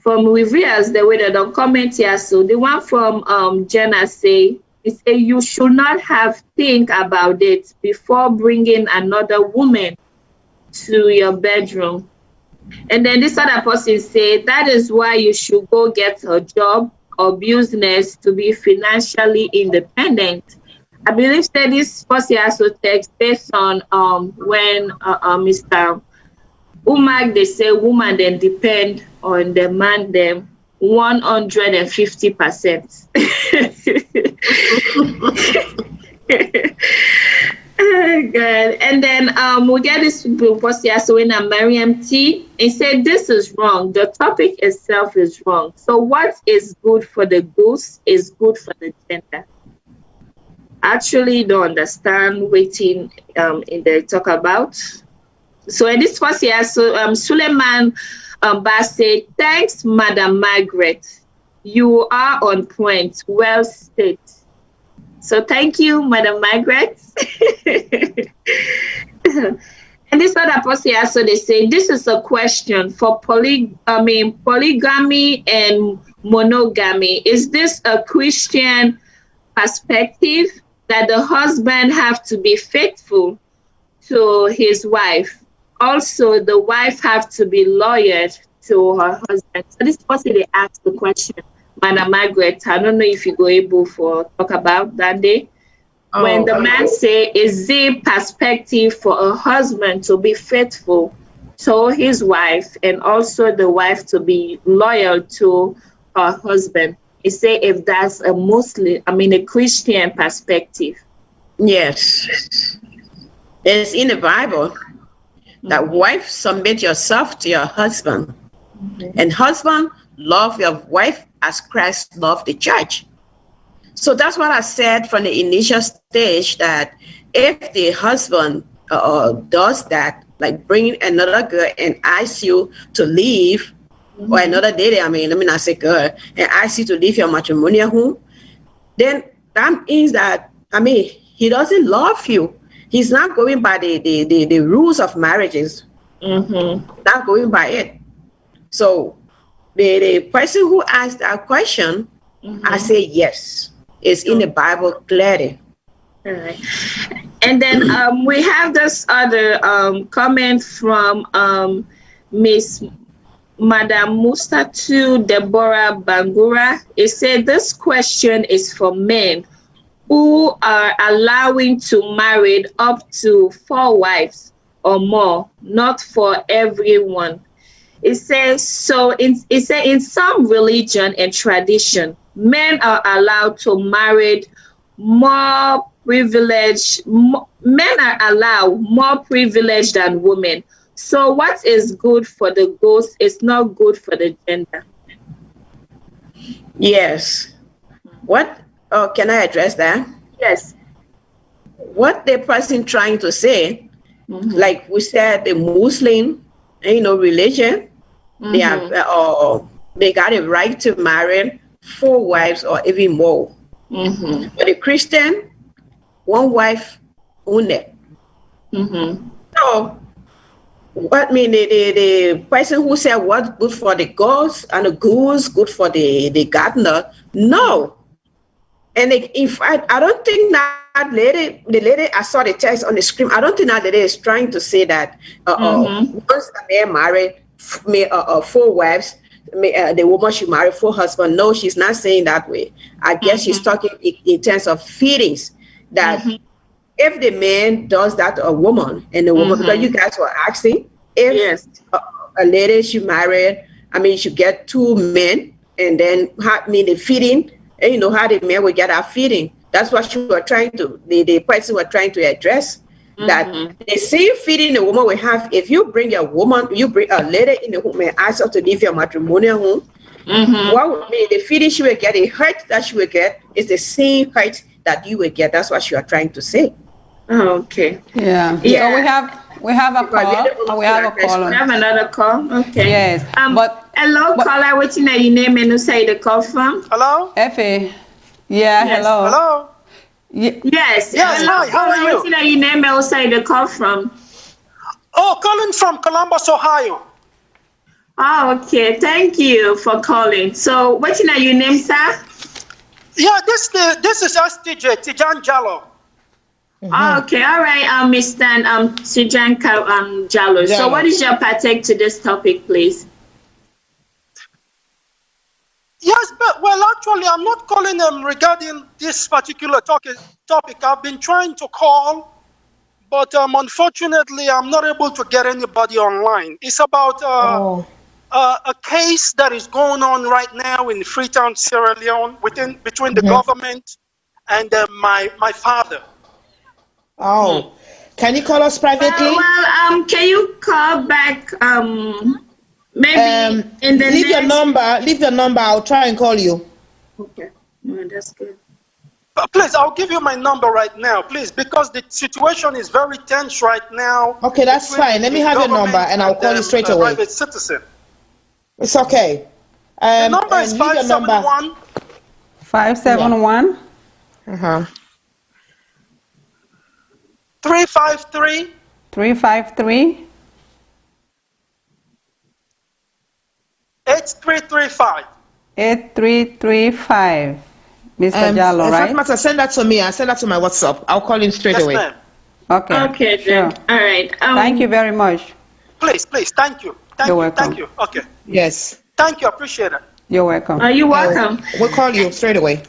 Speaker 1: reviewers the way they don't comment here. So the one from Jenna say you should not have think about it before bringing another woman to your bedroom. And then this other person say that is why you should go get a job or business to be financially independent. I believe that this person also takes based on when Mr. Umag, they say woman then depend on the man them 150%. Good. And then we get this post here so in a Mariam T. It said this is wrong. The topic itself is wrong. So what is good for the goose is good for the gender. Actually don't understand waiting in the talk about. So in this first year, so Suleiman Bass said, thanks, Madam Margaret. You are on point. Well stated. So thank you, Madam Margaret. And this other person here, so they say, this is a question for polygamy and monogamy. Is this a Christian perspective that the husband have to be faithful to his wife? Also, the wife have to be loyal to her husband. So this person, they asked the question, Madam Margaret, I don't know if you go able for talk about that day. When the man say, is the perspective for a husband to be faithful to his wife and also the wife to be loyal to her husband? He say if that's a a Christian perspective.
Speaker 4: Yes. It's in the Bible. That wife, submit yourself to your husband. And husband, love your wife as Christ loved the church. So that's what I said from the initial stage, that if the husband does that, like bringing another girl and ask you to leave, or another lady, let me not say girl, and ask you to leave your matrimonial home, then that means that, he doesn't love you. He's not going by the rules of marriages. Not going by it. So the person who asked that question, I say yes. It's in the Bible clearly.
Speaker 1: All right. And then we have this other comment from Miss Madam Mustatu Deborah Bangura. It said this question is for men who are allowing to marry up to 4 wives or more, not for everyone. It says, so in some religion and tradition, men are allowed to marry more privilege. Men are allowed more privilege than women. So what is good for the ghost is not good for the gender.
Speaker 4: Yes. What? Oh, can I address that?
Speaker 1: Yes.
Speaker 4: What the person trying to say, like we said, the Muslim, religion, they have, they got a right to marry 4 wives or even more. But the Christian, 1 wife only. So, the person who said what's good for the goose and the goose good for the gardener, no. And in fact, I don't think that lady, I saw the text on the screen, I don't think that lady is trying to say that once a man married 4 wives, the woman should marry 4 husbands. No, she's not saying that way. I guess she's talking in terms of feelings, that if the man does that to a woman, and the woman, because you guys were asking, if a lady should marry, should get 2 men, and then the feeding, and you know how the men will get our feeding. That's what you were trying to, the person were trying to address. That the same feeding the woman will have, if you bring a woman, you bring a lady in the home and ask her to leave your matrimonial home, what would mean the feeding she will get, the hurt that she will get is the same hurt that you will get. That's what you are trying to say.
Speaker 1: Okay.
Speaker 3: Yeah. So we have a call. We have a call.
Speaker 1: We have another call. Okay.
Speaker 3: Yes.
Speaker 1: But hello, caller. What's your name and who say the call from?
Speaker 13: Hello.
Speaker 3: Effie. Yeah.
Speaker 1: Yes.
Speaker 3: Hello.
Speaker 13: Hello.
Speaker 1: Yes.
Speaker 13: Hi. How are you?
Speaker 1: What's your name and who say the call from?
Speaker 13: Oh, calling from Columbus, Ohio.
Speaker 1: Oh, okay. Thank you for calling. So, what's your name, sir?
Speaker 13: Yeah, this is STJ Tijan Jallo.
Speaker 1: Okay, all right, Mr. Tijan Jallo. So, what is your partake to this topic, please?
Speaker 13: Yes, but actually, I'm not calling regarding this particular topic. I've been trying to call, but unfortunately, I'm not able to get anybody online. It's about a case that is going on right now in Freetown, Sierra Leone, between the government and my father.
Speaker 2: Oh, can you call us privately?
Speaker 1: Can you call back? Maybe in the
Speaker 2: leave your number. I'll try and call you.
Speaker 1: Okay, that's good.
Speaker 13: Please, I'll give you my number right now, please, because the situation is very tense right now.
Speaker 2: Okay, that's fine. Let me have your number, and I'll call you straight away.
Speaker 13: Private citizen.
Speaker 2: It's okay.
Speaker 13: The number is 571.
Speaker 3: 571.
Speaker 13: 353.
Speaker 3: 353.
Speaker 13: 8335.
Speaker 3: 8335. Mr. Jallo, right?
Speaker 2: Fatma, send that to me. I'll send that to my WhatsApp. I'll call him straight away.
Speaker 13: Ma'am.
Speaker 3: Okay.
Speaker 1: Okay,
Speaker 3: sure.
Speaker 1: then. All right.
Speaker 3: Thank you very much.
Speaker 13: Please, thank you.
Speaker 3: You're welcome.
Speaker 13: Thank you. Okay.
Speaker 2: Yes.
Speaker 13: Thank you. Appreciate it.
Speaker 3: You're welcome.
Speaker 1: You're welcome.
Speaker 2: We'll call you straight away.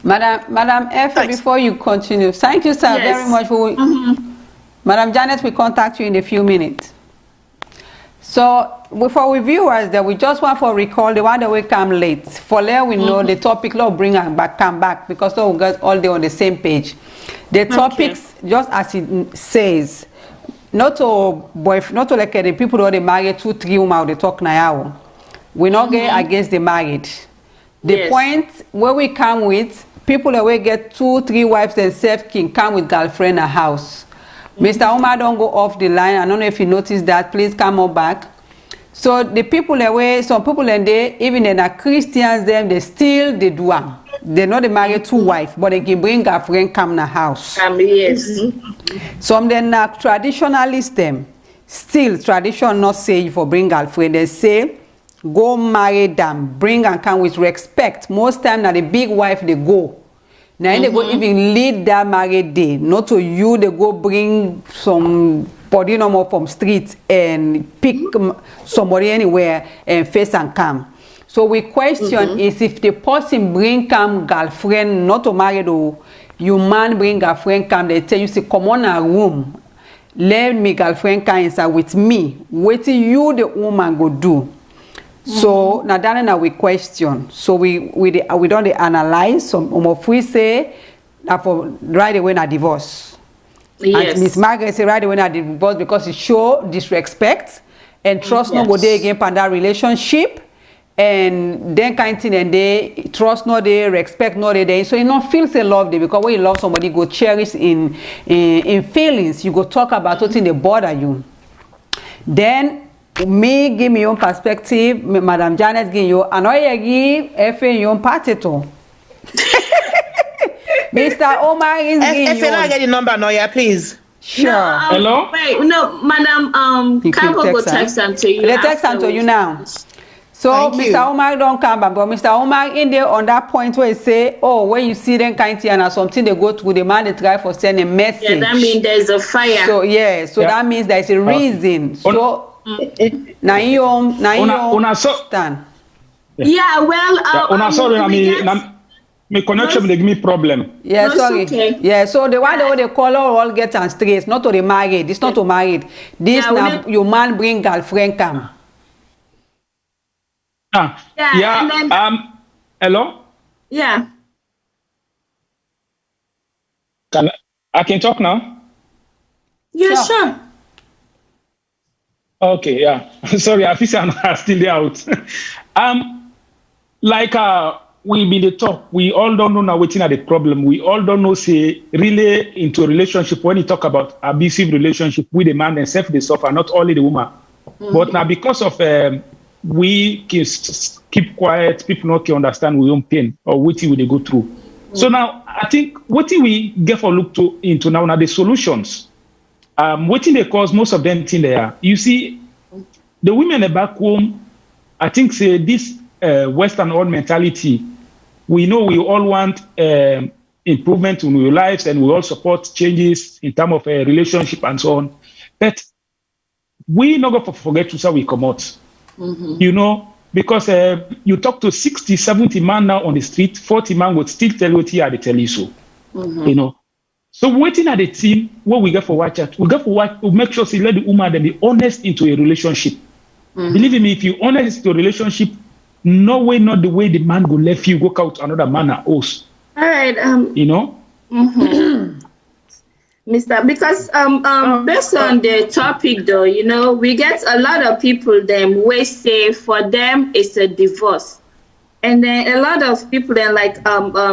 Speaker 3: Madam F, before you continue, thank you, sir, very much for. Madam Janet will contact you in a few minutes. So, for our viewers that we just want for recall, the one that will come late. For there we know the topic, Lord bring them back, come back, because we got all day on the same page. The topics, just as it says, not to like the people who are married 2-3 women, they talk now. We not get against the married. The point where we come with, people that will get 2-3 wives themselves can come with girlfriend a house. Mr. Omar, don't go off the line. I don't know if you noticed that. Please come on back. So the people that way, some people and they, even in the Christians, them they still they do am. They not married 2 wives, but they can bring a friend come in the house.
Speaker 1: Yes.
Speaker 3: Some then traditionalists them still tradition not say you for bring girlfriend. They say go marry them, bring and come with respect. Most time now the big wife they go. Now they go even lead that married day. Not to you they go bring some body no more from street and pick somebody anywhere and face and come. So we question is if the person bring come girlfriend not to marry though, you man bring girlfriend come, they tell you say come on a room, let me girlfriend come inside with me. What you the woman go do? So now that we question. So we don't analyze. Some of we say that for right away na divorce.
Speaker 1: Yes.
Speaker 3: And Miss Margaret say right away na divorce because it show disrespect and trust no go there again for that relationship. And then kind of thing and they trust no they respect no they so you not feel say love they because when you love somebody go cherish in feelings you go talk about what thing they bother you. Then me give me your perspective, Madam Janet give you, and I give Efe your party to. Mr. Omar is giving you.
Speaker 2: Efe, I get the number now, yeah, please.
Speaker 3: Sure.
Speaker 1: No,
Speaker 5: Hello?
Speaker 1: Wait, no, Madam, Cargo go text them to you.
Speaker 3: They text them to you now. So Mr. Omar don't come back, but Mr. Omar in there on that point where he say, oh, when you see them kind of and something they go through, the man they try for send a message.
Speaker 1: Yeah, that means there's a fire.
Speaker 3: So that means there's a reason. So now you understand.
Speaker 1: Yeah, well,
Speaker 5: sorry, my connection they give me problem.
Speaker 3: Yeah,
Speaker 1: no,
Speaker 3: sorry.
Speaker 1: Okay.
Speaker 3: Yeah, so the one they call all get and straight, not to the married. It's not to married. This now your man bring girlfriend come.
Speaker 5: Hello?
Speaker 1: Yeah.
Speaker 5: I can talk now?
Speaker 1: Yeah, sure.
Speaker 5: Okay, yeah. Sorry, I feel I'm still out. We been the talk, we all don't know now waiting at the problem. We all don't know say really into a relationship when you talk about abusive relationship with the man and self they suffer, not only the woman. But now because of we keep quiet, people not can understand we own pain or what they go through. So now I think what we get for look into now the solutions. What they cause most of them thing there. You see, the women back home, I think say this Western old mentality. We know we all want improvement in our lives and we all support changes in terms of a relationship and so on. But we not going to forget to say we come out. You know, because you talk to 60, 70 man now on the street, 40 man would still tell what they tell you so. You know. So waiting at the team, what we get for watch out, we get for watch to make sure say let the woman then be honest into a relationship. Believe me, if you honest into a relationship, no way, not the way the man go left you, go out another man or host.
Speaker 1: All right.
Speaker 5: You know?
Speaker 1: Mr. Because based on the topic though, you know, we get a lot of people them we say for them it's a divorce. And then a lot of people then like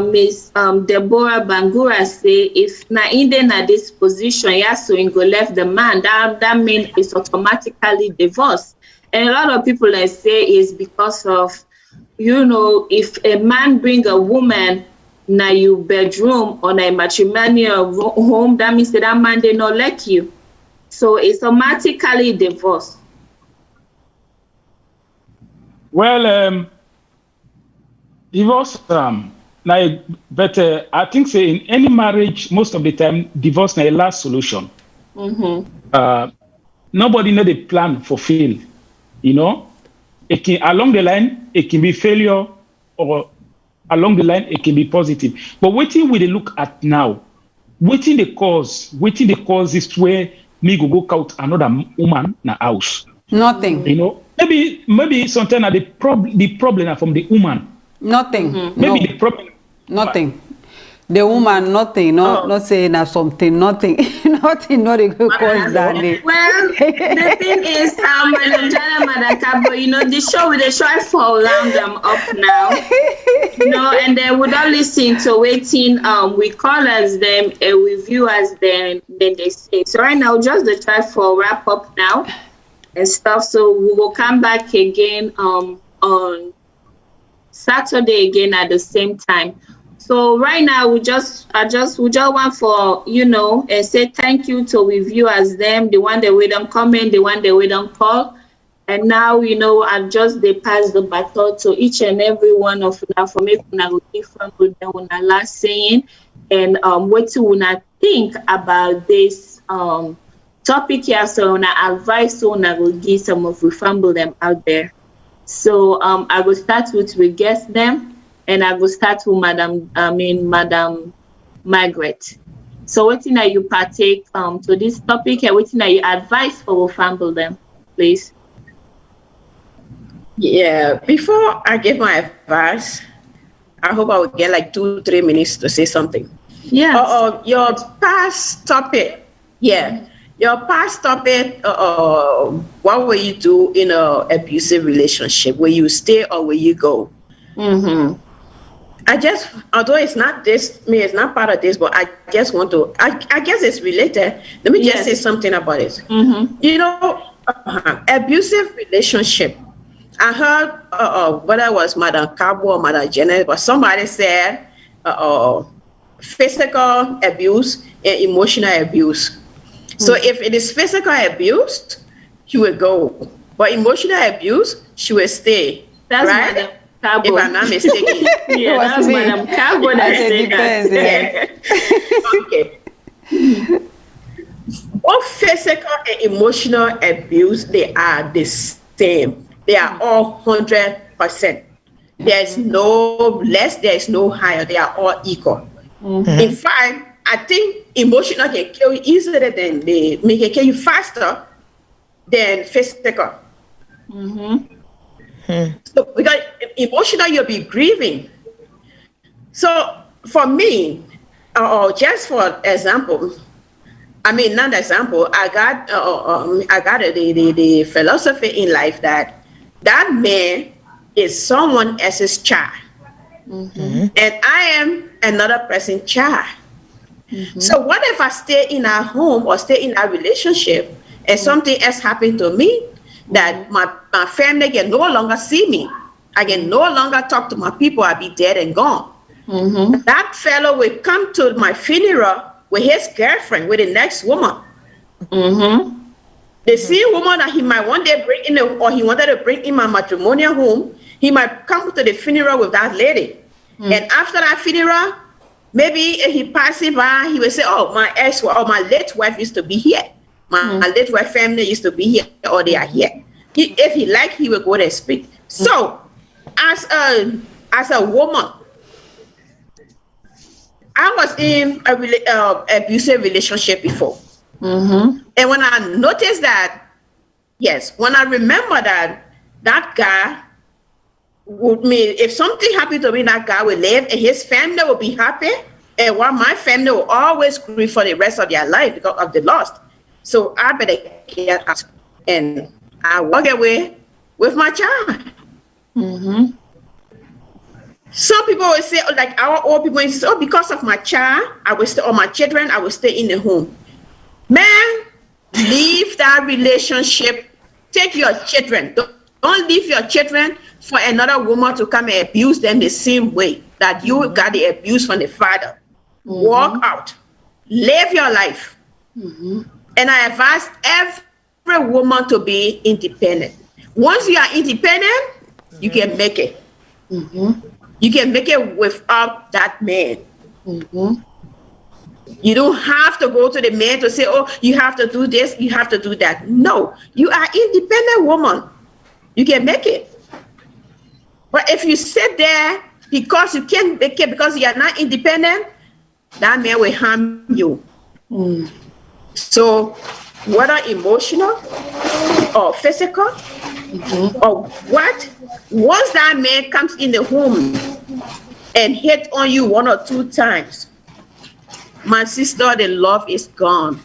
Speaker 1: Miss Deborah Bangura say if na in this position, yeah, so you go left the man, that means it's automatically divorce. And a lot of people that say is because of, you know, if a man bring a woman na your bedroom or na matrimonial home, that means that man they not like you. So it's automatically divorce.
Speaker 5: Well, divorce, but I think say in any marriage, most of the time, divorce na a last solution. Nobody know the plan for fail. You know, it can along the line it can be failure, or along the line it can be positive. But waiting we look at now, waiting the cause is where me go out another woman na house.
Speaker 3: Nothing.
Speaker 5: You know, maybe sometimes the problem are from the woman.
Speaker 3: Nothing.
Speaker 5: Maybe the problem.
Speaker 3: Nothing. The woman, nothing, not saying something, nothing, nothing, not a good cause that day.
Speaker 1: Well, the thing is, Madam Jana, Madam Cabo, the show with the try for round them up now, and they would not listen to waiting. We call as them, we view as them, then they say. So right now, just the try for wrap up now and stuff. So we will come back again on Saturday again at the same time. So right now we just want for and say thank you to reviewers them, the one that we don't comment, the one that we don't call, and now I just they pass the baton to each and every one of now for me to different with them when I last saying and what you wanna think about this topic here. So when I advise so I will give some of we fumble them out there. So I will start with we guess them. And I will start with Madam Margaret. So what are you partake to this topic and what are you advice for family them, please?
Speaker 4: Yeah, before I give my advice, I hope I will get like 2-3 minutes to say something.
Speaker 1: Yeah.
Speaker 4: Your past topic. Yeah. Your past topic, what will you do in an abusive relationship? Will you stay or will you go?
Speaker 1: Mm-hmm.
Speaker 4: Although it's not part of this, but I just want to, I guess it's related. Let me just say something about it.
Speaker 1: Mm-hmm.
Speaker 4: Abusive relationship. I heard, whether it was Madam Cabo or Madam Janet, but somebody said physical abuse and emotional abuse. So if it is physical abuse, she will go. But emotional abuse, she will stay.
Speaker 1: That's
Speaker 4: right?
Speaker 1: Madam Cabo.
Speaker 4: If I'm not mistaken.
Speaker 1: Yeah, that's Madam Cabo that said that.
Speaker 4: Okay. Both physical and emotional abuse, they are the same. They are all 100%. There is no less, there is no higher. They are all equal.
Speaker 1: Mm-hmm.
Speaker 4: In fact, I think emotional can kill you easier than they can kill you faster than physical.
Speaker 1: Mm-hmm.
Speaker 4: So because emotional, you'll be grieving. So for me, just for example, not example, I got the philosophy in life that man is someone else's child, and I am another person's child. Mm-hmm. So what if I stay in our home or stay in our relationship and something else happened to me that my family can no longer see me? I can no longer talk to my people. I'll be dead and gone.
Speaker 1: Mm-hmm.
Speaker 4: That fellow will come to my funeral with his girlfriend, with the next woman.
Speaker 1: Mm-hmm.
Speaker 4: The same woman that he might one day bring in, or he wanted to bring in my matrimonial home, he might come to the funeral with that lady. Mm-hmm. And after that funeral, maybe if he passes by, he will say, "Oh, my ex or my late wife used to be here. My late wife family used to be here, or they are here." If he like, he will go there and speak. So, as a woman, I was in a abusive relationship before.
Speaker 1: Mm-hmm.
Speaker 4: And when I noticed that, when I remember that guy would mean if something happened to me, that guy will live and his family will be happy, and while my family will always grieve for the rest of their life because of the loss. So I better get out, and I walk away with my child.
Speaker 1: Mm-hmm.
Speaker 4: Some people will say, like our old people, say, "Oh, because of my child, I will stay, or my children, I will stay in the home." Man, leave that relationship. Take your children. Don't leave your children for another woman to come and abuse them the same way that you got the abuse from the father. Mm-hmm. Walk out. Live your life.
Speaker 1: Mm-hmm.
Speaker 4: And I advise every woman to be independent. Once you are independent, you can make it.
Speaker 1: Mm-hmm.
Speaker 4: You can make it without that man.
Speaker 1: Mm-hmm.
Speaker 4: You don't have to go to the man to say, "Oh, you have to do this, you have to do that." No, you are independent woman. You can make it. But if you sit there because you can't make it, because you are not independent, that man will harm you.
Speaker 1: Mm.
Speaker 4: So whether emotional or physical or what, once that man comes in the home and hit on you 1 or 2 times, my sister, the love is gone.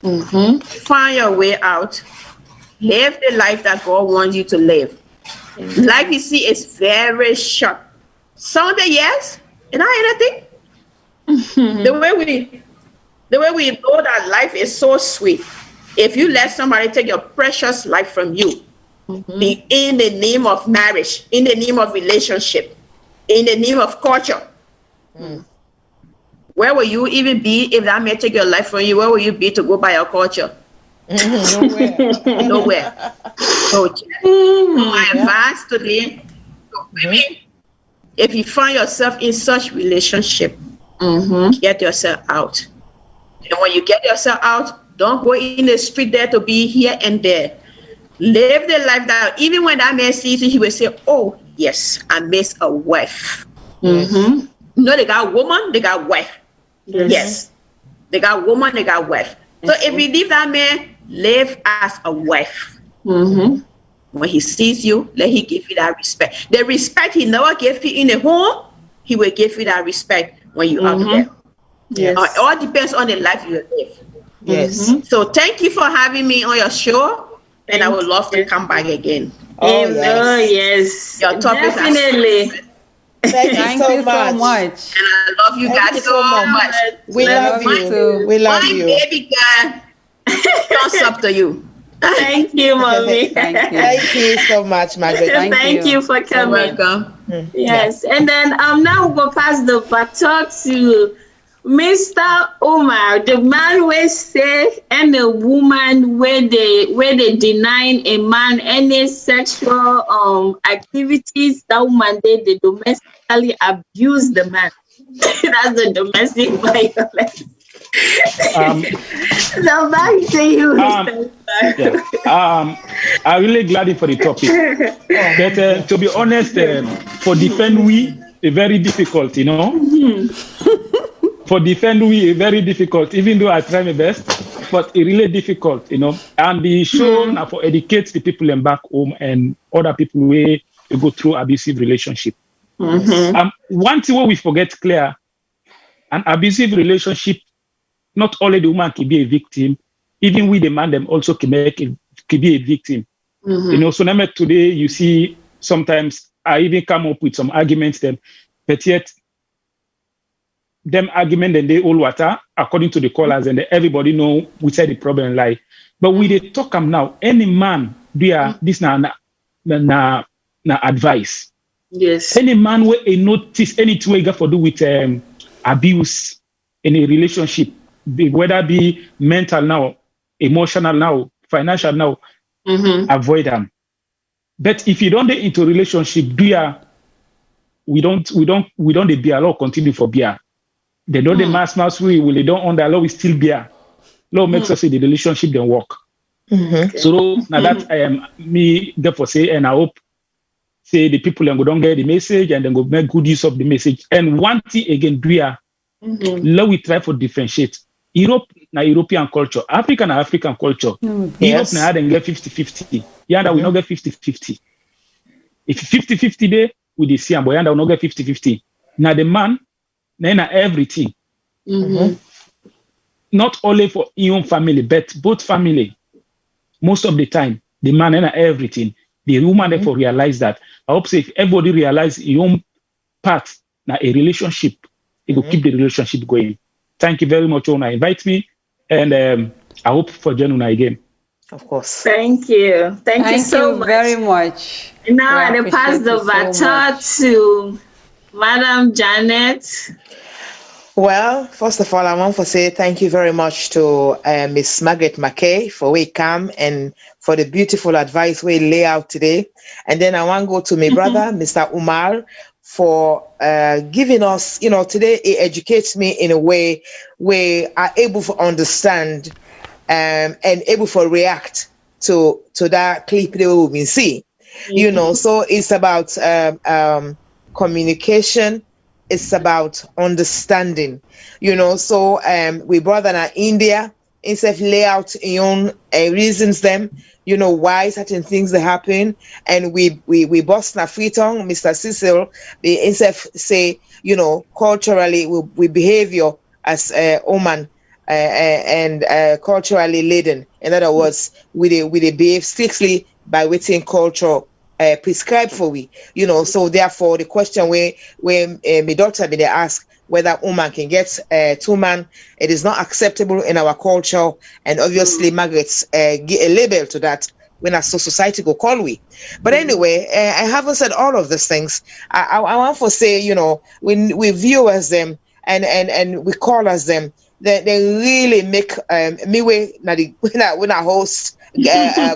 Speaker 4: Find your way out. Live the life that God wants you to live. Life, you see, is very short. Some of the years, and not anything. The way we know that life is so sweet. If you let somebody take your precious life from you, in the name of marriage, in the name of relationship, in the name of culture, where will you even be if that man take your life from you? Where will you be to go by your culture? Nowhere. So, my advice today, women, if you find yourself in such relationship, get yourself out. And when you get yourself out, don't go in the street there to be here and there. Live the life that even when that man sees you, he will say, oh, yes, I miss a wife. You know, they got woman, they got wife. Yes. They got woman, they got wife. So if you leave that man, live as a wife. When he sees you, let him give you that respect. The respect he never gave you in the home, he will give you that respect when you're out there. Yes. It all depends on the life you live.
Speaker 2: Yes.
Speaker 4: So thank you for having me on your show, and I would love to come back again.
Speaker 1: Oh, yes.
Speaker 4: Your topics
Speaker 1: definitely.
Speaker 2: Thank you so much.
Speaker 4: And I love you guys so much.
Speaker 2: We love you. We love you.
Speaker 4: My baby girl, thumbs up to you.
Speaker 1: Thank you, mommy.
Speaker 2: Thank you so much, Margaret.
Speaker 1: Thank you for coming.
Speaker 4: Welcome.
Speaker 1: Yes, and then now we'll pass the baton to Mr. Omar, the man will say, and the woman where they denying a man any sexual activities. That woman they domestically abuse the man. That's the domestic violence. So back to you, Mr.
Speaker 5: I'm really glad for the topic. But to be honest, for defend we, it's very difficult, you know. For defend we, it's very difficult, even though I try my best, but it's really difficult, you know. And the show now for educate the people in back home and other people where you go through abusive relationship. One thing what we forget clear, an abusive relationship, not only the woman can be a victim, even we the man them also can be a victim. You know, so now today you see sometimes I even come up with some arguments them, but yet them argument and they all water according to the callers and everybody know we said the problem lie. But we they talk them now. Any man do this na advice.
Speaker 1: Yes.
Speaker 5: Any man where a notice anything we got for do with abuse in a relationship, whether be mental now, emotional now, financial now, avoid them. But if you don't get into a relationship, we don't be allowed continue for beer. They don't the mass we will they don't on the law we still beer. Law makes us say the relationship don't work. So now that I am me therefore say, and I hope say the people and go don't get the message and then go make good use of the message. And one thing again, law we try for differentiate. Europe na European culture, African na African culture. Europe na then get 50-50. Yanda we not get 50-50. If 50-50 day we the see and boy yanda we not get 50-50. Now the man na everything. Not only for your own family, but both family. Most of the time, the man na everything. The woman therefore realize that. I hope say if everybody realize your own part na a relationship, it will keep the relationship going. Thank you very much, Ona. Invite me, and I hope for joining again.
Speaker 2: Of course.
Speaker 1: Thank you. Thank you so much.
Speaker 3: very much.
Speaker 1: Now I pass the baton to Madam Janet.
Speaker 2: Well, first of all, I want to say thank you very much to Miss Margaret McKay for we come and for the beautiful advice we lay out today. And then I want to go to my brother, Mr. Umar, for giving us, you know, today it educates me in a way where I'm able to understand and able to react to that clip that we've been seeing. You know, so it's about communication. It's about understanding, you know. So we brother in India, instead of lay out your own reasons them, you know, why certain things that happen, and we bust na free tongue, Mr. Cecil, instead of say, you know, culturally we behavior as woman and culturally laden. In other words, we behave strictly by within culture prescribed for we. So therefore the question where my daughter be ask whether woman can get 2 man, it is not acceptable in our culture, and obviously Margaret's give a label to that when a society go call we. But anyway, I haven't said all of these things. I want to say, when we view as them and we call as them, they really make me when I host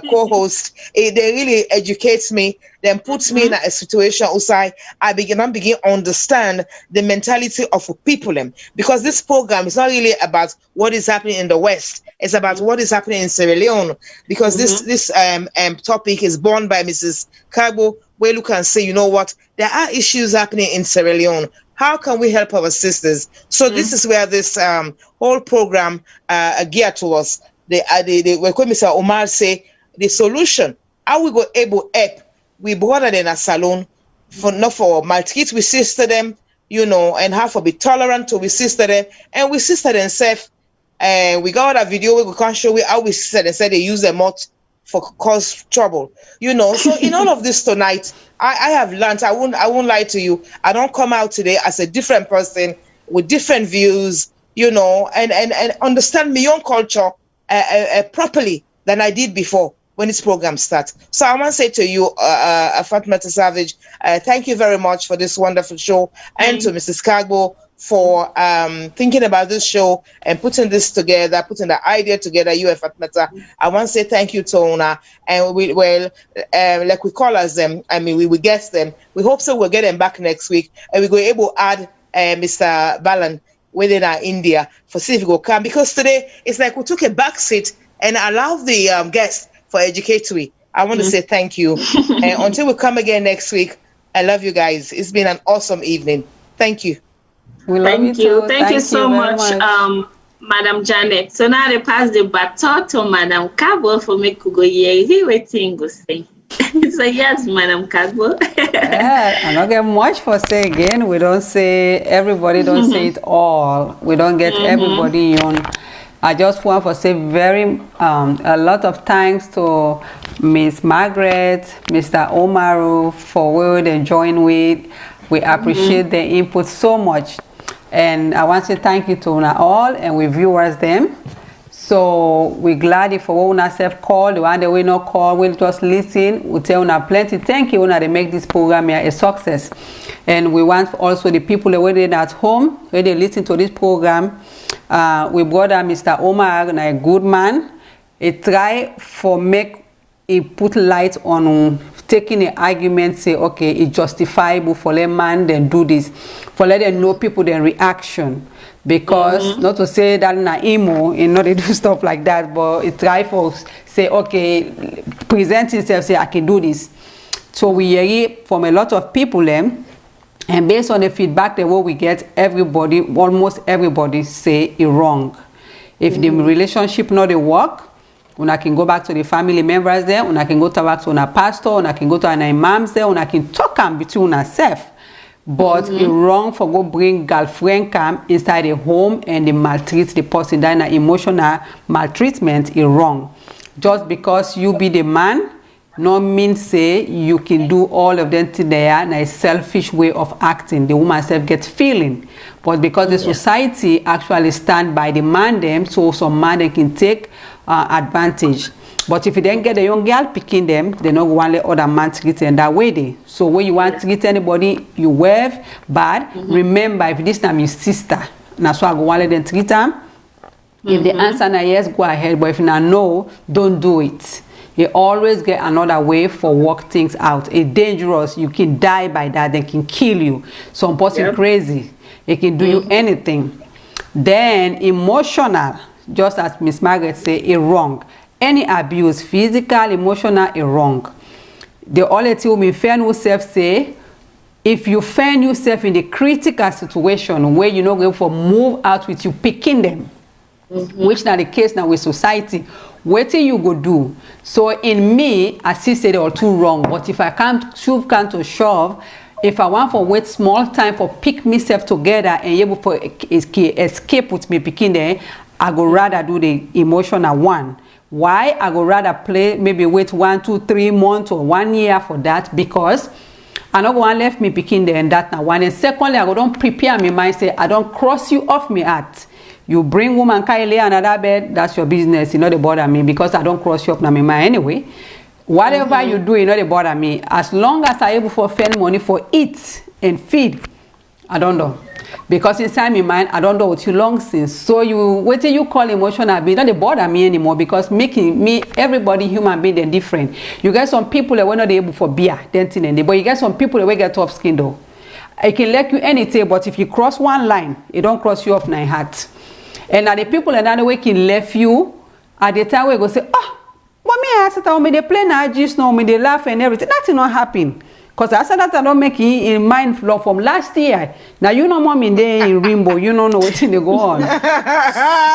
Speaker 2: co-host, they really educates me, then puts me in a situation where I begin to understand the mentality of people, because this program is not really about what is happening in the West, it's about what is happening in Sierra Leone, because this topic is born by Mrs. Kagbo, where you can say, there are issues happening in Sierra Leone. How can we help our sisters? So this is where this whole program geared towards. When Mr. Omar say the solution, how we go able help we brother than a salon for not for maltreat we sister them, and how for be tolerant to we sister them, and we sister themselves. We got a video we can show we how we sister them say they use their mouth for cause trouble. So in all of this tonight, I have learned. I won't lie to you. I don't come out today as a different person with different views, and understand my own culture properly than I did before when this program starts. So I want to say to you, Fatmata Savage, thank you very much for this wonderful show, and to Mrs. Kagbo for thinking about this show and putting this together, putting the idea together, you and Fatmata. I want to say thank you to Ona, and like we call us them, we get them. We hope so we'll get them back next week, and we're going to able to add Mr. Balan within our India for see if we go come, because today it's like we took a back seat and allowed the guests for educatory. I want to say thank you. And until we come again next week, I love you guys. It's been an awesome evening. Thank you.
Speaker 3: We love you too.
Speaker 1: Thank you so much, Madam Janet. So now they pass the baton to Madam Kagbo for me to go here. Waiting go say. So yes, Madam Kagbo.
Speaker 3: Yeah, I don't get much for say again. We don't say everybody don't say it all. We don't get everybody on. I just want to say a lot of thanks to Miss Margaret, Mr. Omaru for where they join with. We appreciate their input so much. And I want to thank you to all and we viewers them. So we're glad if we want to call, the one that we not call, we'll just listen. We tell you plenty. Thank you to make this program here a success. And we want also the people that were at home, where they listen to this program. We brother Mr. Omar, a good man. He try for make it put light on taking the argument, say okay, it's justifiable for let man then do this, for let them know people their reaction, because not to say that na emo and not to do stuff like that, but it try for say okay, present himself, say I can do this. So we hear it from a lot of people them. And based on the feedback that what we get, almost everybody say it wrong. If the relationship not a work, una can go back to the family members there, una can go back to una pastor, una can go to an imams there, una can talk between ourselves. But it's wrong for go bring girlfriend come inside a home and they maltreat the person. That emotional maltreatment is wrong. Just because you be the man, no mean say you can do all of them today in a selfish way of acting. The woman self gets feeling, but because the society actually stand by the man them, so some man they can take advantage. But if you then get a young girl picking them, they not want let other man treat them that way. They so when you want to treat anybody you wave bad, remember if this time your sister, that's why I go want let them treat them. If the answer na yes, go ahead. But if na no, don't do it. You always get another way for work things out. It's dangerous. You can die by that. They can kill you. Some person crazy. It can do you anything. Then emotional, just as Miss Margaret say, is wrong. Any abuse, physical, emotional, is wrong. The only thing we find yourself say, if you find yourself in the critical situation where you're not going for move out with you picking them, which not the case now with society, what do you go do? So in me, I still say they are too wrong. But if I can't to shove, If I want for wait small time for pick myself together and able for escape with me picking there, I go rather do the emotional one. Why? I go rather play, maybe wait 1, 2, 3 months or 1 year for that, because I not going to left me picking there and that now one. And secondly, I go don't prepare me mind, say I don't cross you off me at. You bring woman can lay another bed, that's your business, you know, they bother me, because I don't cross you off now my mind anyway. Whatever you do, you know, they bother me. As long as I able to spend money for eat and feed, I don't know. Because inside my mind, I don't know what you long since. So what you call emotional being, don't they bother me anymore, because making me, everybody human being, they're different. You get some people that were not able for beer, but you get some people that will get tough skin though. I can let you anything, but if you cross one line, it don't cross you off my heart. And now the people another way can left you at the time we go say, oh, but me I said, me they play now, just now, me they laugh and everything. That will not happen. Because I said that I don't make it in mind flow from last year. Now you know mom in there in Rainbow, you don't know what they go on.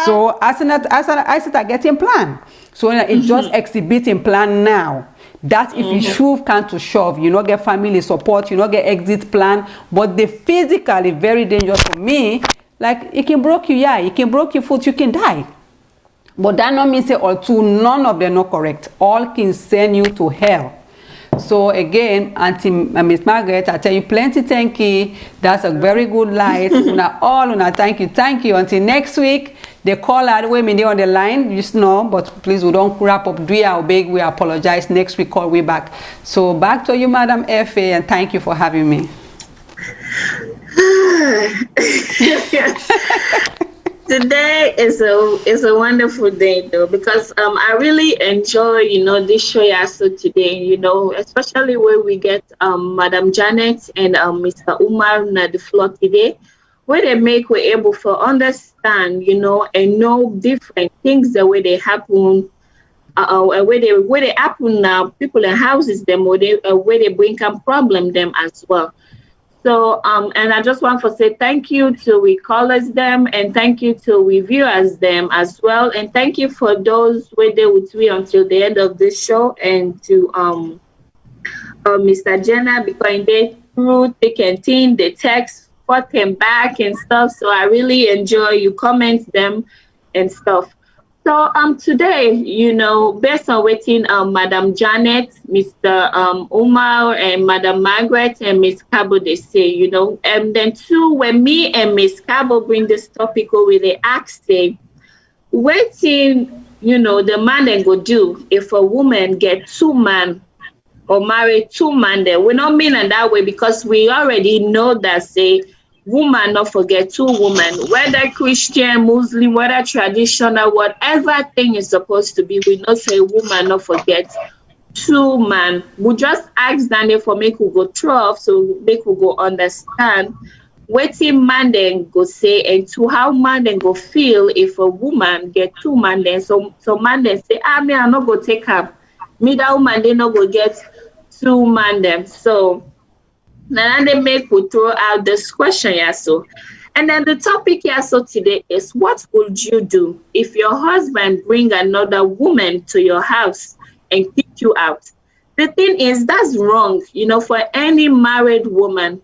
Speaker 3: So I said I get in plan. So it just exhibiting plan now. That if you shove can to shove, you not get family support, you not get exit plan. But the physical is very dangerous for me. Like it can break you, yeah, it can break your foot, you can die. But that not mean say all two, none of them not correct. All can send you to hell. So again, Auntie Miss Margaret, I tell you plenty thank you. That's a very good light. Thank you. Until next week, they call out women there on the line, just know, but please we don't wrap up. Do you beg? We apologize. Next week call we back. So back to you, Madam F.A., and thank you for having me.
Speaker 1: Today is a wonderful day though, because I really enjoy this show also today, especially where we get Madam Janet and Mr. Umar on the floor today, where we're able to understand and know different things, the way they happen, where they happen now, people in houses them, where they bring some problem them as well. So, and I just want to say thank you to we callers them, and thank you to we viewers them as well. And thank you for those who were with me until the end of this show, and to Mr. Jenna, because they through thick and thin, the text, forth and back and stuff. So I really enjoy you comment them and stuff. So today, based on waiting Madam Janet, Mr. Umar, and Madam Margaret and Miss Cabo, they say, and then too, when me and Miss Cabo bring this topic over, they ask, say, waiting, the man then go do if a woman get 2 men or marry 2 men, there. We don't mean in that way, because we already know that, say, woman not forget 2 women, whether Christian, Muslim, whether traditional, whatever thing is supposed to be, we not say woman not forget 2 men. We just ask Daniel for make we go through, so make we go understand waiting man then go say, and to how man then go feel if a woman get 2 men then. So man then say, me I not go take her. Me that woman they not go get 2 men then. So now they make we throw out this question, so. And then the topic so today is, what would you do if your husband bring another woman to your house and kick you out? The thing is, that's wrong, for any married woman.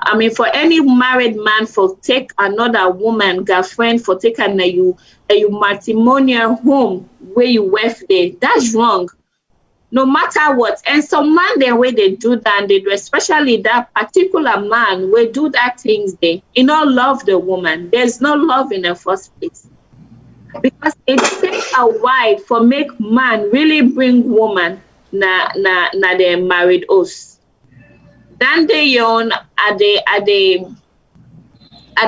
Speaker 1: I mean, for any married man for take another woman, girlfriend, for take you matrimonial home where you left there. That's wrong. No matter what. And some man, the way they do that, they do, especially that particular man, will do that things they, love the woman. There's no love in the first place. Because it takes a while for make man really bring woman na they married us. Then they own are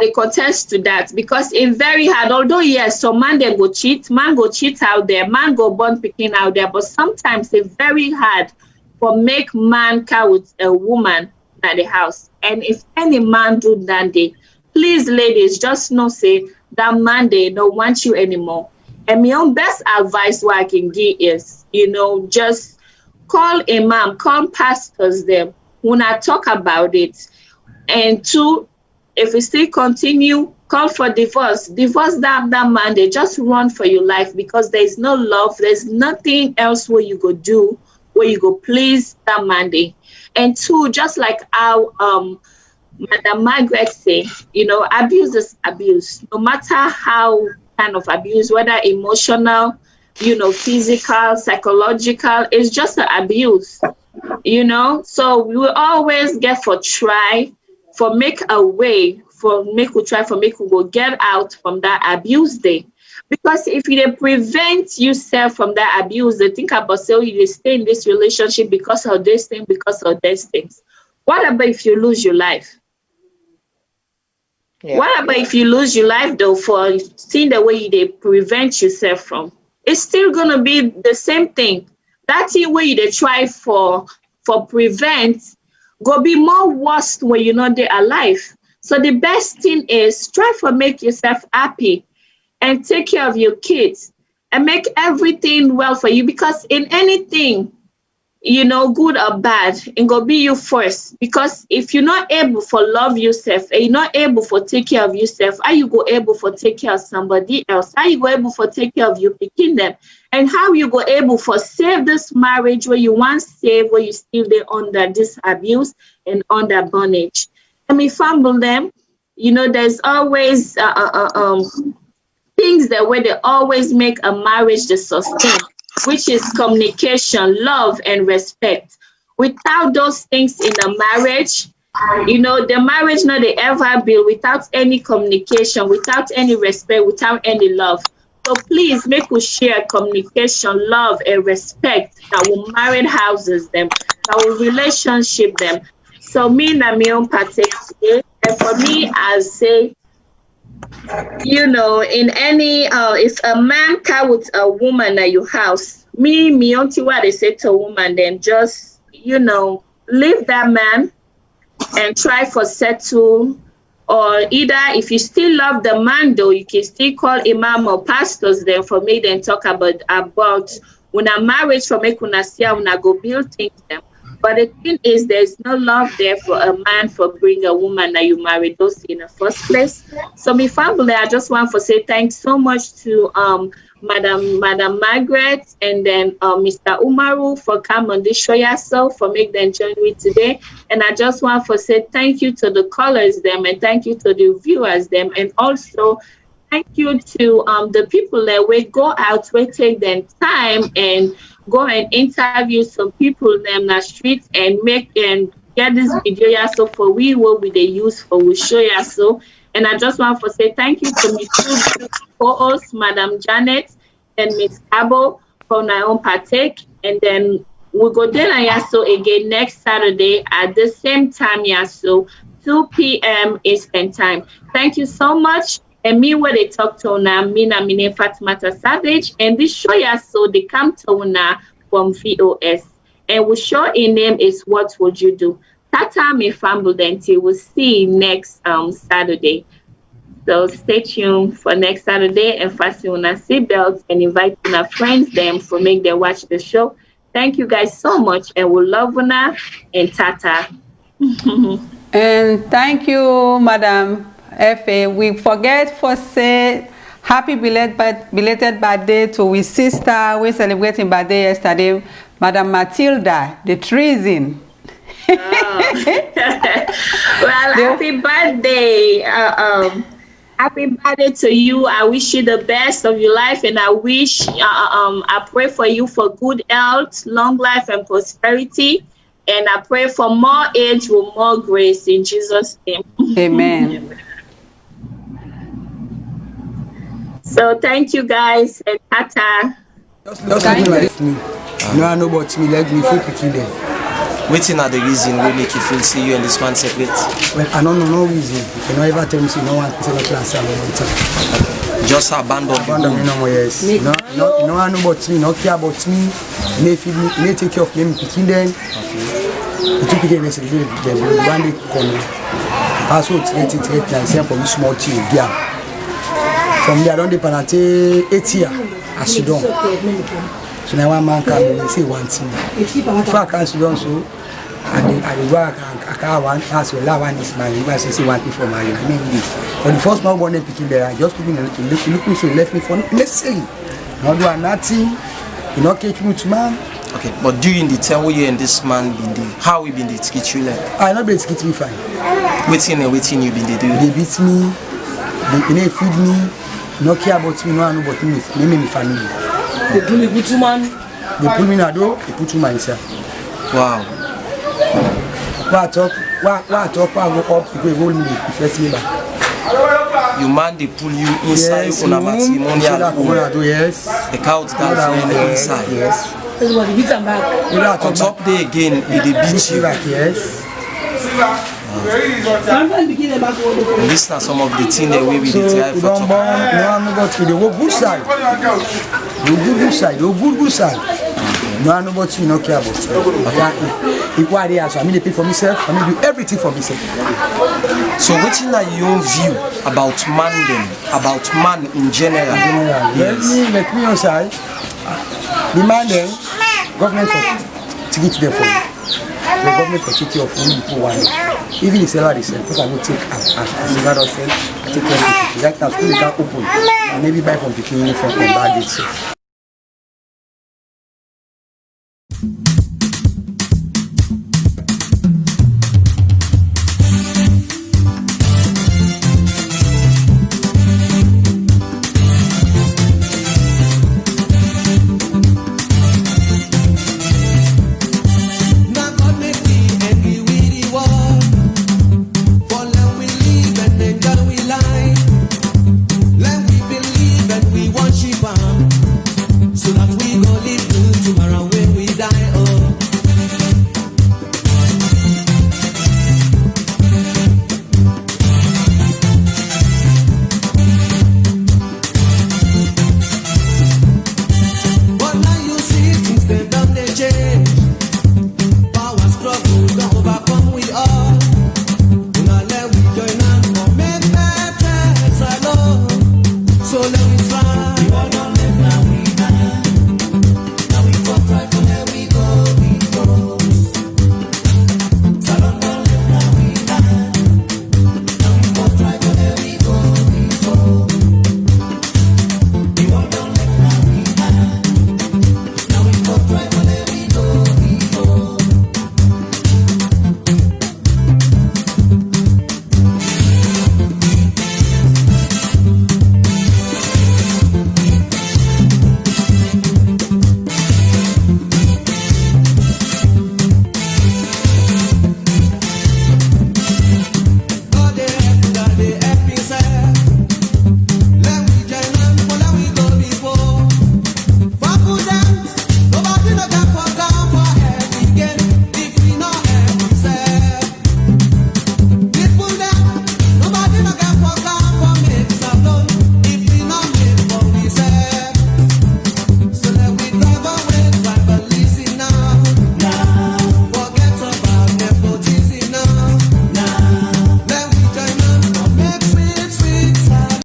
Speaker 1: they contest to that, because it's very hard. Although yes, so man they go cheat out there, man go born picking out there, but sometimes it's very hard for make man car with a woman at the house. And if any man do that day, please ladies, just know say that man they don't want you anymore. And my own best advice what I can give is, just call imam, call pastors them when I talk about it. And 2, if we still continue, call for divorce that man, they just run for your life, because there's no love, there's nothing else where you go do where you go please that man day. And two, just like how Madam Margaret say, abuse is abuse. No matter how kind of abuse, whether emotional, physical, psychological, it's just an abuse. So we will always get for try for make a way for make we try for make we go get out from that abuse day. Because if you prevent yourself from that abuse, they think about say you stay in this relationship because of this thing, because of these things. What about if you lose your life? Yeah. What about if you lose your life though for seeing the way they prevent yourself from? It's still gonna be the same thing. That thing where they try for prevent go be more worse when you're not there alive. So the best thing is try for make yourself happy and take care of your kids and make everything well for you, because in anything, good or bad, it go be you first. Because if you're not able for love yourself and you're not able for take care of yourself, how you go able for take care of somebody else? How you go able for take care of your picking them? And how you go able for save this marriage where you want save, where you still there under this abuse and under bondage? I mean, fumble them. There's always things that way they always make a marriage the sustain, which is communication, love, and respect. Without those things in a marriage, the marriage not they ever build without any communication, without any respect, without any love. So please make us share communication, love, and respect that will married houses them, that will relationship them. So me and my own party today, and for me, I say, in any if a man come with a woman at your house, me auntie what they say to a woman, then just leave that man and try for settle. Or either if you still love the man though, you can still call imam or pastors then for me then talk about when a marriage for make una see una go build things them. But the thing is, there's no love there for a man for bring a woman that you married those in the first place. So my family, I just want to say thanks so much to Madam Margaret and then Mr. Umaru for coming on this show yourself for make them join me today. And I just want to say thank you to the callers them and thank you to the viewers them, and also thank you to the people that will go out, will take their time and go and interview some people in the street and make and get this video so for we will be the use for we show you so. And I just want to say thank you to my two co-hosts, Madam Janet and Miss Cabo, for my own partake. And then we'll go there and so again next Saturday at the same time, so 2 p.m. Eastern time. Thank you so much. And me where they talk to now, me name Fatimata Savage, and this show so they come to now from VOS. And we show in name is What Would You Do? Tata me famble then till we'll see next Saturday. So stay tuned for next Saturday and fasten on our seatbelts and invite our friends them for make them watch the show. Thank you guys so much, and we love una and Tata.
Speaker 3: And thank you, Madam F.A. We forget for say happy belated birthday to our sister. We celebrating birthday yesterday, Madam Matilda, the treason.
Speaker 1: Well, happy birthday. Happy birthday to you. I wish you the best of your life, and I wish I pray for you for good health, long life, and prosperity. And I pray for more age with more grace in Jesus' name.
Speaker 3: Amen.
Speaker 1: So thank you guys, and Tata.
Speaker 6: Just like me. No, I know about me, let me feel picking them.
Speaker 7: Waiting at the reason will make you feel see you and this man separate.
Speaker 6: Well, I don't know no reason. You can never tell me see no one to say class at one time.
Speaker 7: Just abandon
Speaker 6: me no more, yes. No, I know about me, no care about me. May take care of them picking them. The two picking them the bandit come. Also it's and same for you small team, yeah. From there on the penalty 8 years as you don't. So now one man come and say one thing. If I can't see don't so, I work I can't one as well. One is man. You guys say one thing for my maybe. But the first man born picking there, just picking look me so left me for necessary. Not do nothing. You not catch me to man.
Speaker 7: Okay, but during the time you and this man been there, how we been the treat you like?
Speaker 6: I not been treat me fine.
Speaker 7: Waiting and waiting you been they do.
Speaker 6: They beat me, they feed me, no care about me, no one about me, me family.
Speaker 9: They pull me put man.
Speaker 6: They pull me in a door, they put you myself.
Speaker 7: Wow.
Speaker 6: What talk, what go up, because hold me, first me back.
Speaker 7: You man they pull you inside on a matrimonial home.
Speaker 6: Yes.
Speaker 7: The couch dance inside.
Speaker 6: Yes.
Speaker 9: Everybody beat them back.
Speaker 7: On top there again, they beat you.
Speaker 6: Yes.
Speaker 7: These are some of the things that we did try for top.
Speaker 6: No, I'm not going to go good side. You good side. You good side. No, I'm not going to no care about you. If what they ask, I mean, they pay for myself. I mean, do everything for myself.
Speaker 7: So, what's in your view about man in general?
Speaker 6: Yes. Let me outside. The man then, government for to give them for you. The government for take care of only people one day. Even the salary sell, because I go take as the God sell, I take care of people. Right now, school can open and maybe buy from the uniform and bag it.